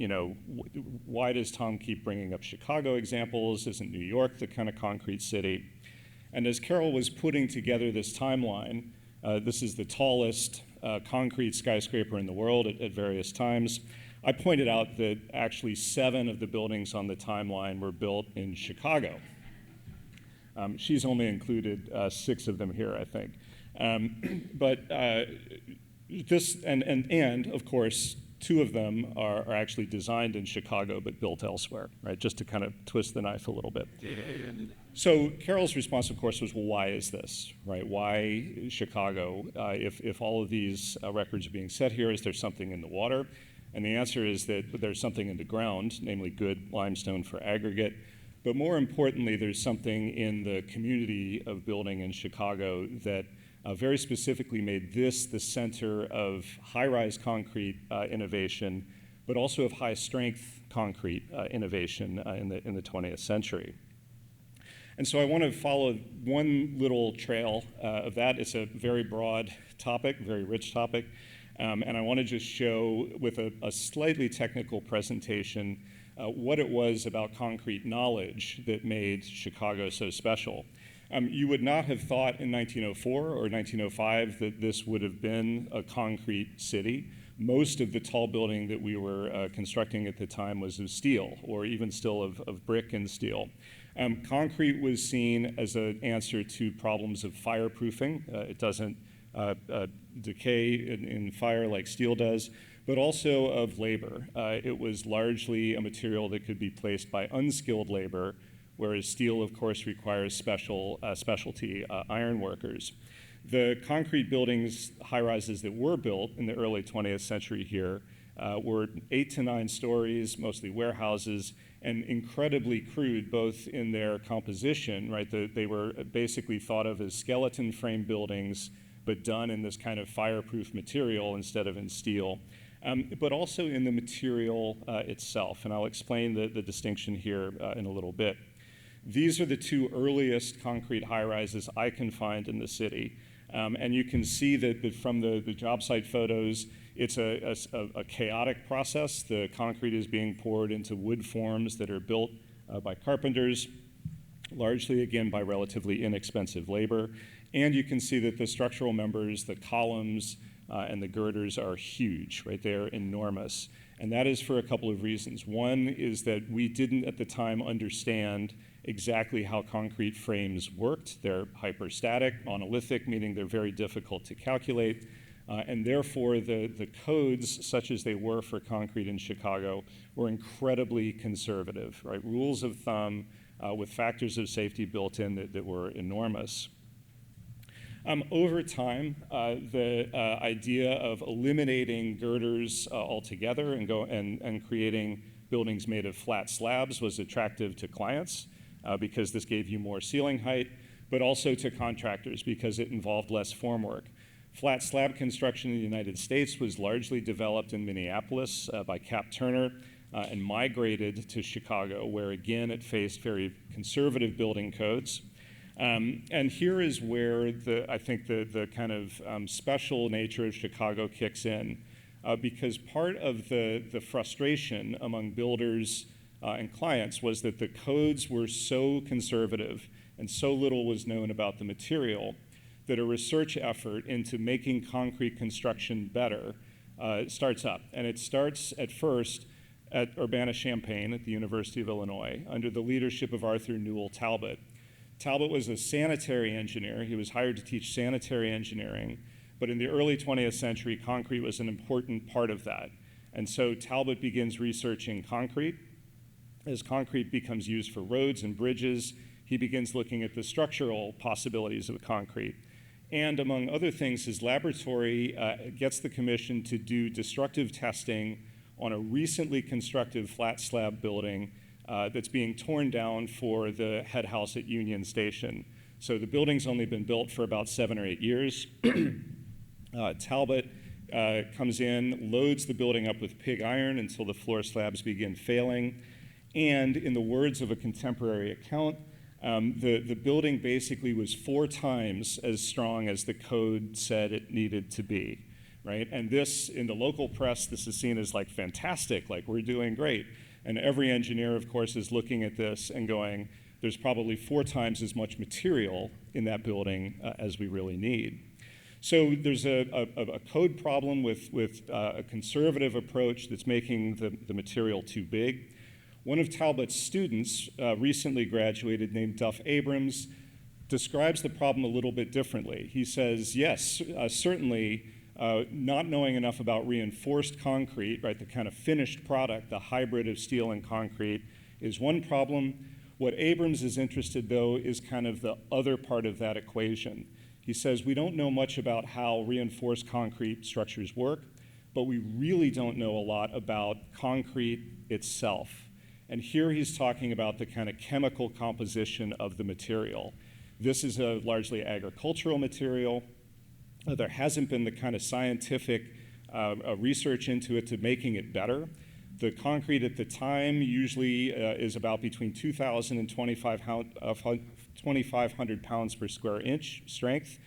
[SPEAKER 12] why does Tom keep bringing up Chicago examples? Isn't New York the kind of concrete city? And as Carol was putting together this timeline, this is the tallest concrete skyscraper in the world at various times. I pointed out that actually 7 of the buildings on the timeline were built in Chicago. She's only included 6 of them here, I think. But this, and of course, 2 of them are actually designed in Chicago but built elsewhere, right? Just to kind of twist the knife a little bit. So Carol's response, of course, was, well, why is this, right? Why Chicago? If all of these records are being set here, is there something in the water? And the answer is that there's something in the ground, namely good limestone for aggregate. But more importantly, there's something in the community of building in Chicago that very specifically made this the center of high-rise concrete innovation, but also of high-strength concrete innovation in the 20th century. And so I want to follow one little trail of that. It's a very broad topic, very rich topic, and I want to just show with a slightly technical presentation what it was about concrete knowledge that made Chicago so special. You would not have thought in 1904 or 1905 that this would have been a concrete city, most of the tall building that we were constructing at the time was of steel, or even still of brick and steel. Concrete was seen as an answer to problems of fireproofing. It doesn't decay in fire like steel does, but also of labor. It was largely a material that could be placed by unskilled labor, whereas steel, of course, requires specialty iron workers. The concrete buildings, high-rises that were built in the early 20th century here were 8 to 9 stories, mostly warehouses, and incredibly crude, both in their composition, right? They were basically thought of as skeleton frame buildings, but done in this kind of fireproof material instead of in steel, but also in the material itself. And I'll explain the distinction here in a little bit. These are the 2 earliest concrete high-rises I can find in the city. And you can see that from the job site photos, it's a chaotic process. The concrete is being poured into wood forms that are built by carpenters, largely, again, by relatively inexpensive labor. And you can see that the structural members, the columns, and the girders are huge, right? They are enormous. And that is for a couple of reasons. One is that we didn't at the time understand exactly how concrete frames worked. They're hyperstatic, monolithic, meaning they're very difficult to calculate. And therefore, the codes, such as they were for concrete in Chicago, were incredibly conservative, right? Rules of thumb with factors of safety built in that were enormous. Over time, the idea of eliminating girders altogether and creating buildings made of flat slabs was attractive to clients because this gave you more ceiling height, but also to contractors because it involved less formwork. Flat slab construction in the United States was largely developed in Minneapolis by Cap Turner and migrated to Chicago, where again it faced very conservative building codes. And here is where I think the kind of special nature of Chicago kicks in, because part of the frustration among builders and clients was that the codes were so conservative and so little was known about the material that a research effort into making concrete construction better starts up. And it starts at first at Urbana-Champaign at the University of Illinois under the leadership of Arthur Newell Talbot. Talbot was a sanitary engineer. He was hired to teach sanitary engineering, but in the early 20th century, concrete was an important part of that. And so Talbot begins researching concrete. As concrete becomes used for roads and bridges, he begins looking at the structural possibilities of concrete. And among other things, his laboratory gets the commission to do destructive testing on a recently constructed flat slab building that's being torn down for the head house at Union Station. So the building's only been built for about 7 or 8 years. Talbot comes in, loads the building up with pig iron until the floor slabs begin failing. And in the words of a contemporary account, the building basically was 4 times as strong as the code said it needed to be, right? And this, in the local press, this is seen as like fantastic, like we're doing great. And every engineer, of course, is looking at this and going, there's probably 4 times as much material in that building as we really need. So there's a code problem with a conservative approach that's making the material too big. One of Talbot's students, recently graduated, named Duff Abrams, describes the problem a little bit differently. He says, yes, certainly not knowing enough about reinforced concrete, right, the kind of finished product, the hybrid of steel and concrete, is one problem. What Abrams is interested, though, is kind of the other part of that equation. He says, we don't know much about how reinforced concrete structures work, but we really don't know a lot about concrete itself. And here he's talking about the kind of chemical composition of the material. This is a largely agricultural material. There hasn't been the kind of scientific research into it to making it better. The concrete at the time usually is about between 2,000 and 2,500 pounds per square inch strength.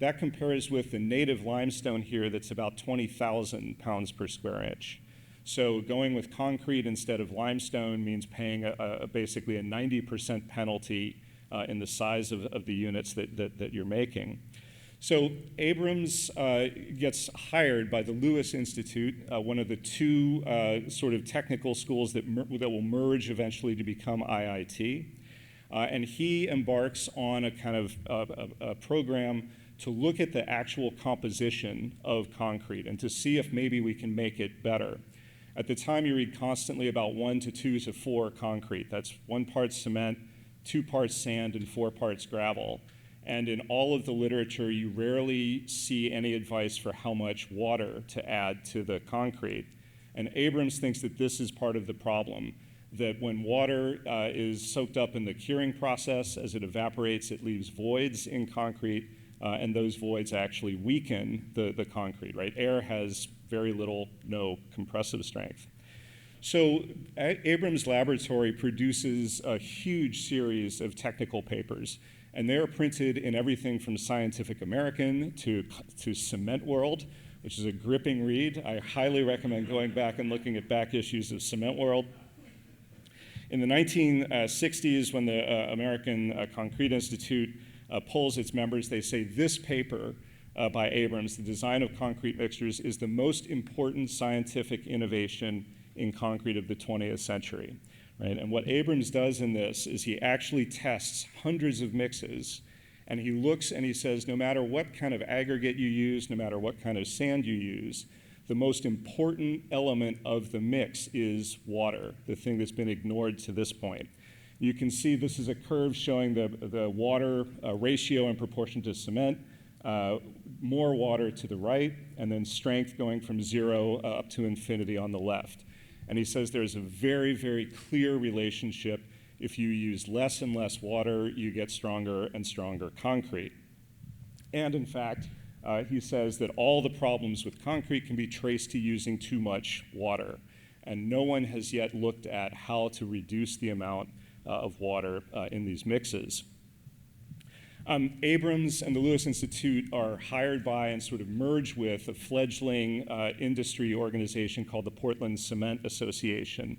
[SPEAKER 12] That compares with the native limestone here that's about 20,000 pounds per square inch. So going with concrete instead of limestone means paying basically a 90% penalty in the size of the units that you're making. So Abrams gets hired by the Lewis Institute, one of the two sort of technical schools that will merge eventually to become IIT. And he embarks on a kind of a program to look at the actual composition of concrete and to see if maybe we can make it better. At the time, you read constantly about 1 to 2 to 4 concrete. That's 1 part cement, 2 parts sand, and 4 parts gravel. And in all of the literature, you rarely see any advice for how much water to add to the concrete. And Abrams thinks that this is part of the problem, that when water is soaked up in the curing process, as it evaporates, it leaves voids in concrete, and those voids actually weaken the concrete, right? Air has very little, no compressive strength. So Abrams' laboratory produces a huge series of technical papers, and they're printed in everything from Scientific American to Cement World, which is a gripping read. I highly recommend going back and looking at back issues of Cement World. In the 1960s, when the American Concrete Institute polls its members, they say this paper by Abrams, The Design of Concrete Mixtures, is the most important scientific innovation in concrete of the 20th century. Right? And what Abrams does in this is he actually tests hundreds of mixes, and he looks and he says, no matter what kind of aggregate you use, no matter what kind of sand you use, the most important element of the mix is water, the thing that's been ignored to this point. You can see this is a curve showing the water ratio in proportion to cement, more water to the right, and then strength going from 0 up to infinity on the left. And he says there's a very, very clear relationship. If you use less and less water, you get stronger and stronger concrete. And in fact, he says that all the problems with concrete can be traced to using too much water. And no one has yet looked at how to reduce the amount of water in these mixes. Abrams and the Lewis Institute are hired by and sort of merge with a fledgling industry organization called the Portland Cement Association.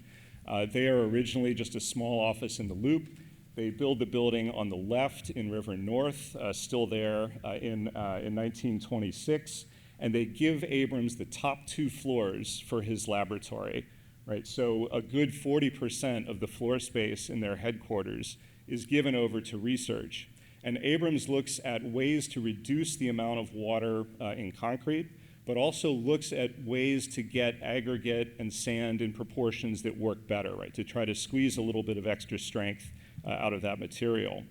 [SPEAKER 12] They are originally just a small office in the Loop. They build the building on the left in River North, still there in 1926, and they give Abrams the top 2 floors for his laboratory. Right? So a good 40% of the floor space in their headquarters is given over to research. And Abrams looks at ways to reduce the amount of water in concrete, but also looks at ways to get aggregate and sand in proportions that work better, right? To try to squeeze a little bit of extra strength out of that material.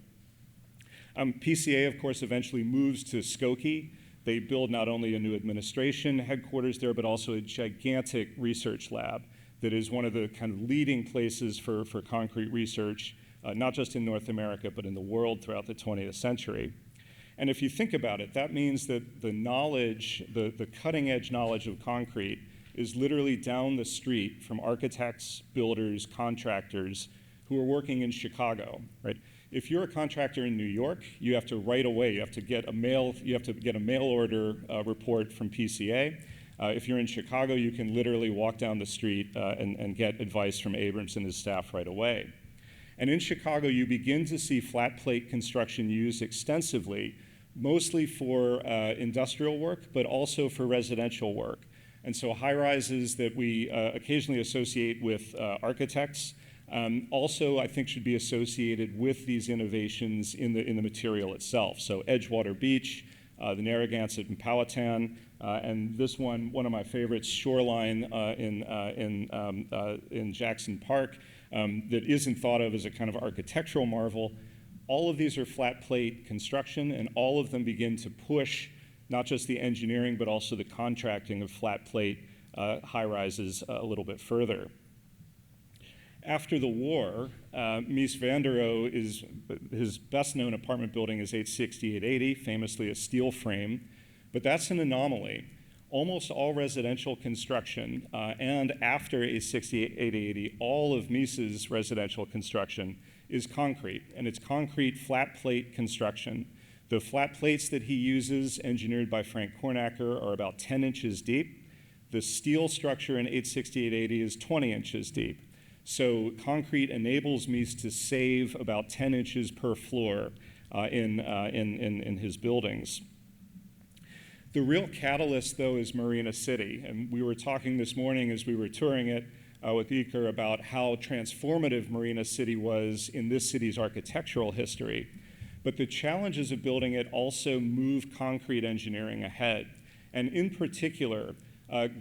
[SPEAKER 12] PCA, of course, eventually moves to Skokie. They build not only a new administration headquarters there, but also a gigantic research lab that is one of the kind of leading places for concrete research, not just in North America, but in the world throughout the 20th century. And if you think about it, that means that the knowledge, the cutting edge knowledge of concrete is literally down the street from architects, builders, contractors who are working in Chicago, right? If you're a contractor in New York, you have to right away, you have to get a mail order report from PCA. If you're in Chicago, you can literally walk down the street and get advice from Abrams and his staff right away. And in Chicago, you begin to see flat plate construction used extensively, mostly for industrial work, but also for residential work. And so high-rises that we occasionally associate with architects also, I think, should be associated with these innovations in the material itself. So Edgewater Beach, the Narragansett and Powhatan, and this one of my favorites, Shoreline in Jackson Park, that isn't thought of as a kind of architectural marvel. All of these are flat plate construction, and all of them begin to push not just the engineering, but also the contracting of flat plate high-rises a little bit further. After the war, Mies van der Rohe his best-known apartment building is 860-880, famously a steel frame, but that's an anomaly. Almost all residential construction, and after 860-880, all of Mies's residential construction is concrete, and it's concrete flat plate construction. The flat plates that he uses, engineered by Frank Kornacker, are about 10 inches deep. The steel structure in 860-880 is 20 inches deep. So concrete enables Mies to save about 10 inches per floor in his buildings. The real catalyst, though, is Marina City. And we were talking this morning as we were touring it with Iker about how transformative Marina City was in this city's architectural history. But the challenges of building it also move concrete engineering ahead. And in particular,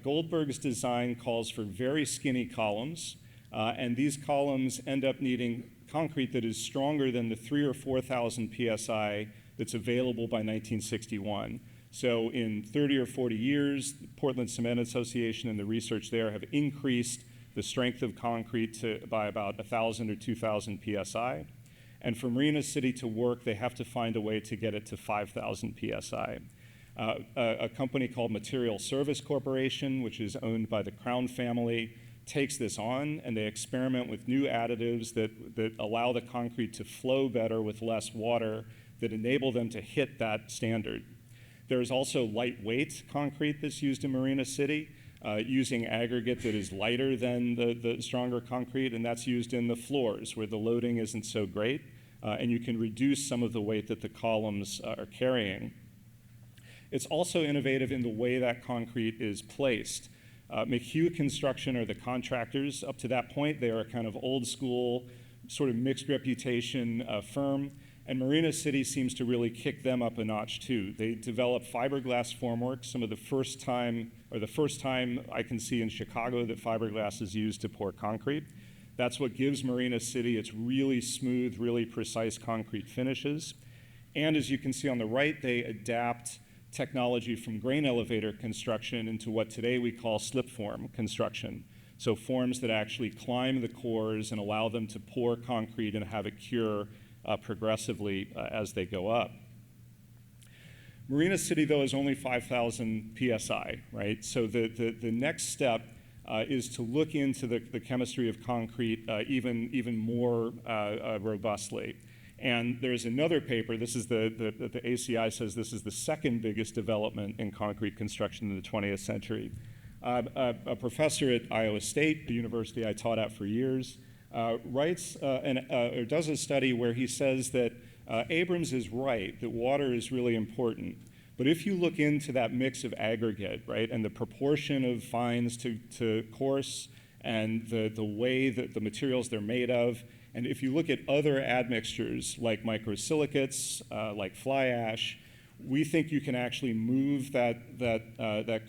[SPEAKER 12] Goldberg's design calls for very skinny columns, and these columns end up needing concrete that is stronger than the 3,000 or 4,000 PSI that's available by 1961. So in 30 or 40 years, the Portland Cement Association and the research there have increased the strength of concrete by about 1,000 or 2,000 PSI. And for Marina City to work, they have to find a way to get it to 5,000 PSI. A company called Material Service Corporation, which is owned by the Crown family, takes this on, and they experiment with new additives that allow the concrete to flow better with less water, that enable them to hit that standard. There's also lightweight concrete that's used in Marina City, using aggregate that is lighter than the stronger concrete, and that's used in the floors where the loading isn't so great, and you can reduce some of the weight that the columns are carrying. It's also innovative in the way that concrete is placed. McHugh Construction are the contractors. Up to that point, they are a kind of old school, sort of mixed reputation firm. And Marina City seems to really kick them up a notch too. They develop fiberglass formwork, some of the first time I can see in Chicago that fiberglass is used to pour concrete. That's what gives Marina City its really smooth, really precise concrete finishes. And as you can see on the right, they adapt technology from grain elevator construction into what today we call slip form construction. So forms that actually climb the cores and allow them to pour concrete and have it cure progressively as they go up. Marina City, though, is only 5,000 PSI, right? So the next step is to look into the chemistry of concrete even more robustly. And there's another paper, this is the ACI says this is the second biggest development in concrete construction in the 20th century. A professor at Iowa State, the university I taught at for years, does a study where he says that Abrams is right, that water is really important. But if you look into that mix of aggregate, right, and the proportion of fines to coarse and the way that the materials they're made of, and if you look at other admixtures like microsilicates, like fly ash, we think you can actually move that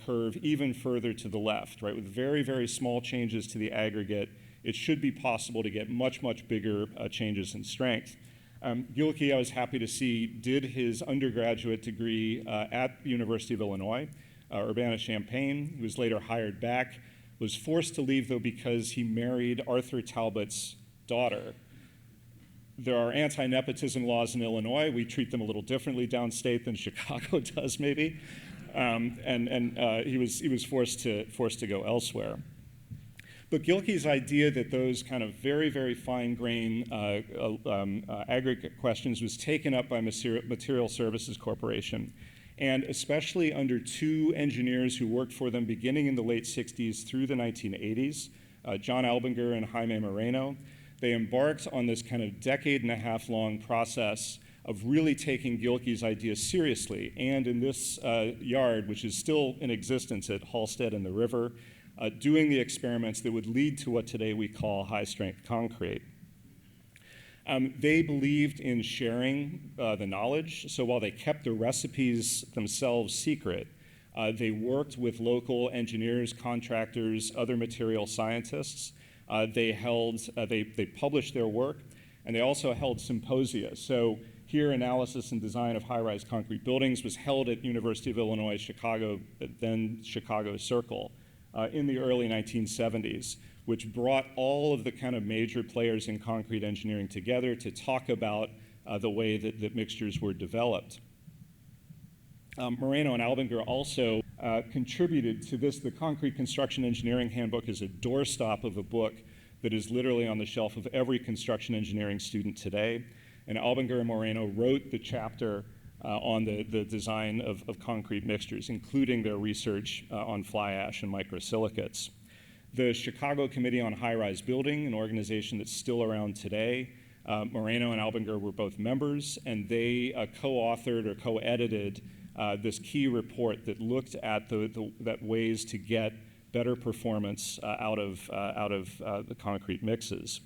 [SPEAKER 12] curve even further to the left, right? With very, very small changes to the aggregate, it should be possible to get much, much bigger changes in strength. Gilkey, I was happy to see, did his undergraduate degree at the University of Illinois, Urbana-Champaign. He was later hired back, was forced to leave, though, because he married Arthur Talbot's daughter. There are anti-nepotism laws in Illinois. We treat them a little differently downstate than Chicago does, maybe. He was forced to go elsewhere. But Gilkey's idea that those kind of very, very fine grain aggregate questions was taken up by Material Services Corporation, and especially under two engineers who worked for them beginning in the late 60s through the 1980s, John Albinger and Jaime Moreno. They embarked on this kind of decade-and-a-half long process of really taking Gilkey's idea seriously. And in this yard, which is still in existence at Halstead and the River, doing the experiments that would lead to what today we call high-strength concrete. They believed in sharing the knowledge, so while they kept the recipes themselves secret, they worked with local engineers, contractors, other material scientists. They published their work, and they also held symposia. So here, analysis and design of high-rise concrete buildings was held at University of Illinois, Chicago, then Chicago Circle, in the early 1970s, which brought all of the kind of major players in concrete engineering together to talk about the way that mixtures were developed. Moreno and Albinger also contributed to this. The Concrete Construction Engineering Handbook is a doorstop of a book that is literally on the shelf of every construction engineering student today. And Albinger and Moreno wrote the chapter on the design of concrete mixtures, including their research on fly ash and microsilicates. The Chicago Committee on High-Rise Building, an organization that's still around today, Moreno and Albinger were both members, and they co-authored or co-edited this key report that looked at that ways to get better performance out of the concrete mixes.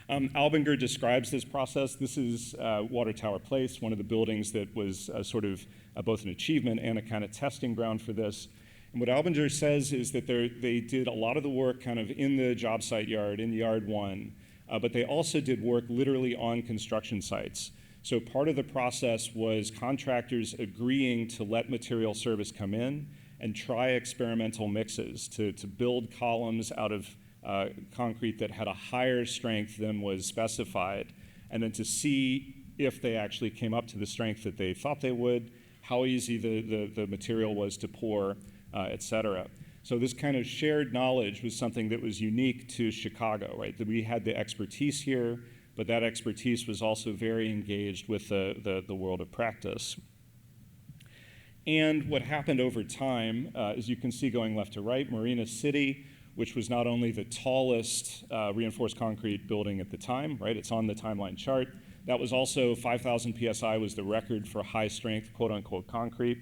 [SPEAKER 12] Albinger describes this process. This is Water Tower Place, one of the buildings that was sort of both an achievement and a kind of testing ground for this. And what Albinger says is that they did a lot of the work kind of in the job site yard, in yard one, but they also did work literally on construction sites. So part of the process was contractors agreeing to let material service come in and try experimental mixes to build columns out of concrete that had a higher strength than was specified, and then to see if they actually came up to the strength that they thought they would, how easy the material was to pour, et cetera. So this kind of shared knowledge was something that was unique to Chicago, right? That we had the expertise here, but that expertise was also very engaged with the world of practice. And what happened over time, as you can see going left to right, Marina City, which was not only the tallest reinforced concrete building at the time, right? It's on the timeline chart. That was also 5,000 PSI was the record for high strength, quote unquote, concrete.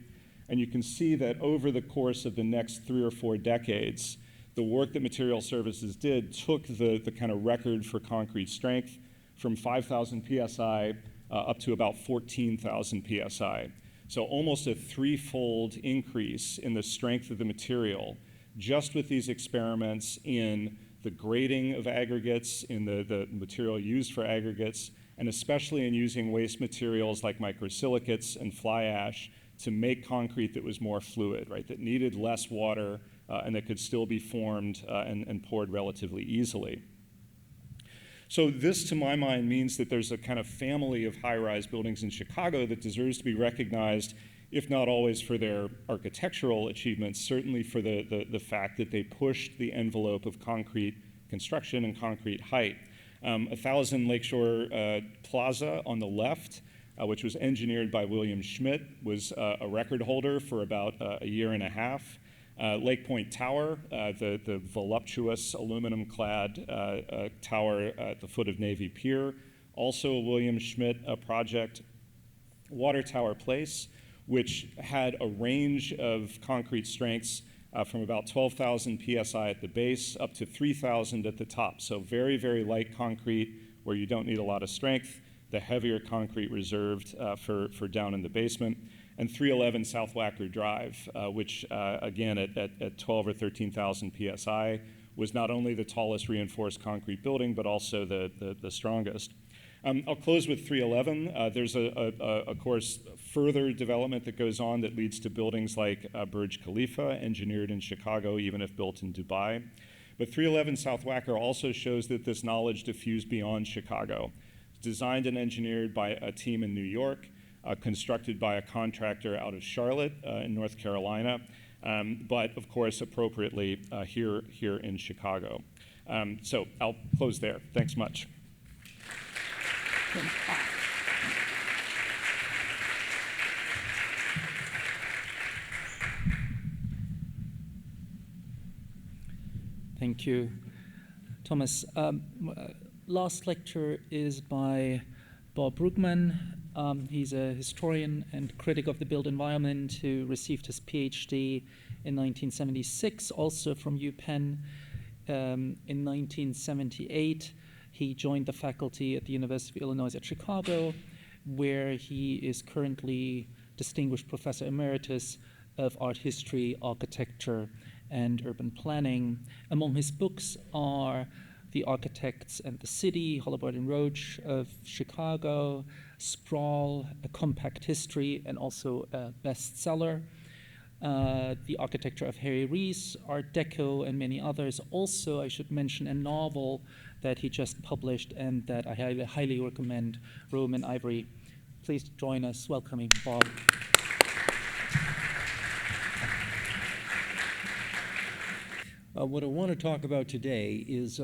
[SPEAKER 12] And you can see that over the course of the next 3 or 4 decades, the work that Material Services did took the kind of record for concrete strength from 5,000 PSI up to about 14,000 PSI. So almost a 3-fold increase in the strength of the material just with these experiments in the grading of aggregates, in the material used for aggregates, and especially in using waste materials like microsilicates and fly ash to make concrete that was more fluid, right, that needed less water and that could still be formed and poured relatively easily. So this, to my mind, means that there's a kind of family of high-rise buildings in Chicago that deserves to be recognized, if not always for their architectural achievements, certainly for the fact that they pushed the envelope of concrete construction and concrete height. 1000 Lakeshore Plaza on the left, which was engineered by William Schmidt, was a record holder for about a year and a half. Lake Point Tower, the voluptuous aluminum-clad tower at the foot of Navy Pier, also a William Schmidt project. Water Tower Place, which had a range of concrete strengths from about 12,000 PSI at the base up to 3,000 at the top. So very, very light concrete where you don't need a lot of strength, the heavier concrete reserved for down in the basement. And 311 South Wacker Drive, which again at 12 or 13,000 PSI was not only the tallest reinforced concrete building, but also the strongest. I'll close with 311. There's, of course, further development that goes on that leads to buildings like Burj Khalifa, engineered in Chicago, even if built in Dubai. But 311 South Wacker also shows that this knowledge diffused beyond Chicago. Designed and engineered by a team in New York, constructed by a contractor out of Charlotte in North Carolina, but of course appropriately here in Chicago. So I'll close there. Thanks much.
[SPEAKER 9] Thank you, Thomas. Last lecture is by Bob Brugman. He's a historian and critic of the built environment who received his PhD in 1976, also from UPenn. In 1978, he joined the faculty at the University of Illinois at Chicago, where he is currently Distinguished Professor Emeritus of Art History, Architecture, and Urban Planning. Among his books are The Architects and the City, Holloway and Roach of Chicago, Sprawl, A Compact History, and also a bestseller. The Architecture of Harry Rees, Art Deco, and many others. Also, I should mention a novel that he just published and that I highly recommend, Rome and Ivory. Please join us welcoming Bob.
[SPEAKER 13] What I want to talk about today is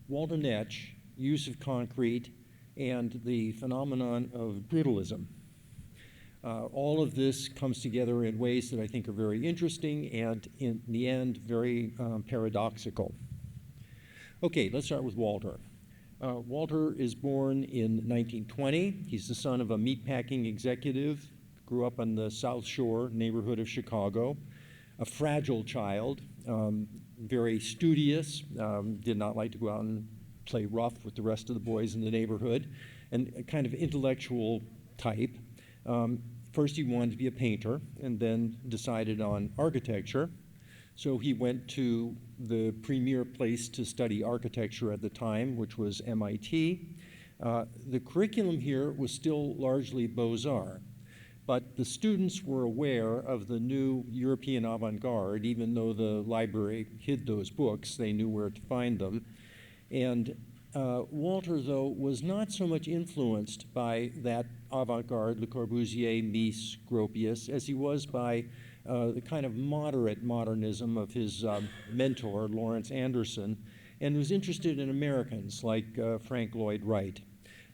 [SPEAKER 13] Walter Netsch, use of concrete, and the phenomenon of brutalism. All of this comes together in ways that I think are very interesting and, in the end, very paradoxical. Okay, let's start with Walter. Walter is born in 1920. He's the son of a meatpacking executive grew up on the South Shore neighborhood of Chicago, a fragile child, very studious, did not like to go out and play rough with the rest of the boys in the neighborhood, and a kind of intellectual type. First he wanted to be a painter and then decided on architecture. So he went to the premier place to study architecture at the time, which was MIT. The curriculum here was still largely Beaux-Arts, but the students were aware of the new European avant-garde. Even though the library hid those books, they knew where to find them. And Walter, though, was not so much influenced by that avant-garde, Le Corbusier, Mies, Gropius, as he was by the kind of moderate modernism of his mentor, Lawrence Anderson, and was interested in Americans like Frank Lloyd Wright.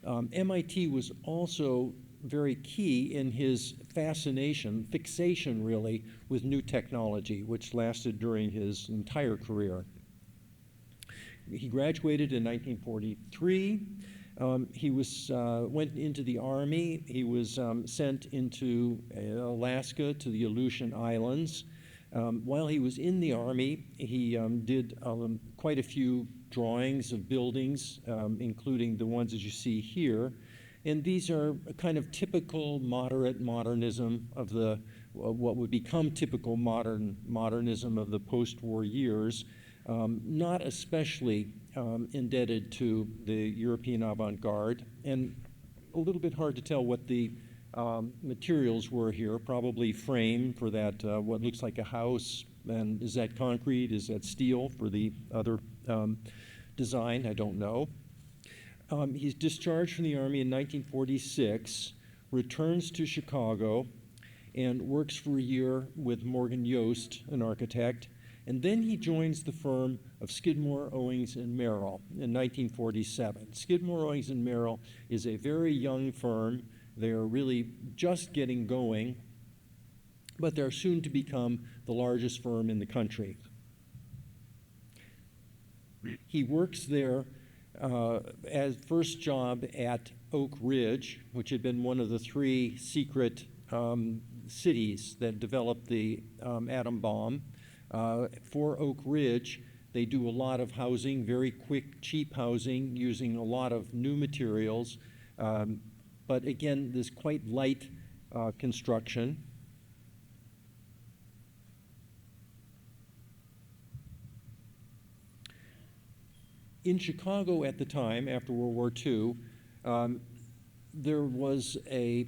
[SPEAKER 13] MIT was also very key in his fixation really, with new technology, which lasted during his entire career. He graduated in 1943. He went into the Army. He was sent into Alaska to the Aleutian Islands. While he was in the Army, he did quite a few drawings of buildings, including the ones that you see here. And these are a kind of typical moderate modernism of what would become typical modernism of the post-war years, not especially indebted to the European avant-garde, and a little bit hard to tell what the materials were here, probably frame for that, what looks like a house, and is that concrete, is that steel for the other design, I don't know. He's discharged from the Army in 1946, returns to Chicago, and works for a year with Morgan Yost, an architect, and then he joins the firm of Skidmore, Owings, and Merrill in 1947. Skidmore, Owings, and Merrill is a very young firm. They're really just getting going, but they're soon to become the largest firm in the country. He works there as first job at Oak Ridge, which had been one of the three secret cities that developed the atom bomb. For Oak Ridge, they do a lot of housing, very quick, cheap housing, using a lot of new materials. But again, this quite light construction. In Chicago at the time, after World War II, there was a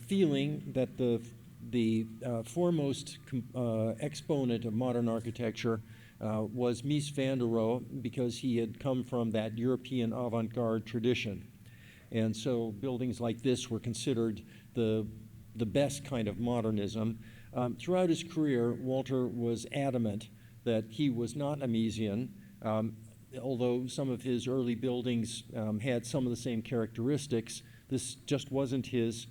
[SPEAKER 13] feeling that the foremost exponent of modern architecture was Mies van der Rohe, because he had come from that European avant-garde tradition. And so buildings like this were considered the best kind of modernism. Throughout his career, Walter was adamant that he was not a Miesian, although some of his early buildings had some of the same characteristics. This just wasn't his.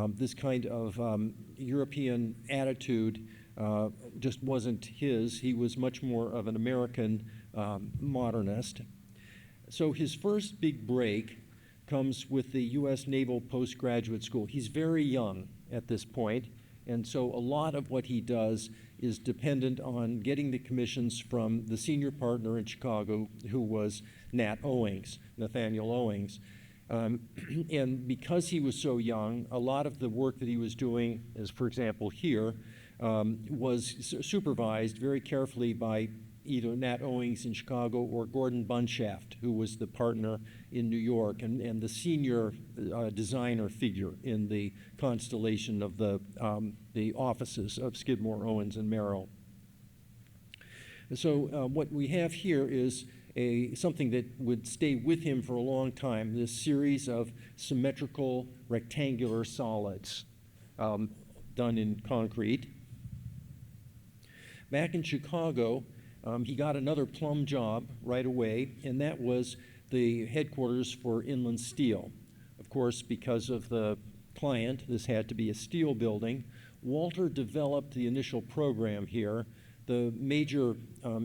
[SPEAKER 13] This kind of European attitude just wasn't his. He was much more of an American modernist. So his first big break comes with the U.S. Naval Postgraduate School. He's very young at this point, and so a lot of what he does is dependent on getting the commissions from the senior partner in Chicago, who was Nathaniel Owings. And because he was so young, a lot of the work that he was doing, as for example here, was supervised very carefully by either Nat Owings in Chicago or Gordon Bunshaft, who was the partner in New York and the senior designer figure in the constellation of the offices of Skidmore, Owings, and Merrill. So what we have here is something that would stay with him for a long time, this series of symmetrical rectangular solids done in concrete. Back in Chicago, he got another plum job right away, and that was the headquarters for Inland Steel. Of course, because of the client, this had to be a steel building. Walter developed the initial program here. The major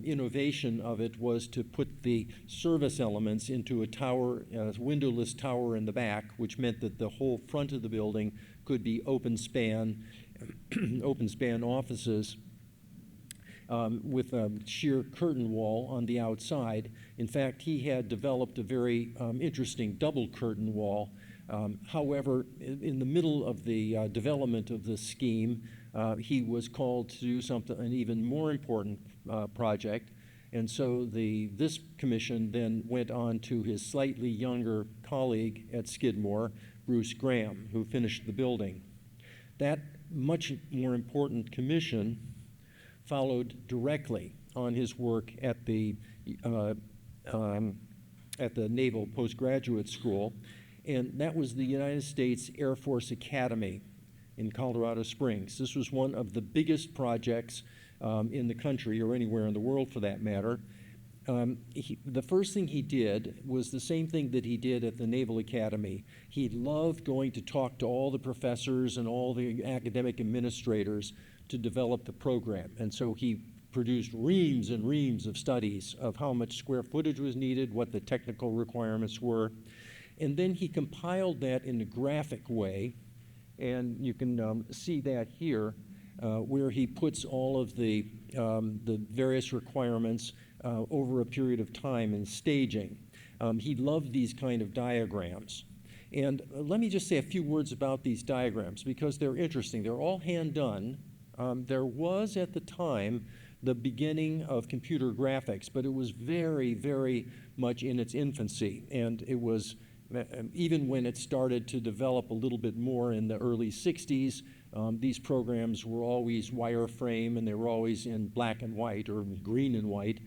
[SPEAKER 13] innovation of it was to put the service elements into a tower, a windowless tower in the back, which meant that the whole front of the building could be open span, open span offices with a sheer curtain wall on the outside. In fact, he had developed a very interesting double curtain wall. However, in the middle of the development of this scheme, he was called to do an even more important project. And so this commission then went on to his slightly younger colleague at Skidmore, Bruce Graham, who finished the building. That much more important commission followed directly on his work at the Naval Postgraduate School, and that was the United States Air Force Academy in Colorado Springs. This was one of the biggest projects in the country, or anywhere in the world for that matter. The first thing he did was the same thing that he did at the Naval Academy. He loved going to talk to all the professors and all the academic administrators to develop the program. And so he produced reams and reams of studies of how much square footage was needed, what the technical requirements were. And then he compiled that in a graphic way, and you can see that here, where he puts all of the various requirements over a period of time in staging. He loved these kind of diagrams. And let me just say a few words about these diagrams because they're interesting. They're all hand-done. There was at the time the beginning of computer graphics, but it was very, very much in its infancy. And it was, even when it started to develop a little bit more in the early 60s, these programs were always wireframe and they were always in black and white or green and white.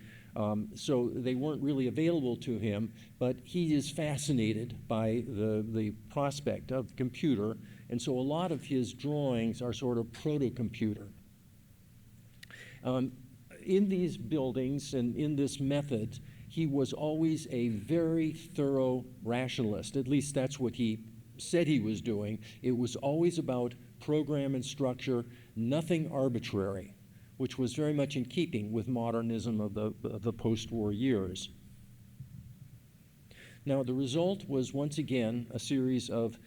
[SPEAKER 13] So they weren't really available to him, but he is fascinated by the prospect of the computer, and so a lot of his drawings are sort of proto-computer. In these buildings and in this method, he was always a very thorough rationalist. At least that's what he said he was doing. It was always about program and structure, nothing arbitrary, which was very much in keeping with modernism of the post-war years. Now, the result was once again a series of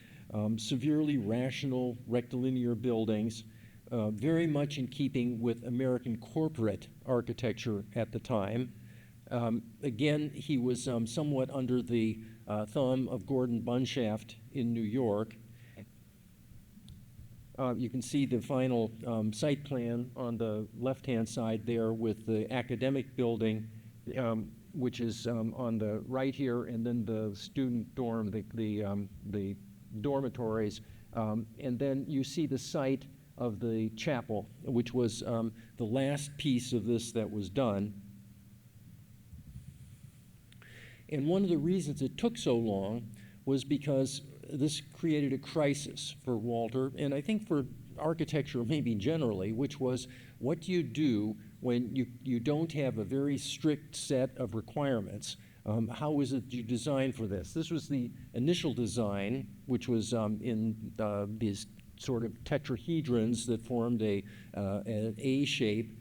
[SPEAKER 13] severely rational rectilinear buildings, very much in keeping with American corporate architecture at the time. Again, he was somewhat under the thumb of Gordon Bunshaft in New York. You can see the final site plan on the left-hand side there with the academic building, which is on the right here, and then the student dorm, the dormitories. And then you see the site of the chapel, which was the last piece of this that was done. And one of the reasons it took so long was because this created a crisis for Walter, and I think for architecture maybe generally, which was what do you do when you don't have a very strict set of requirements? How is it you design for this? This was the initial design, which was in these sort of tetrahedrons that formed an A shape.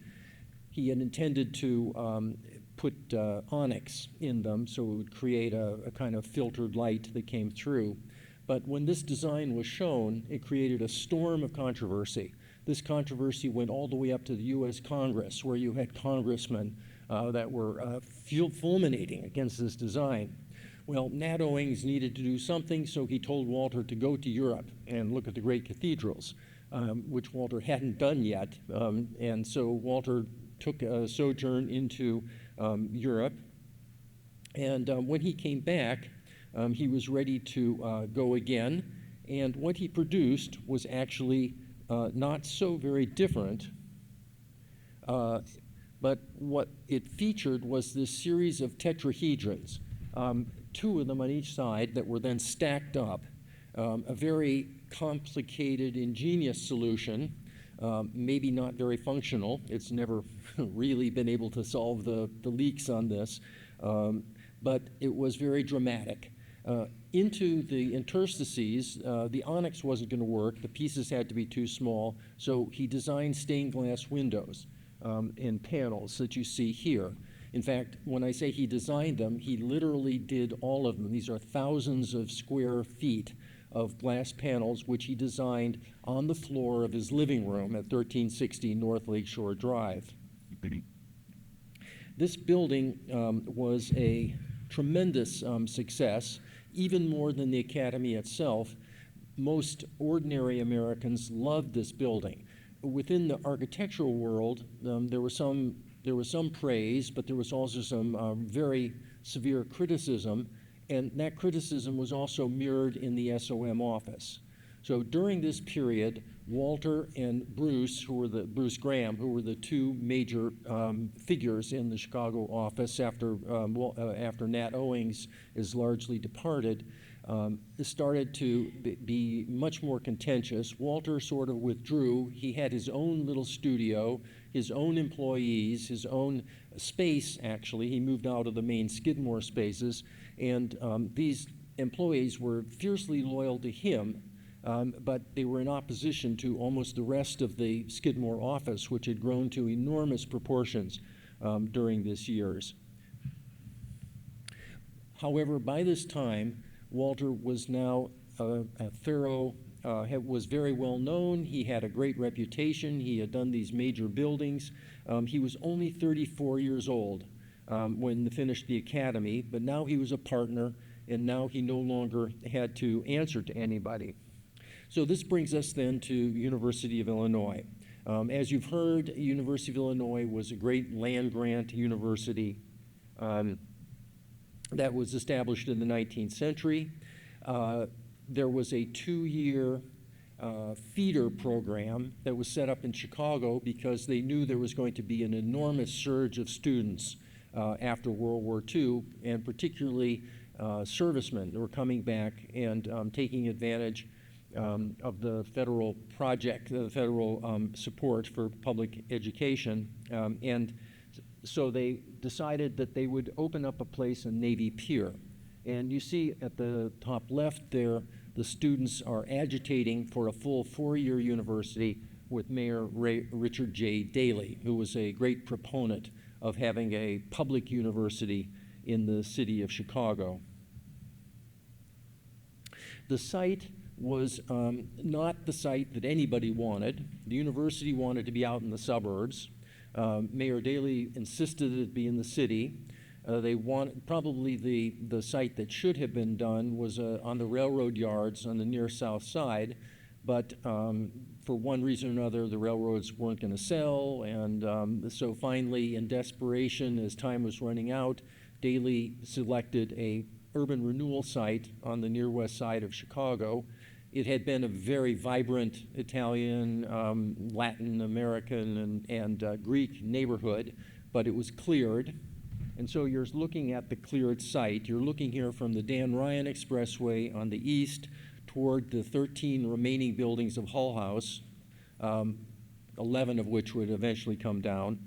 [SPEAKER 13] He had intended to put onyx in them so it would create a kind of filtered light that came through. But when this design was shown, it created a storm of controversy. This controversy went all the way up to the U.S. Congress, where you had congressmen that were fulminating against this design. Well, Nat Owings needed to do something, so he told Walter to go to Europe and look at the great cathedrals, which Walter hadn't done yet. And so Walter took a sojourn into Europe. And when he came back, he was ready to go again, and what he produced was actually not so very different, but what it featured was this series of tetrahedrons, two of them on each side that were then stacked up, a very complicated, ingenious solution, maybe not very functional. It's never really been able to solve the leaks on this, but it was very dramatic. Into the interstices, the onyx wasn't going to work. The pieces had to be too small, so he designed stained glass windows in panels that you see here. In fact, when I say he designed them, he literally did all of them. These are thousands of square feet of glass panels, which he designed on the floor of his living room at 1360 North Lakeshore Drive. This building was a tremendous success, even more than the Academy itself. Most ordinary Americans loved this building. Within the architectural world, there was some praise, but there was also some very severe criticism, and that criticism was also mirrored in the SOM office. So during this period, Walter and Bruce Graham, who were the two major figures in the Chicago office after Nat Owings is largely departed, started to be much more contentious. Walter sort of withdrew. He had his own little studio, his own employees, his own space, actually. He moved out of the main Skidmore spaces, and these employees were fiercely loyal to him, but they were in opposition to almost the rest of the Skidmore office, which had grown to enormous proportions during these years. However, by this time, Walter was now was very well known. He had a great reputation. He had done these major buildings. He was only 34 years old when he finished the Academy, but now he was a partner, and now he no longer had to answer to anybody. So this brings us then to University of Illinois. As you've heard, University of Illinois was a great land-grant university that was established in the 19th century. There was a 2-year feeder program that was set up in Chicago because they knew there was going to be an enormous surge of students after World War II, and particularly servicemen who were coming back and taking advantage of the federal project, the federal support for public education. And so they decided that they would open up a place in Navy Pier. And you see at the top left there, the students are agitating for a full 4-year university with Mayor Richard J. Daley, who was a great proponent of having a public university in the city of Chicago. The site was not the site that anybody wanted. The university wanted to be out in the suburbs. Mayor Daley insisted it be in the city. Probably the site that should have been done was on the railroad yards on the near south side, but for one reason or another, the railroads weren't going to sell, and so finally, in desperation, as time was running out, Daley selected a urban renewal site on the near west side of Chicago. It had been a very vibrant Italian, Latin American, and Greek neighborhood, but it was cleared. And so you're looking at the cleared site. You're looking here from the Dan Ryan Expressway on the east toward the 13 remaining buildings of Hull House, 11 of which would eventually come down,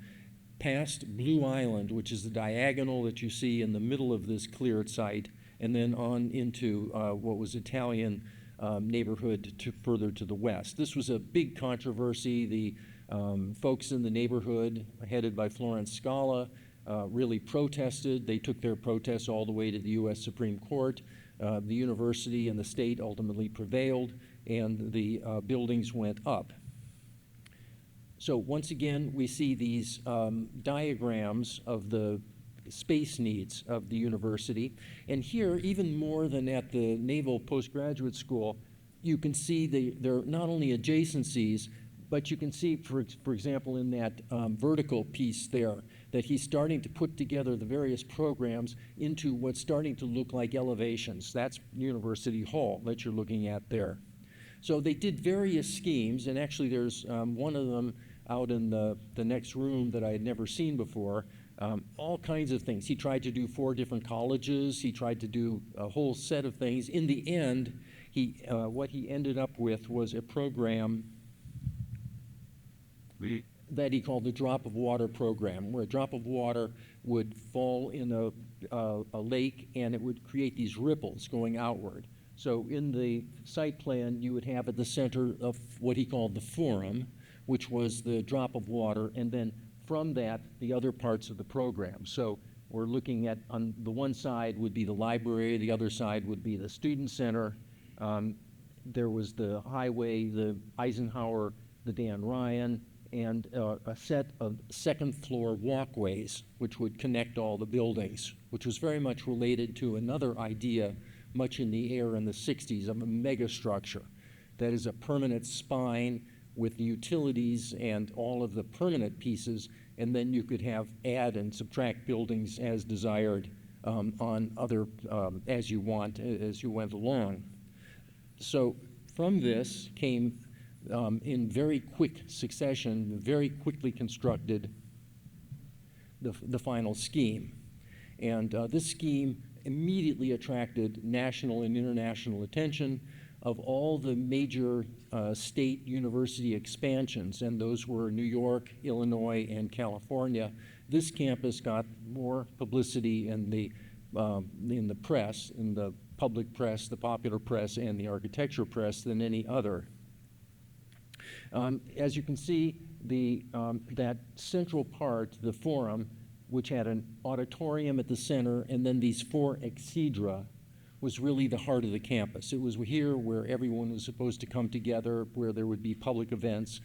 [SPEAKER 13] past Blue Island, which is the diagonal that you see in the middle of this cleared site, and then on into what was Italian neighborhood further to the west. This was a big controversy. The folks in the neighborhood, headed by Florence Scala, really protested. They took their protests all the way to the U.S. Supreme Court. The university and the state ultimately prevailed, and the buildings went up. So once again, we see these diagrams of the space needs of the university. And here, even more than at the Naval Postgraduate School, you can see there are not only adjacencies, but you can see, for example, in that vertical piece there, that he's starting to put together the various programs into what's starting to look like elevations. That's University Hall that you're looking at there. So they did various schemes, and actually there's one of them out in the next room that I had never seen before. All kinds of things. He tried to do 4 different colleges. He tried to do a whole set of things. In the end, what he ended up with was a program that he called the drop of water program, where a drop of water would fall in a lake and it would create these ripples going outward. So in the site plan, you would have at the center of what he called the forum, which was the drop of water, and then from that, the other parts of the program. So we're looking at, on the one side would be the library, the other side would be the student center. there was the highway, the Eisenhower, the Dan Ryan, and a set of second-floor walkways which would connect all the buildings, which was very much related to another idea much in the air in the 60s of a megastructure. That is a permanent spine with utilities and all of the permanent pieces, and then you could have add and subtract buildings as desired on other, as you want, as you went along. So from this came, in very quick succession, very quickly constructed the final scheme. And this scheme immediately attracted national and international attention of all the major state university expansions, and those were New York, Illinois, and California. This campus got more publicity in the press, in the public press, the popular press, and the architecture press than any other. As you can see, that central part, the forum, which had an auditorium at the center and then these 4 exedra, was really the heart of the campus. It was here where everyone was supposed to come together, where there would be public events,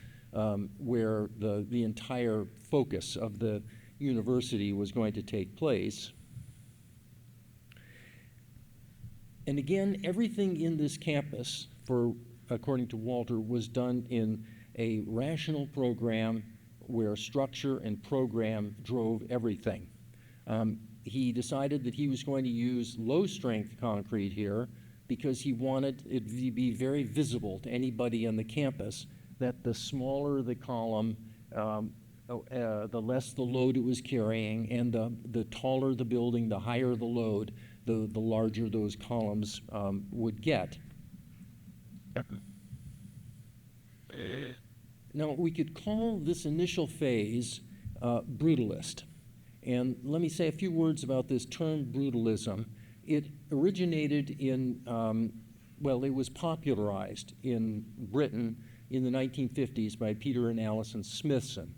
[SPEAKER 13] where the entire focus of the university was going to take place. And again, everything in this campus, according to Walter, was done in a rational program where structure and program drove everything. He decided that he was going to use low-strength concrete here because he wanted it to be very visible to anybody on the campus that the smaller the column, the less the load it was carrying, and the taller the building, the higher the load, the larger those columns would get. Now, we could call this initial phase brutalist. And let me say a few words about this term brutalism. It originated in, it was popularized in Britain in the 1950s by Peter and Alison Smithson.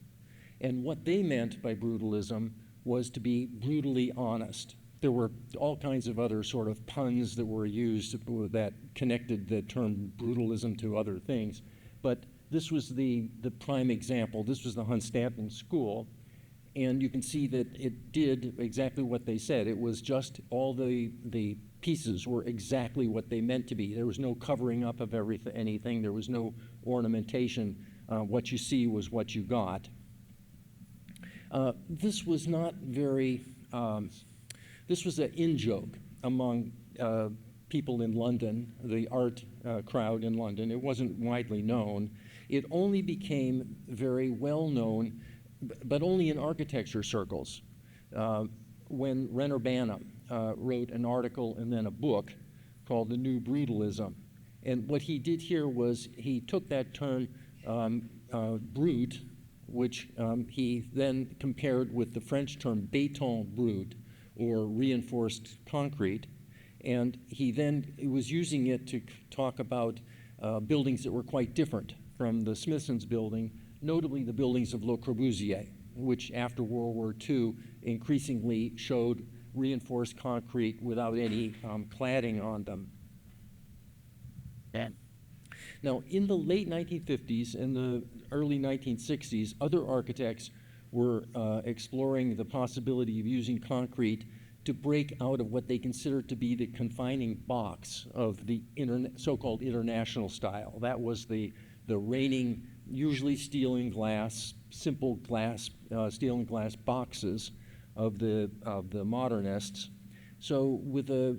[SPEAKER 13] And what they meant by brutalism was to be brutally honest. There were all kinds of other sort of puns that were used that connected the term brutalism to other things. But this was the prime example. This was the Hunstanton School. And you can see that it did exactly what they said. It was just all the pieces were exactly what they meant to be. There was no covering up of anything. There was no ornamentation. What you see was what you got. This was not very, this was an in-joke among people in London, the art crowd in London. It wasn't widely known. It only became very well known, but only in architecture circles, when Renner Banham wrote an article and then a book called The New Brutalism. And what he did here was he took that term brute, which he then compared with the French term béton brut, or reinforced concrete, and he then was using it to talk about buildings that were quite different from the Smithson's building, notably the buildings of Le Corbusier, which after World War II increasingly showed reinforced concrete without any cladding on them. Now, in the late 1950s and the early 1960s, other architects were exploring the possibility of using concrete to break out of what they considered to be the confining box of the so-called international style. That was the reigning, usually steel and glass, simple glass, steel and glass boxes of the modernists. So with a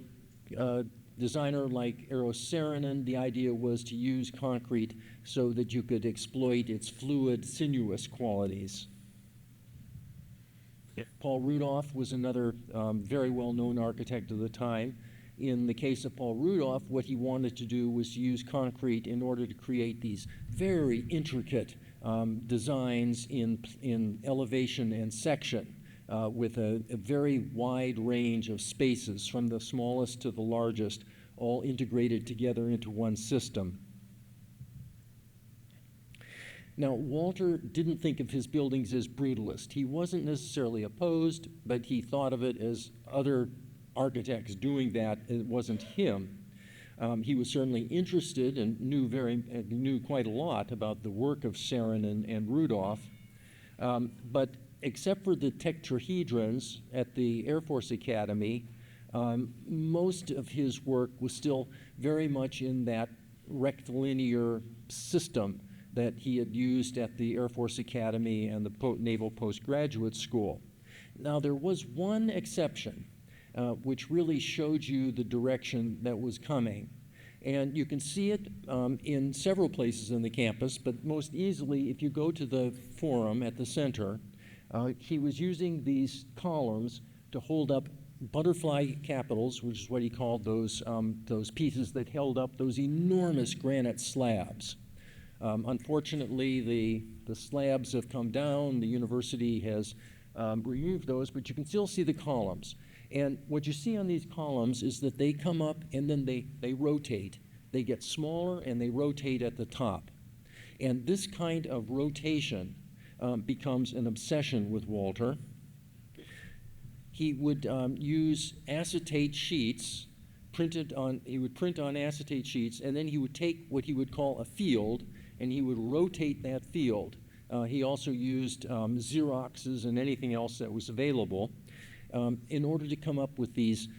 [SPEAKER 13] designer like Eros Saarinen, the idea was to use concrete so that you could exploit its fluid, sinuous qualities. Paul Rudolph was another very well-known architect of the time. In the case of Paul Rudolph, what he wanted to do was to use concrete in order to create these very intricate designs in elevation and section with a very wide range of spaces from the smallest to the largest, all integrated together into one system. Now, Walter didn't think of his buildings as brutalist. He wasn't necessarily opposed, but he thought of it as other architects doing that. It wasn't him. He was certainly interested and knew quite a lot about the work of Sarin and Rudolph, but except for the tetrahedrons at the Air Force Academy, most of his work was still very much in that rectilinear system that he had used at the Air Force Academy and the Naval Postgraduate School. Now, there was one exception, which really showed you the direction that was coming. And you can see it in several places in the campus, but most easily if you go to the forum at the center, he was using these columns to hold up butterfly capitals, which is what he called those pieces that held up those enormous granite slabs. Unfortunately, the slabs have come down. The university has removed those, but you can still see the columns. And what you see on these columns is that they come up and then they rotate. They get smaller and they rotate at the top. And this kind of rotation becomes an obsession with Walter. He would use acetate sheets, he would print on acetate sheets, and then he would take what he would call a field, and he would rotate that field. He also used Xeroxes and anything else that was available in order to come up with these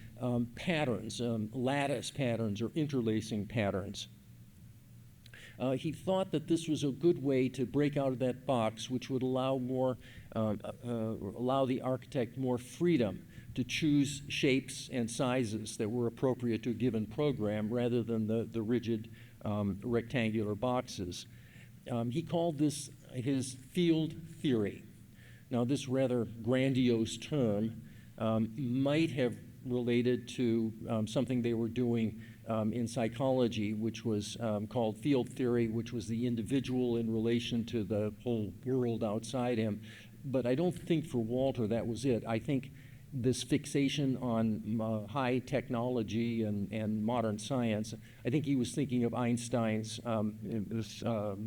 [SPEAKER 13] patterns, lattice patterns or interlacing patterns. He thought that this was a good way to break out of that box, which would allow the architect more freedom to choose shapes and sizes that were appropriate to a given program rather than the rigid rectangular boxes. He called this his field theory. Now, this rather grandiose term might have related to something they were doing in psychology, which was called field theory, which was the individual in relation to the whole world outside him. But I don't think for Walter that was it. I think this fixation on high technology and modern science, I think he was thinking of Einstein's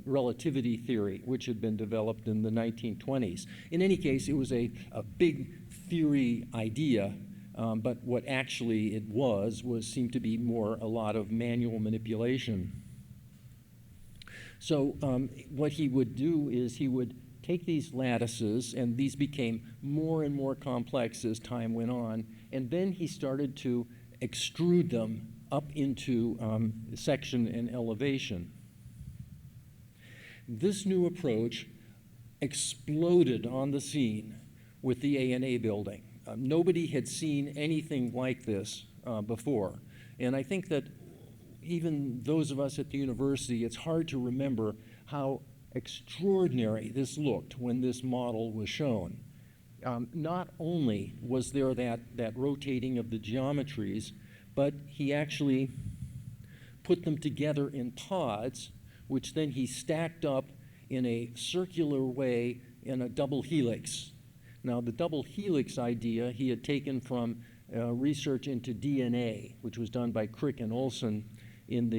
[SPEAKER 13] relativity theory, which had been developed in the 1920s. In any case, it was a big theory idea, but what actually it seemed to be more a lot of manual manipulation. So what he would do is he would take these lattices, and these became more and more complex as time went on, and then he started to extrude them up into section and elevation. This new approach exploded on the scene with the A&A building. Nobody had seen anything like this before, and I think that even those of us at the university, it's hard to remember how extraordinary this looked when this model was shown. Not only was there that rotating of the geometries, but he actually put them together in pods, which then he stacked up in a circular way in a double helix. Now, the double helix idea he had taken from research into DNA, which was done by Crick and Olson in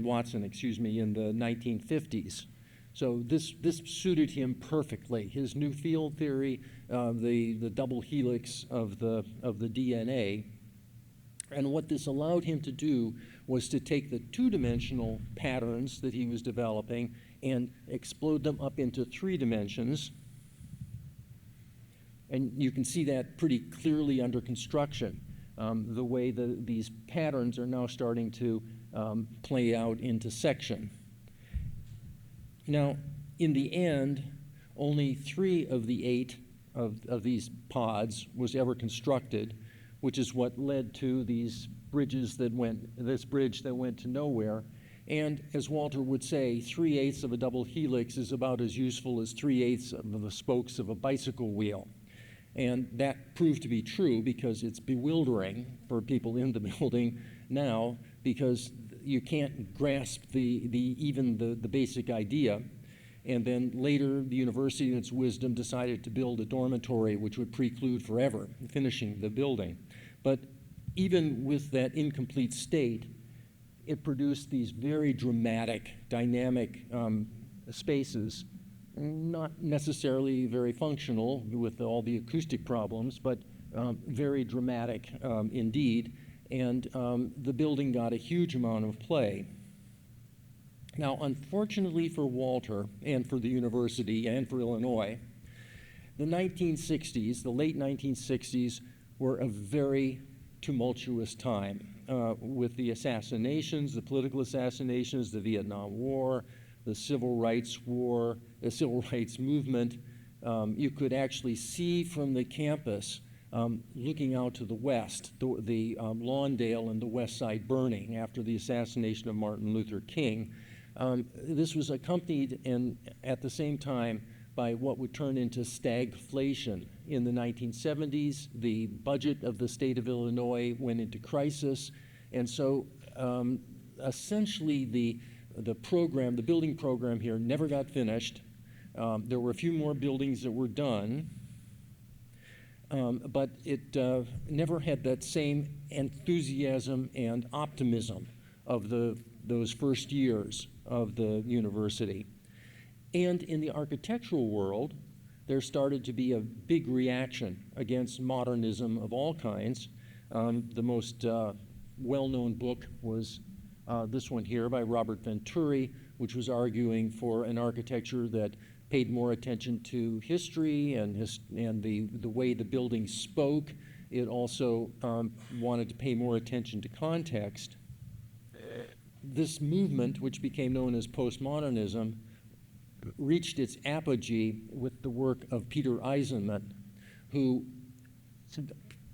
[SPEAKER 13] Watson, in the 1950s. So this suited him perfectly. His new field theory, the double helix of the DNA, and what this allowed him to do was to take the two-dimensional patterns that he was developing and explode them up into 3 dimensions. And you can see that pretty clearly under construction, the way these patterns are now starting to play out into section. Now, in the end, only 3 of the 8 of these pods was ever constructed, which is what led to this bridge that went to nowhere. And as Walter would say, 3/8 of a double helix is about as useful as 3/8 of the spokes of a bicycle wheel. And that proved to be true because it's bewildering for people in the building now, because you can't grasp even the basic idea. And then later, the university, in its wisdom, decided to build a dormitory which would preclude forever finishing the building. But even with that incomplete state, it produced these very dramatic, dynamic spaces, not necessarily very functional with all the acoustic problems, but very dramatic indeed. And the building got a huge amount of play. Now, unfortunately for Walter and for the university and for Illinois, the 1960s, the late 1960s, were a very tumultuous time with the assassinations, the political assassinations, the Vietnam War, the Civil Rights War, the Civil Rights Movement. You could actually see from the campus, looking out to the west, the Lawndale and the West Side burning after the assassination of Martin Luther King. This was accompanied at the same time by what would turn into stagflation. In the 1970s, the budget of the state of Illinois went into crisis, and so essentially the building program here never got finished. There were a few more buildings that were done, but it never had that same enthusiasm and optimism of those first years of the university. And in the architectural world, there started to be a big reaction against modernism of all kinds. The most well-known book was this one here by Robert Venturi, which was arguing for an architecture that paid more attention to history and the way the building spoke. It also wanted to pay more attention to context. This movement, which became known as postmodernism, reached its apogee with the work of Peter Eisenschmidt, who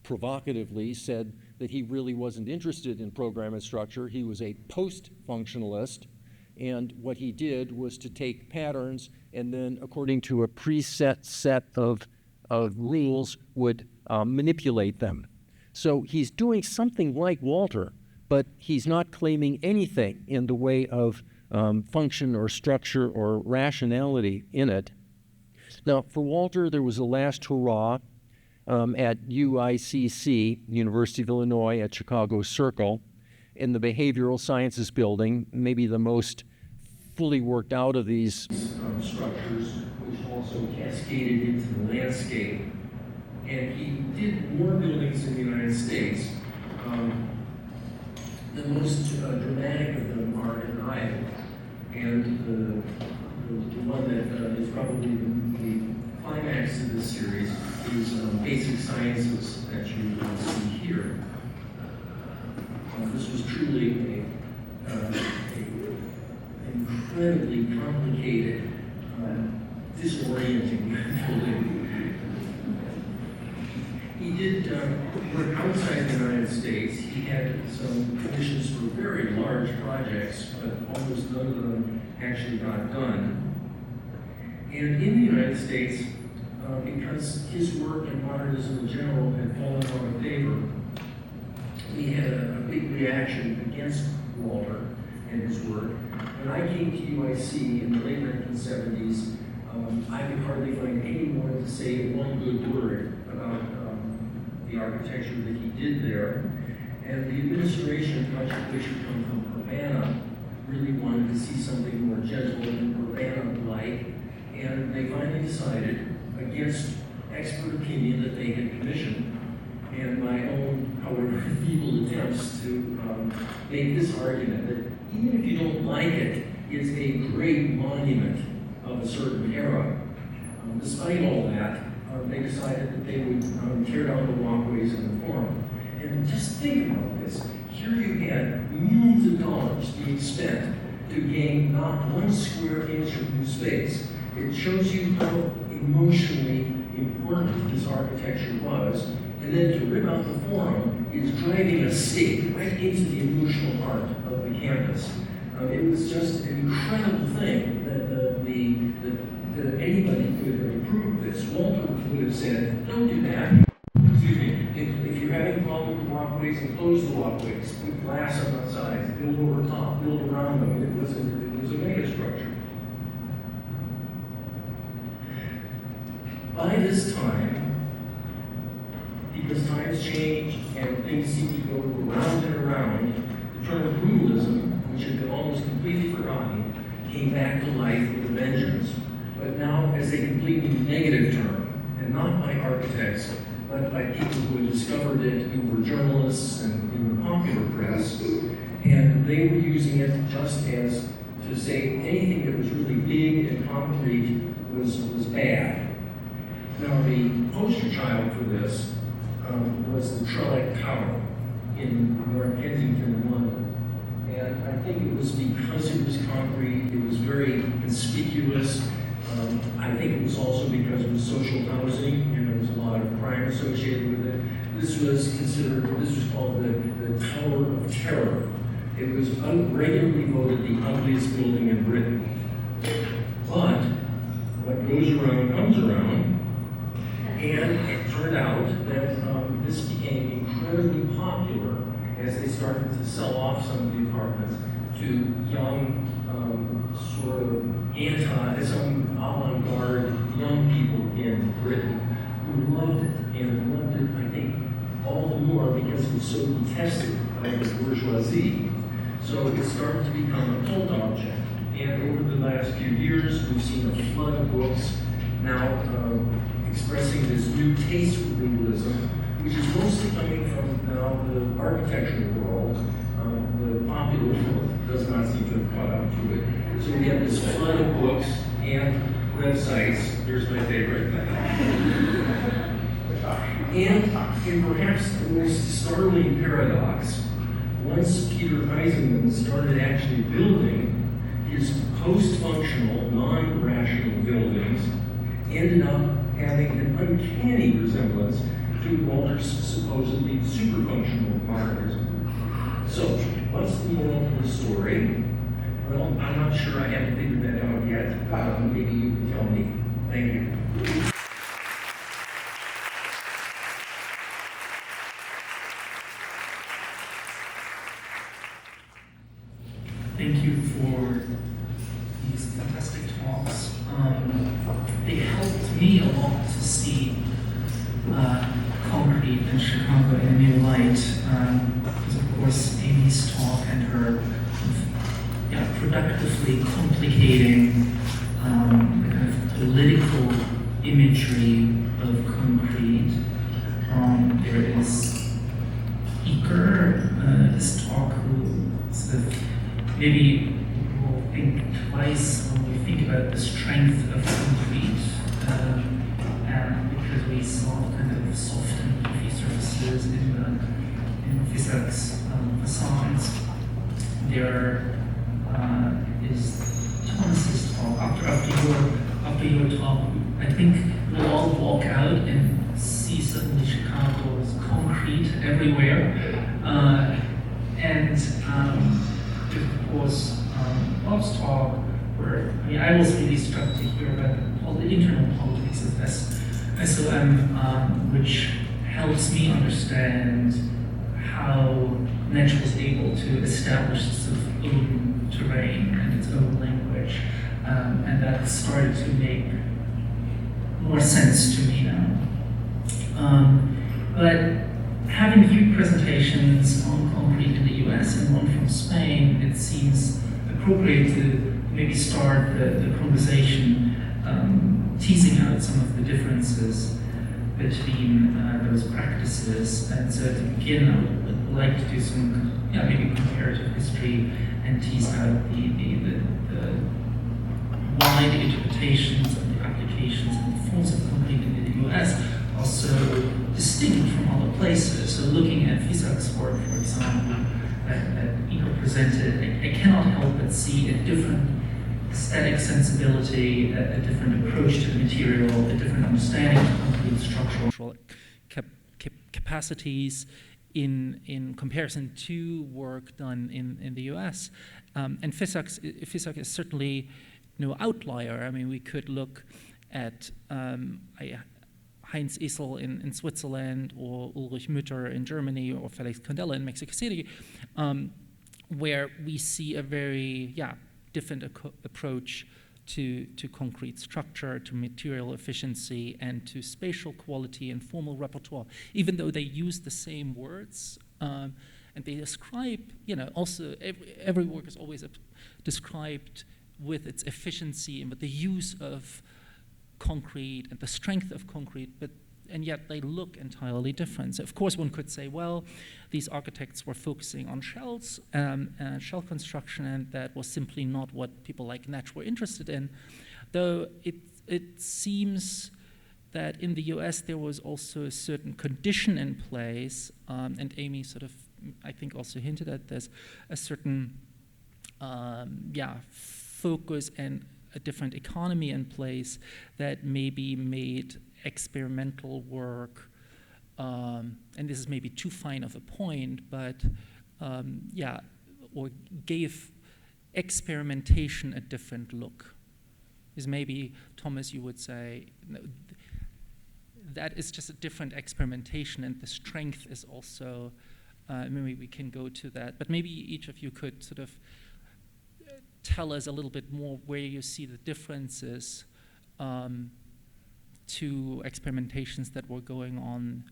[SPEAKER 13] provocatively said that he really wasn't interested in program and structure. He was a post-functionalist, and what he did was to take patterns and then, according to a preset set of rules, would manipulate them. So he's doing something like Walter, but he's not claiming anything in the way of function or structure or rationality in it. Now, for Walter, there was a last hurrah at UICC, University of Illinois at Chicago Circle, in the Behavioral Sciences Building, maybe the most fully worked out of these structures, which also cascaded into the landscape. And he did more buildings in the United States. The most dramatic of them are in Iowa. And the one that is probably the climax of this series is basic sciences that you see here. This was truly an incredibly complicated, disorienting building. He did work outside the United States. He had some commissions for very large projects, but almost none of them actually got done. And in the United States, because his work in modernism in general had fallen out of favor, we had a big reaction against Walter and his work. When I came to UIC in the late 1970s, I could hardly find anyone to say one good word about the architecture that he did there. And the administration, much of which had come from Urbana, really wanted to see something more gentle and Urbana-like. And they finally decided, against expert opinion that they had commissioned, and my own, however, feeble attempts to make this argument that even if you don't like it, it's a great monument of a certain era. Despite all that, they decided that they would tear down the walkways in the Forum. And just think about this. Here you had millions of dollars being spent to gain not 1 square inch of new space. It shows you how emotionally important this architecture was. And then to rip out the Forum is driving a stake right into the emotional heart of the campus. It was just an incredible thing that anybody could have improved this. Walter would have said, don't do that. Excuse me. If you're having a problem with the walkways, enclose the walkways, put glass on the sides, build over top, build around them. It was a mega structure. By this time, because times change and things seem to go around and around, the term brutalism, which had been almost completely forgotten, came back to life with a vengeance, but now as a completely negative term, and not by architects, but by people who had discovered it, who were journalists and in the
[SPEAKER 14] popular press, and they were using it just as to say anything that was really big and concrete was bad. Now, the poster child for this was the Trellick Tower in North Kensington, London. And I think it was because it was concrete, it was very conspicuous. I think it was also because it was social housing and there was a lot of crime associated with it. This was called the Tower of Terror. It was regularly voted the ugliest building in Britain. But what goes around comes around, and it turned out that this became incredibly popular as they started to sell off some of the apartments to young, sort of some avant-garde young people in Britain who loved it, and loved it, I think, all the more because it was so detested by the bourgeoisie. So it started to become a cult object. And over the last few years, we've seen a flood of books now expressing this new taste for legalism, which is mostly coming from now the architectural world. The popular world does not seem to have caught up to it. So we have this flood of books and websites. Here's my favorite. And perhaps the most startling paradox, once Peter Eisenschmidt started actually building his post-functional, non-rational buildings, ended up having an uncanny resemblance to Walter's supposedly super-functional modernism. So, what's the moral of the story? Well, I'm not sure, I haven't figured that out yet. Maybe you can tell me. Thank you.
[SPEAKER 15] Thank you for these fantastic talks. They helped me a lot to see concrete in Chicago in a new light. Because of course, Amy's talk and her productively complicating the kind of political imagery of concrete. There is Eker, his talk, who sort of maybe we'll think twice when we think about the strength of concrete, and because we saw kind of soft and puffy surfaces in Fisak's facades. There is Thomas's talk. After your talk, I think we'll all walk out and see suddenly Chicago's concrete everywhere, and of course, Bob's talk, where I was really struck to hear about all the internal politics of SOM, which helps me understand how Netsch was able to establish this sort of own terrain and its own language, and that started to make more sense to me now. But having few presentations on concrete in the US and one from Spain, it seems appropriate to maybe start the conversation teasing out some of the differences between those practices. And so to begin, I would like to do some maybe comparative history and tease out the wide interpretations and the applications and the forms of concrete in the US are so distinct from other places. So looking at Fisak's work, for example, that Eker presented, I cannot help but see a different aesthetic sensibility, a different approach to the material, a different understanding of concrete structural
[SPEAKER 9] capacities in comparison to work done in the US. And Fisak is certainly no outlier. I mean, we could look at Heinz Issel in Switzerland, or Ulrich Mütter in Germany, or Felix Condella in Mexico City, where we see a very different approach to concrete structure, to material efficiency, and to spatial quality and formal repertoire, even though they use the same words. And they describe, also every work is always described with its efficiency and with the use of concrete and the strength of concrete, but and yet they look entirely different. So of course one could say, well, these architects were focusing on shells, shell construction, and that was simply not what people like Netsch were interested in. Though it seems that in the US there was also a certain condition in place, and Amy sort of, I think, also hinted at this, a certain focus and a different economy in place that maybe made experimental work, and this is maybe too fine of a point, but or gave experimentation a different look. Is maybe, Thomas, you would say, no, that is just a different experimentation, and the strength is also, maybe we can go to that, but maybe each of you could sort of tell us a little bit more where you see the differences to experimentations that were going on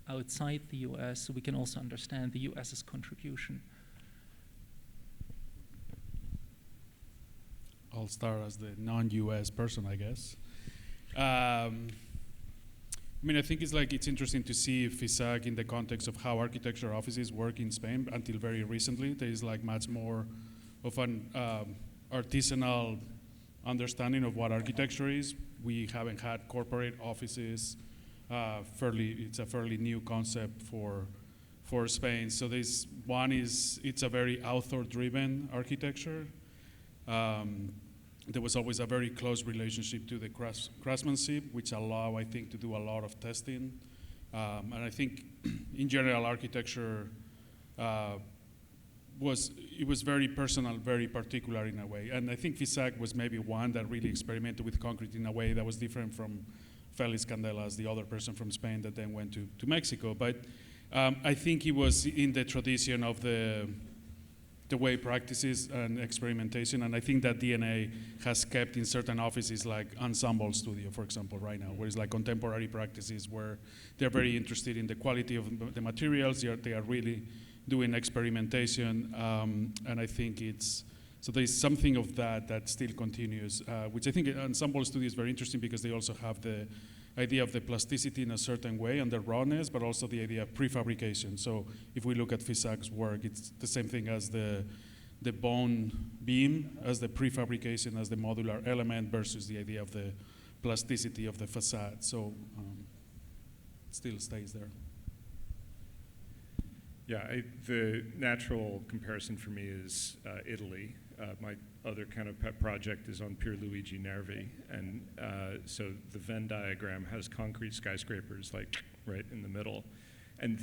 [SPEAKER 9] outside the US, so we can also understand the US's contribution.
[SPEAKER 11] I'll start as the non-US person, I guess. I mean, I think it's interesting to see FISAC in the context of how architecture offices work in Spain. Until very recently, there is like much more of an artisanal understanding of what architecture is. We haven't had corporate offices. It's a fairly new concept for Spain. So there's one is it's a very author-driven architecture. There was always a very close relationship to the craftsmanship, which allow, I think, to do a lot of testing. And I think, in general, architecture was very personal, very particular in a way. And I think FISAC was maybe one that really experimented with concrete in a way that was different from Félix Candelas, the other person from Spain that then went to Mexico. But I think he was in the tradition of the way practices and experimentation, and I think that DNA has kept in certain offices like Ensemble Studio, for example, right now, where it's like contemporary practices where they're very interested in the quality of the materials, they are really doing experimentation, and I think so there's something of that still continues, which I think Ensemble Studio is very interesting because they also have the idea of the plasticity in a certain way and the rawness, but also the idea of prefabrication. So if we look at FISAC's work, it's the same thing as the bone beam, as the prefabrication, as the modular element versus the idea of the plasticity of the facade. So it still stays there.
[SPEAKER 12] Yeah, the natural comparison for me is Italy. My other kind of pet project is on Pierluigi Nervi, and so the Venn diagram has concrete skyscrapers like right in the middle, and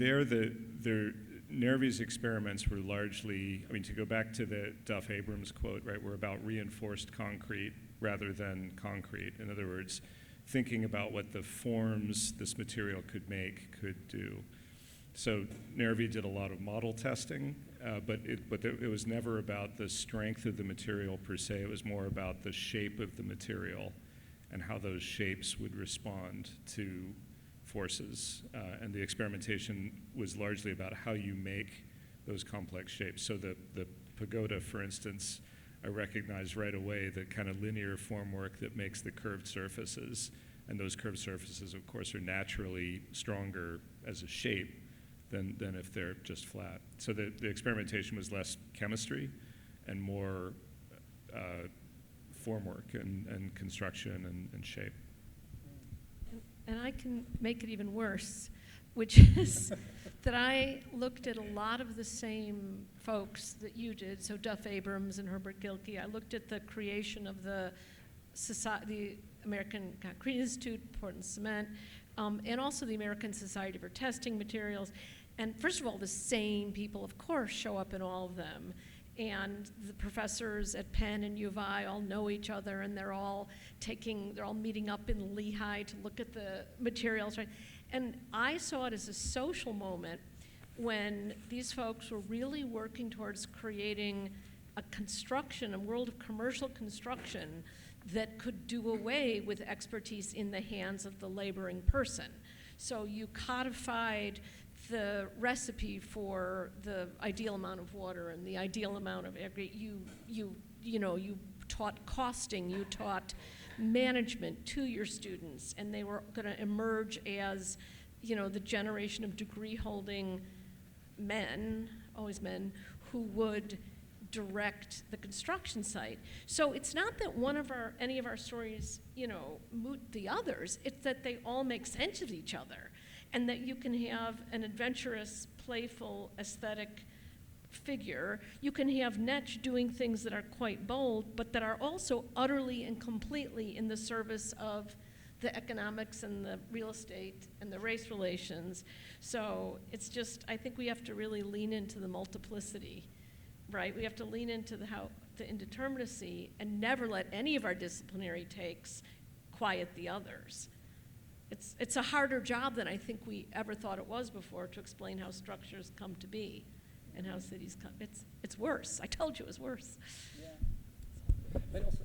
[SPEAKER 12] Nervi's experiments were largely, I mean, to go back to the Duff Abrams quote, right, were about reinforced concrete rather than concrete. In other words, thinking about what the forms this material could do. So Nervi did a lot of model testing, but it was never about the strength of the material per se. It was more about the shape of the material and how those shapes would respond to forces. And the experimentation was largely about how you make those complex shapes. So the pagoda, for instance, I recognized right away the kind of linear formwork that makes the curved surfaces. And those curved surfaces, of course, are naturally stronger as a shape than if they're just flat. So the experimentation was less chemistry and more formwork and construction and shape.
[SPEAKER 10] And I can make it even worse, which is that I looked at a lot of the same folks that you did, so Duff Abrams and Herbert Gilkey. I looked at the creation of the American Concrete Institute, Portland Cement, and also the American Society for Testing Materials. And first of all, the same people, of course, show up in all of them. And the professors at Penn and U of I all know each other, and they're all meeting up in Lehigh to look at the materials, right? And I saw it as a social moment when these folks were really working towards creating a world of commercial construction that could do away with expertise in the hands of the laboring person. So you codified the recipe for the ideal amount of water and the ideal amount of aggregate. You taught costing, you taught management to your students, and they were going to emerge as, the generation of degree-holding men, always men, who would direct the construction site. So it's not that any of our stories, moot the others. It's that they all make sense of each other, and that you can have an adventurous, playful, aesthetic figure. You can have Netsch doing things that are quite bold, but that are also utterly and completely in the service of the economics and the real estate and the race relations. So it's just, I think we have to really lean into the multiplicity, right? We have to lean into the indeterminacy and never let any of our disciplinary takes quiet the others. It's a harder job than I think we ever thought it was before to explain how structures come to be and how cities come. It's worse. I told you it was worse.
[SPEAKER 13] Yeah. But also,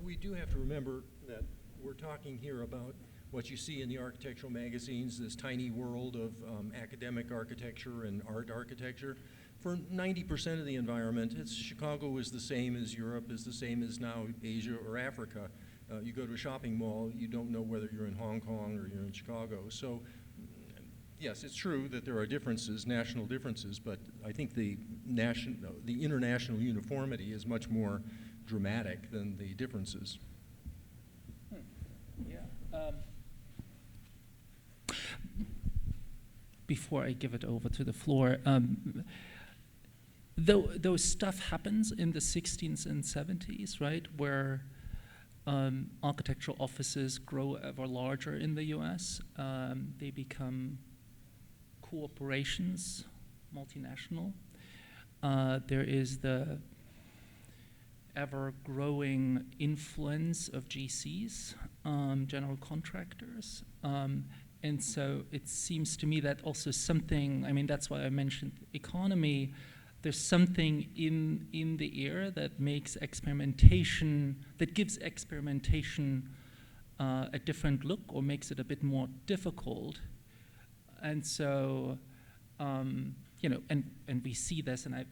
[SPEAKER 13] we do have to remember that we're talking here about what you see in the architectural magazines, this tiny world of academic architecture and art architecture. For 90% of the environment, Chicago is the same as Europe, is the same as now Asia or Africa. You go to a shopping mall, you don't know whether you're in Hong Kong or you're in Chicago. So yes, it's true that there are differences, national differences, but I think the international uniformity is much more dramatic than the differences.
[SPEAKER 9] Yeah. Before I give it over to the floor, though stuff happens in the 60s and 70s, right, where architectural offices grow ever larger in the US, they become corporations, multinational. There is the ever-growing influence of GCs, general contractors. And so it seems to me that also something, I mean, that's why I mentioned economy, there's something in the air that makes experimentation, that gives experimentation a different look or makes it a bit more difficult. And so, and we see this, and I've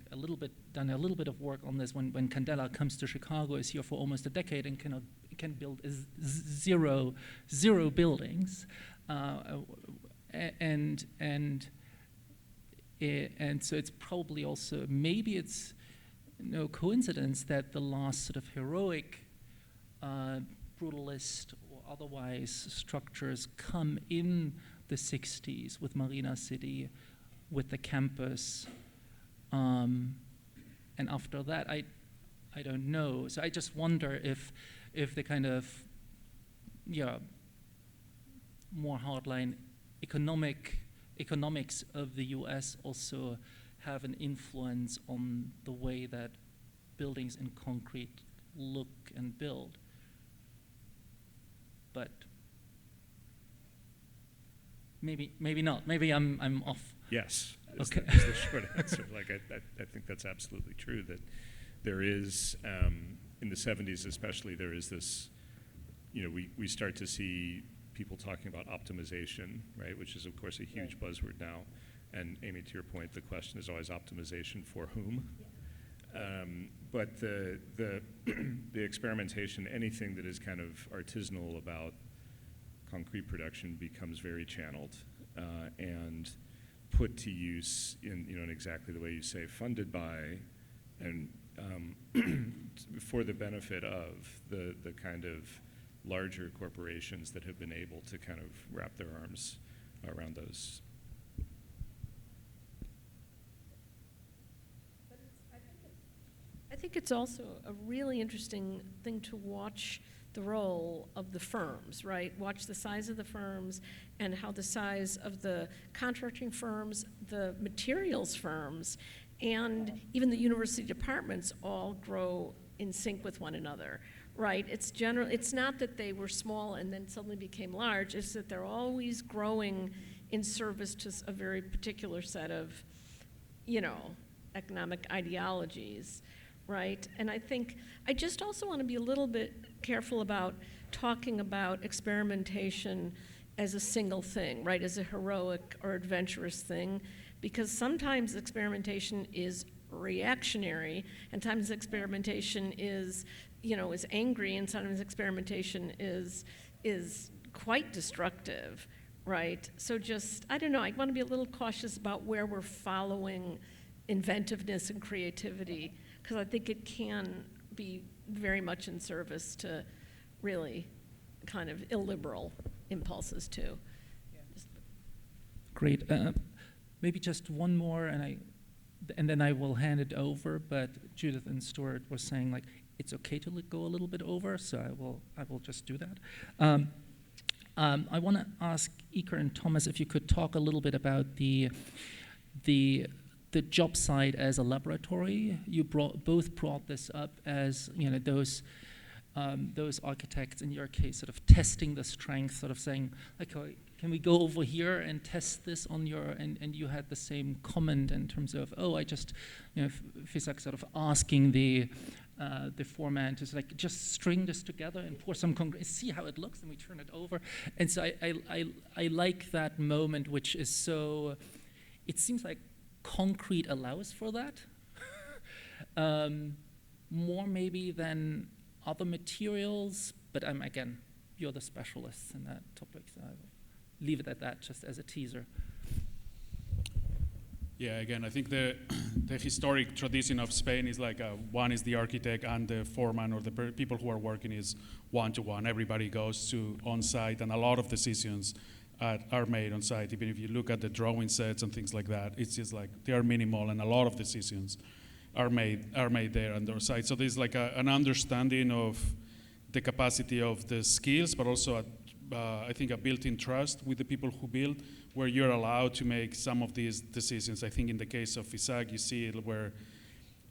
[SPEAKER 9] done a little bit of work on this when Candela comes to Chicago, is here for almost a decade and can build zero buildings, and so it's probably also, maybe it's no coincidence that the last sort of heroic brutalist or otherwise structures come in the 60s with Marina City, with the campus, and after that, I don't know. So I just wonder if the kind of, more hardline economics of the US also have an influence on the way that buildings in concrete look and build. But maybe not. Maybe I'm off.
[SPEAKER 12] Yes,
[SPEAKER 9] okay.
[SPEAKER 12] Is the short answer. Like I think that's absolutely true, that there is, in the 70s especially, there is this, we start to see people talking about optimization, right, which is of course a huge buzzword now. And Amy, to your point, the question is always optimization for whom? But the experimentation, anything that is kind of artisanal about concrete production becomes very channeled and put to use in exactly the way you say, funded by and for the benefit of the kind of larger corporations that have been able to kind of wrap their arms around those.
[SPEAKER 10] I think it's also a really interesting thing to watch the role of the firms, right? Watch the size of the firms and how the size of the contracting firms, the materials firms, and even the university departments all grow in sync with one another, right? It's not that they were small and then suddenly became large, it's that they're always growing in service to a very particular set of, economic ideologies. Right, and I think I just also want to be a little bit careful about talking about experimentation as a single thing, right, as a heroic or adventurous thing, because sometimes experimentation is reactionary, and sometimes experimentation is, is angry, and sometimes experimentation is quite destructive, right? So just, I don't know, I want to be a little cautious about where we're following inventiveness and creativity, because I think it can be very much in service to really kind of illiberal impulses too.
[SPEAKER 9] Great. Maybe just one more, and then I will hand it over. But Judith and Stewart were saying like it's okay to go a little bit over, so I will just do that. I want to ask Iker and Thomas if you could talk a little bit about the job site as a laboratory. You both brought this up as those architects in your case sort of testing the strength, sort of saying like, can we go over here and test this on your, and you had the same comment in terms of, I just, feels like sort of asking the foreman to like just string this together and pour some concrete, see how it looks, and we turn it over. And so I like that moment, which is so, it seems like concrete allows for that, more maybe than other materials, but again, you're the specialists in that topic, so I will leave it at that, just as a teaser.
[SPEAKER 11] Yeah, again, I think the historic tradition of Spain is like one is the architect and the foreman or the people who are working is one-to-one. Everybody goes to on-site, and a lot of decisions are made on site. Even if you look at the drawing sets and things like that, it's just like they are minimal, and a lot of decisions are made there on their site. So there's like an understanding of the capacity of the skills, but also I think a built-in trust with the people who build, where you're allowed to make some of these decisions. I think in the case of Isaac, you see it where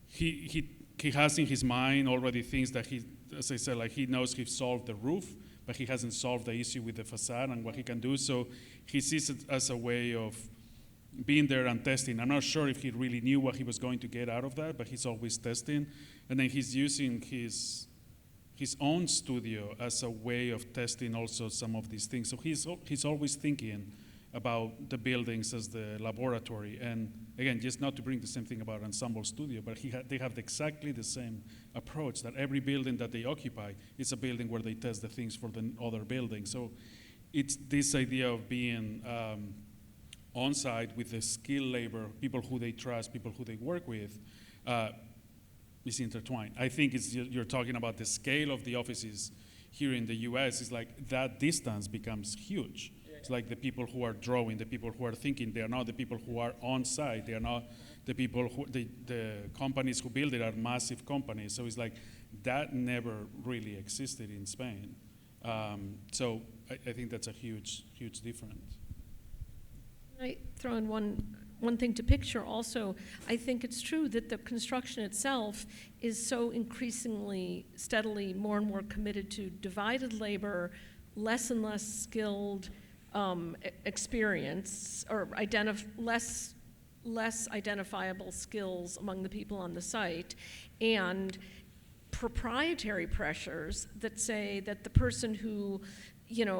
[SPEAKER 11] he has in his mind already things that he, as I said, like he knows he's solved the roof, but he hasn't solved the issue with the facade and what he can do. So he sees it as a way of being there and testing. I'm not sure if he really knew what he was going to get out of that, but he's always testing. And then he's using his own studio as a way of testing also some of these things. So he's always thinking about the buildings as the laboratory. And again, just not to bring the same thing about Ensemble Studio, but they have exactly the same approach, that every building that they occupy is a building where they test the things for the other buildings. So it's this idea of being on-site with the skilled labor, people who they trust, people who they work with, is intertwined. I think you're talking about the scale of the offices here in the US. It's like that distance becomes huge. It's like the people who are drawing, the people who are thinking, they are not the people who are on site. They are not the people who, the companies who build it are massive companies. So it's like that never really existed in Spain. So I think that's a huge, huge difference.
[SPEAKER 10] I throw in one thing to picture also. I think it's true that the construction itself is so increasingly, steadily, more and more committed to divided labor, less and less skilled experience, or less identifiable skills among the people on the site, and proprietary pressures that say that the person who, the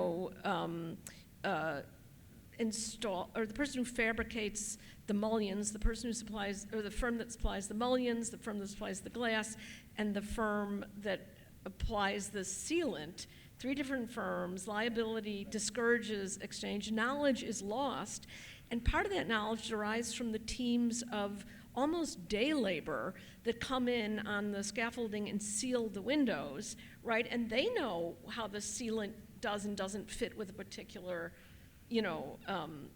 [SPEAKER 10] person who fabricates the mullions, the person who supplies, or the firm that supplies the mullions, the firm that supplies the glass, and the firm that applies the sealant, 3 different firms, liability discourages exchange, knowledge is lost, and part of that knowledge derives from the teams of almost day labor that come in on the scaffolding and seal the windows, right? And they know how the sealant does and doesn't fit with a particular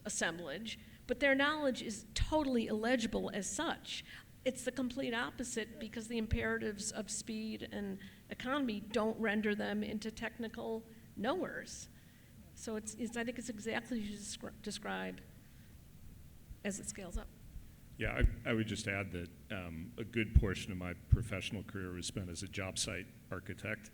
[SPEAKER 10] assemblage, but their knowledge is totally illegible as such. It's the complete opposite, because the imperatives of speed and economy don't render them into technical knowers. So I think it's exactly as you describe as it scales up.
[SPEAKER 12] Yeah, I would just add that a good portion of my professional career was spent as a job site architect.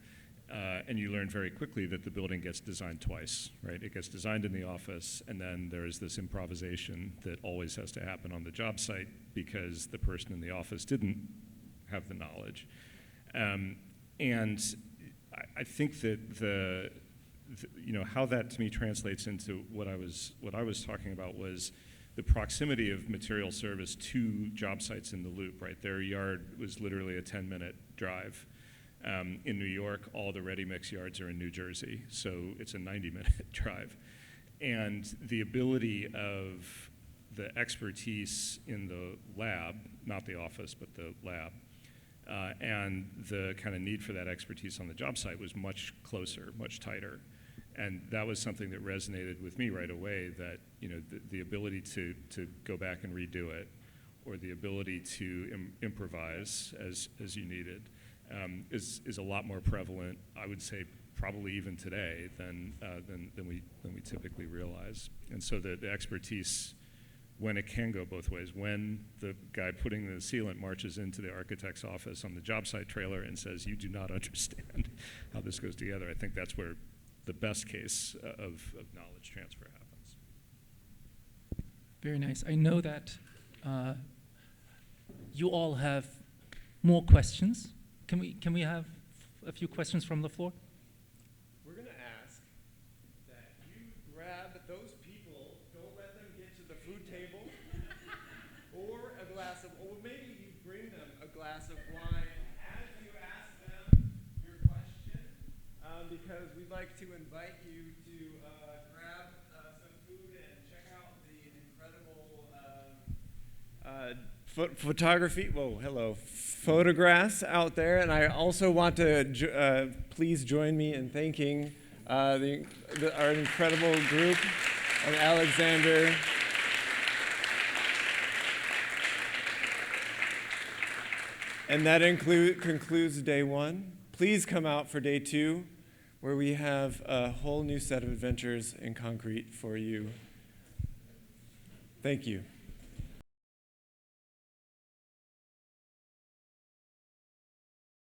[SPEAKER 12] And you learn very quickly that the building gets designed twice, right? It gets designed in the office, and then there's this improvisation that always has to happen on the job site because the person in the office didn't have the knowledge. And I think that how that to me translates into what I was talking about was the proximity of material service to job sites in the Loop, right? Their yard was literally a 10-minute drive. In New York, all the ready-mix yards are in New Jersey, so it's a 90-minute drive. And the ability of the expertise in the lab, not the office, but the lab, and the kind of need for that expertise on the job site was much closer, much tighter. And that was something that resonated with me right away, that the ability to go back and redo it, or the ability to improvise as you needed, is a lot more prevalent, I would say, probably even today than we typically realize. And so the expertise, when it can go both ways, when the guy putting the sealant marches into the architect's office on the job site trailer and says, "You do not understand how this goes together," I think that's where the best case of knowledge transfer happens.
[SPEAKER 9] Very nice. I know that you all have more questions. Can we have a few questions from the floor?
[SPEAKER 2] We're going to ask that you grab those people, don't let them get to the food table, or a glass of, or maybe you bring them a glass of wine as you ask them your question, because we'd like to invite you to grab some food and check out the incredible photographs out there. And I also want to please join me in thanking our incredible group of Alexander. And that concludes day one. Please come out for day two, where we have a whole new set of adventures in concrete for you. Thank you.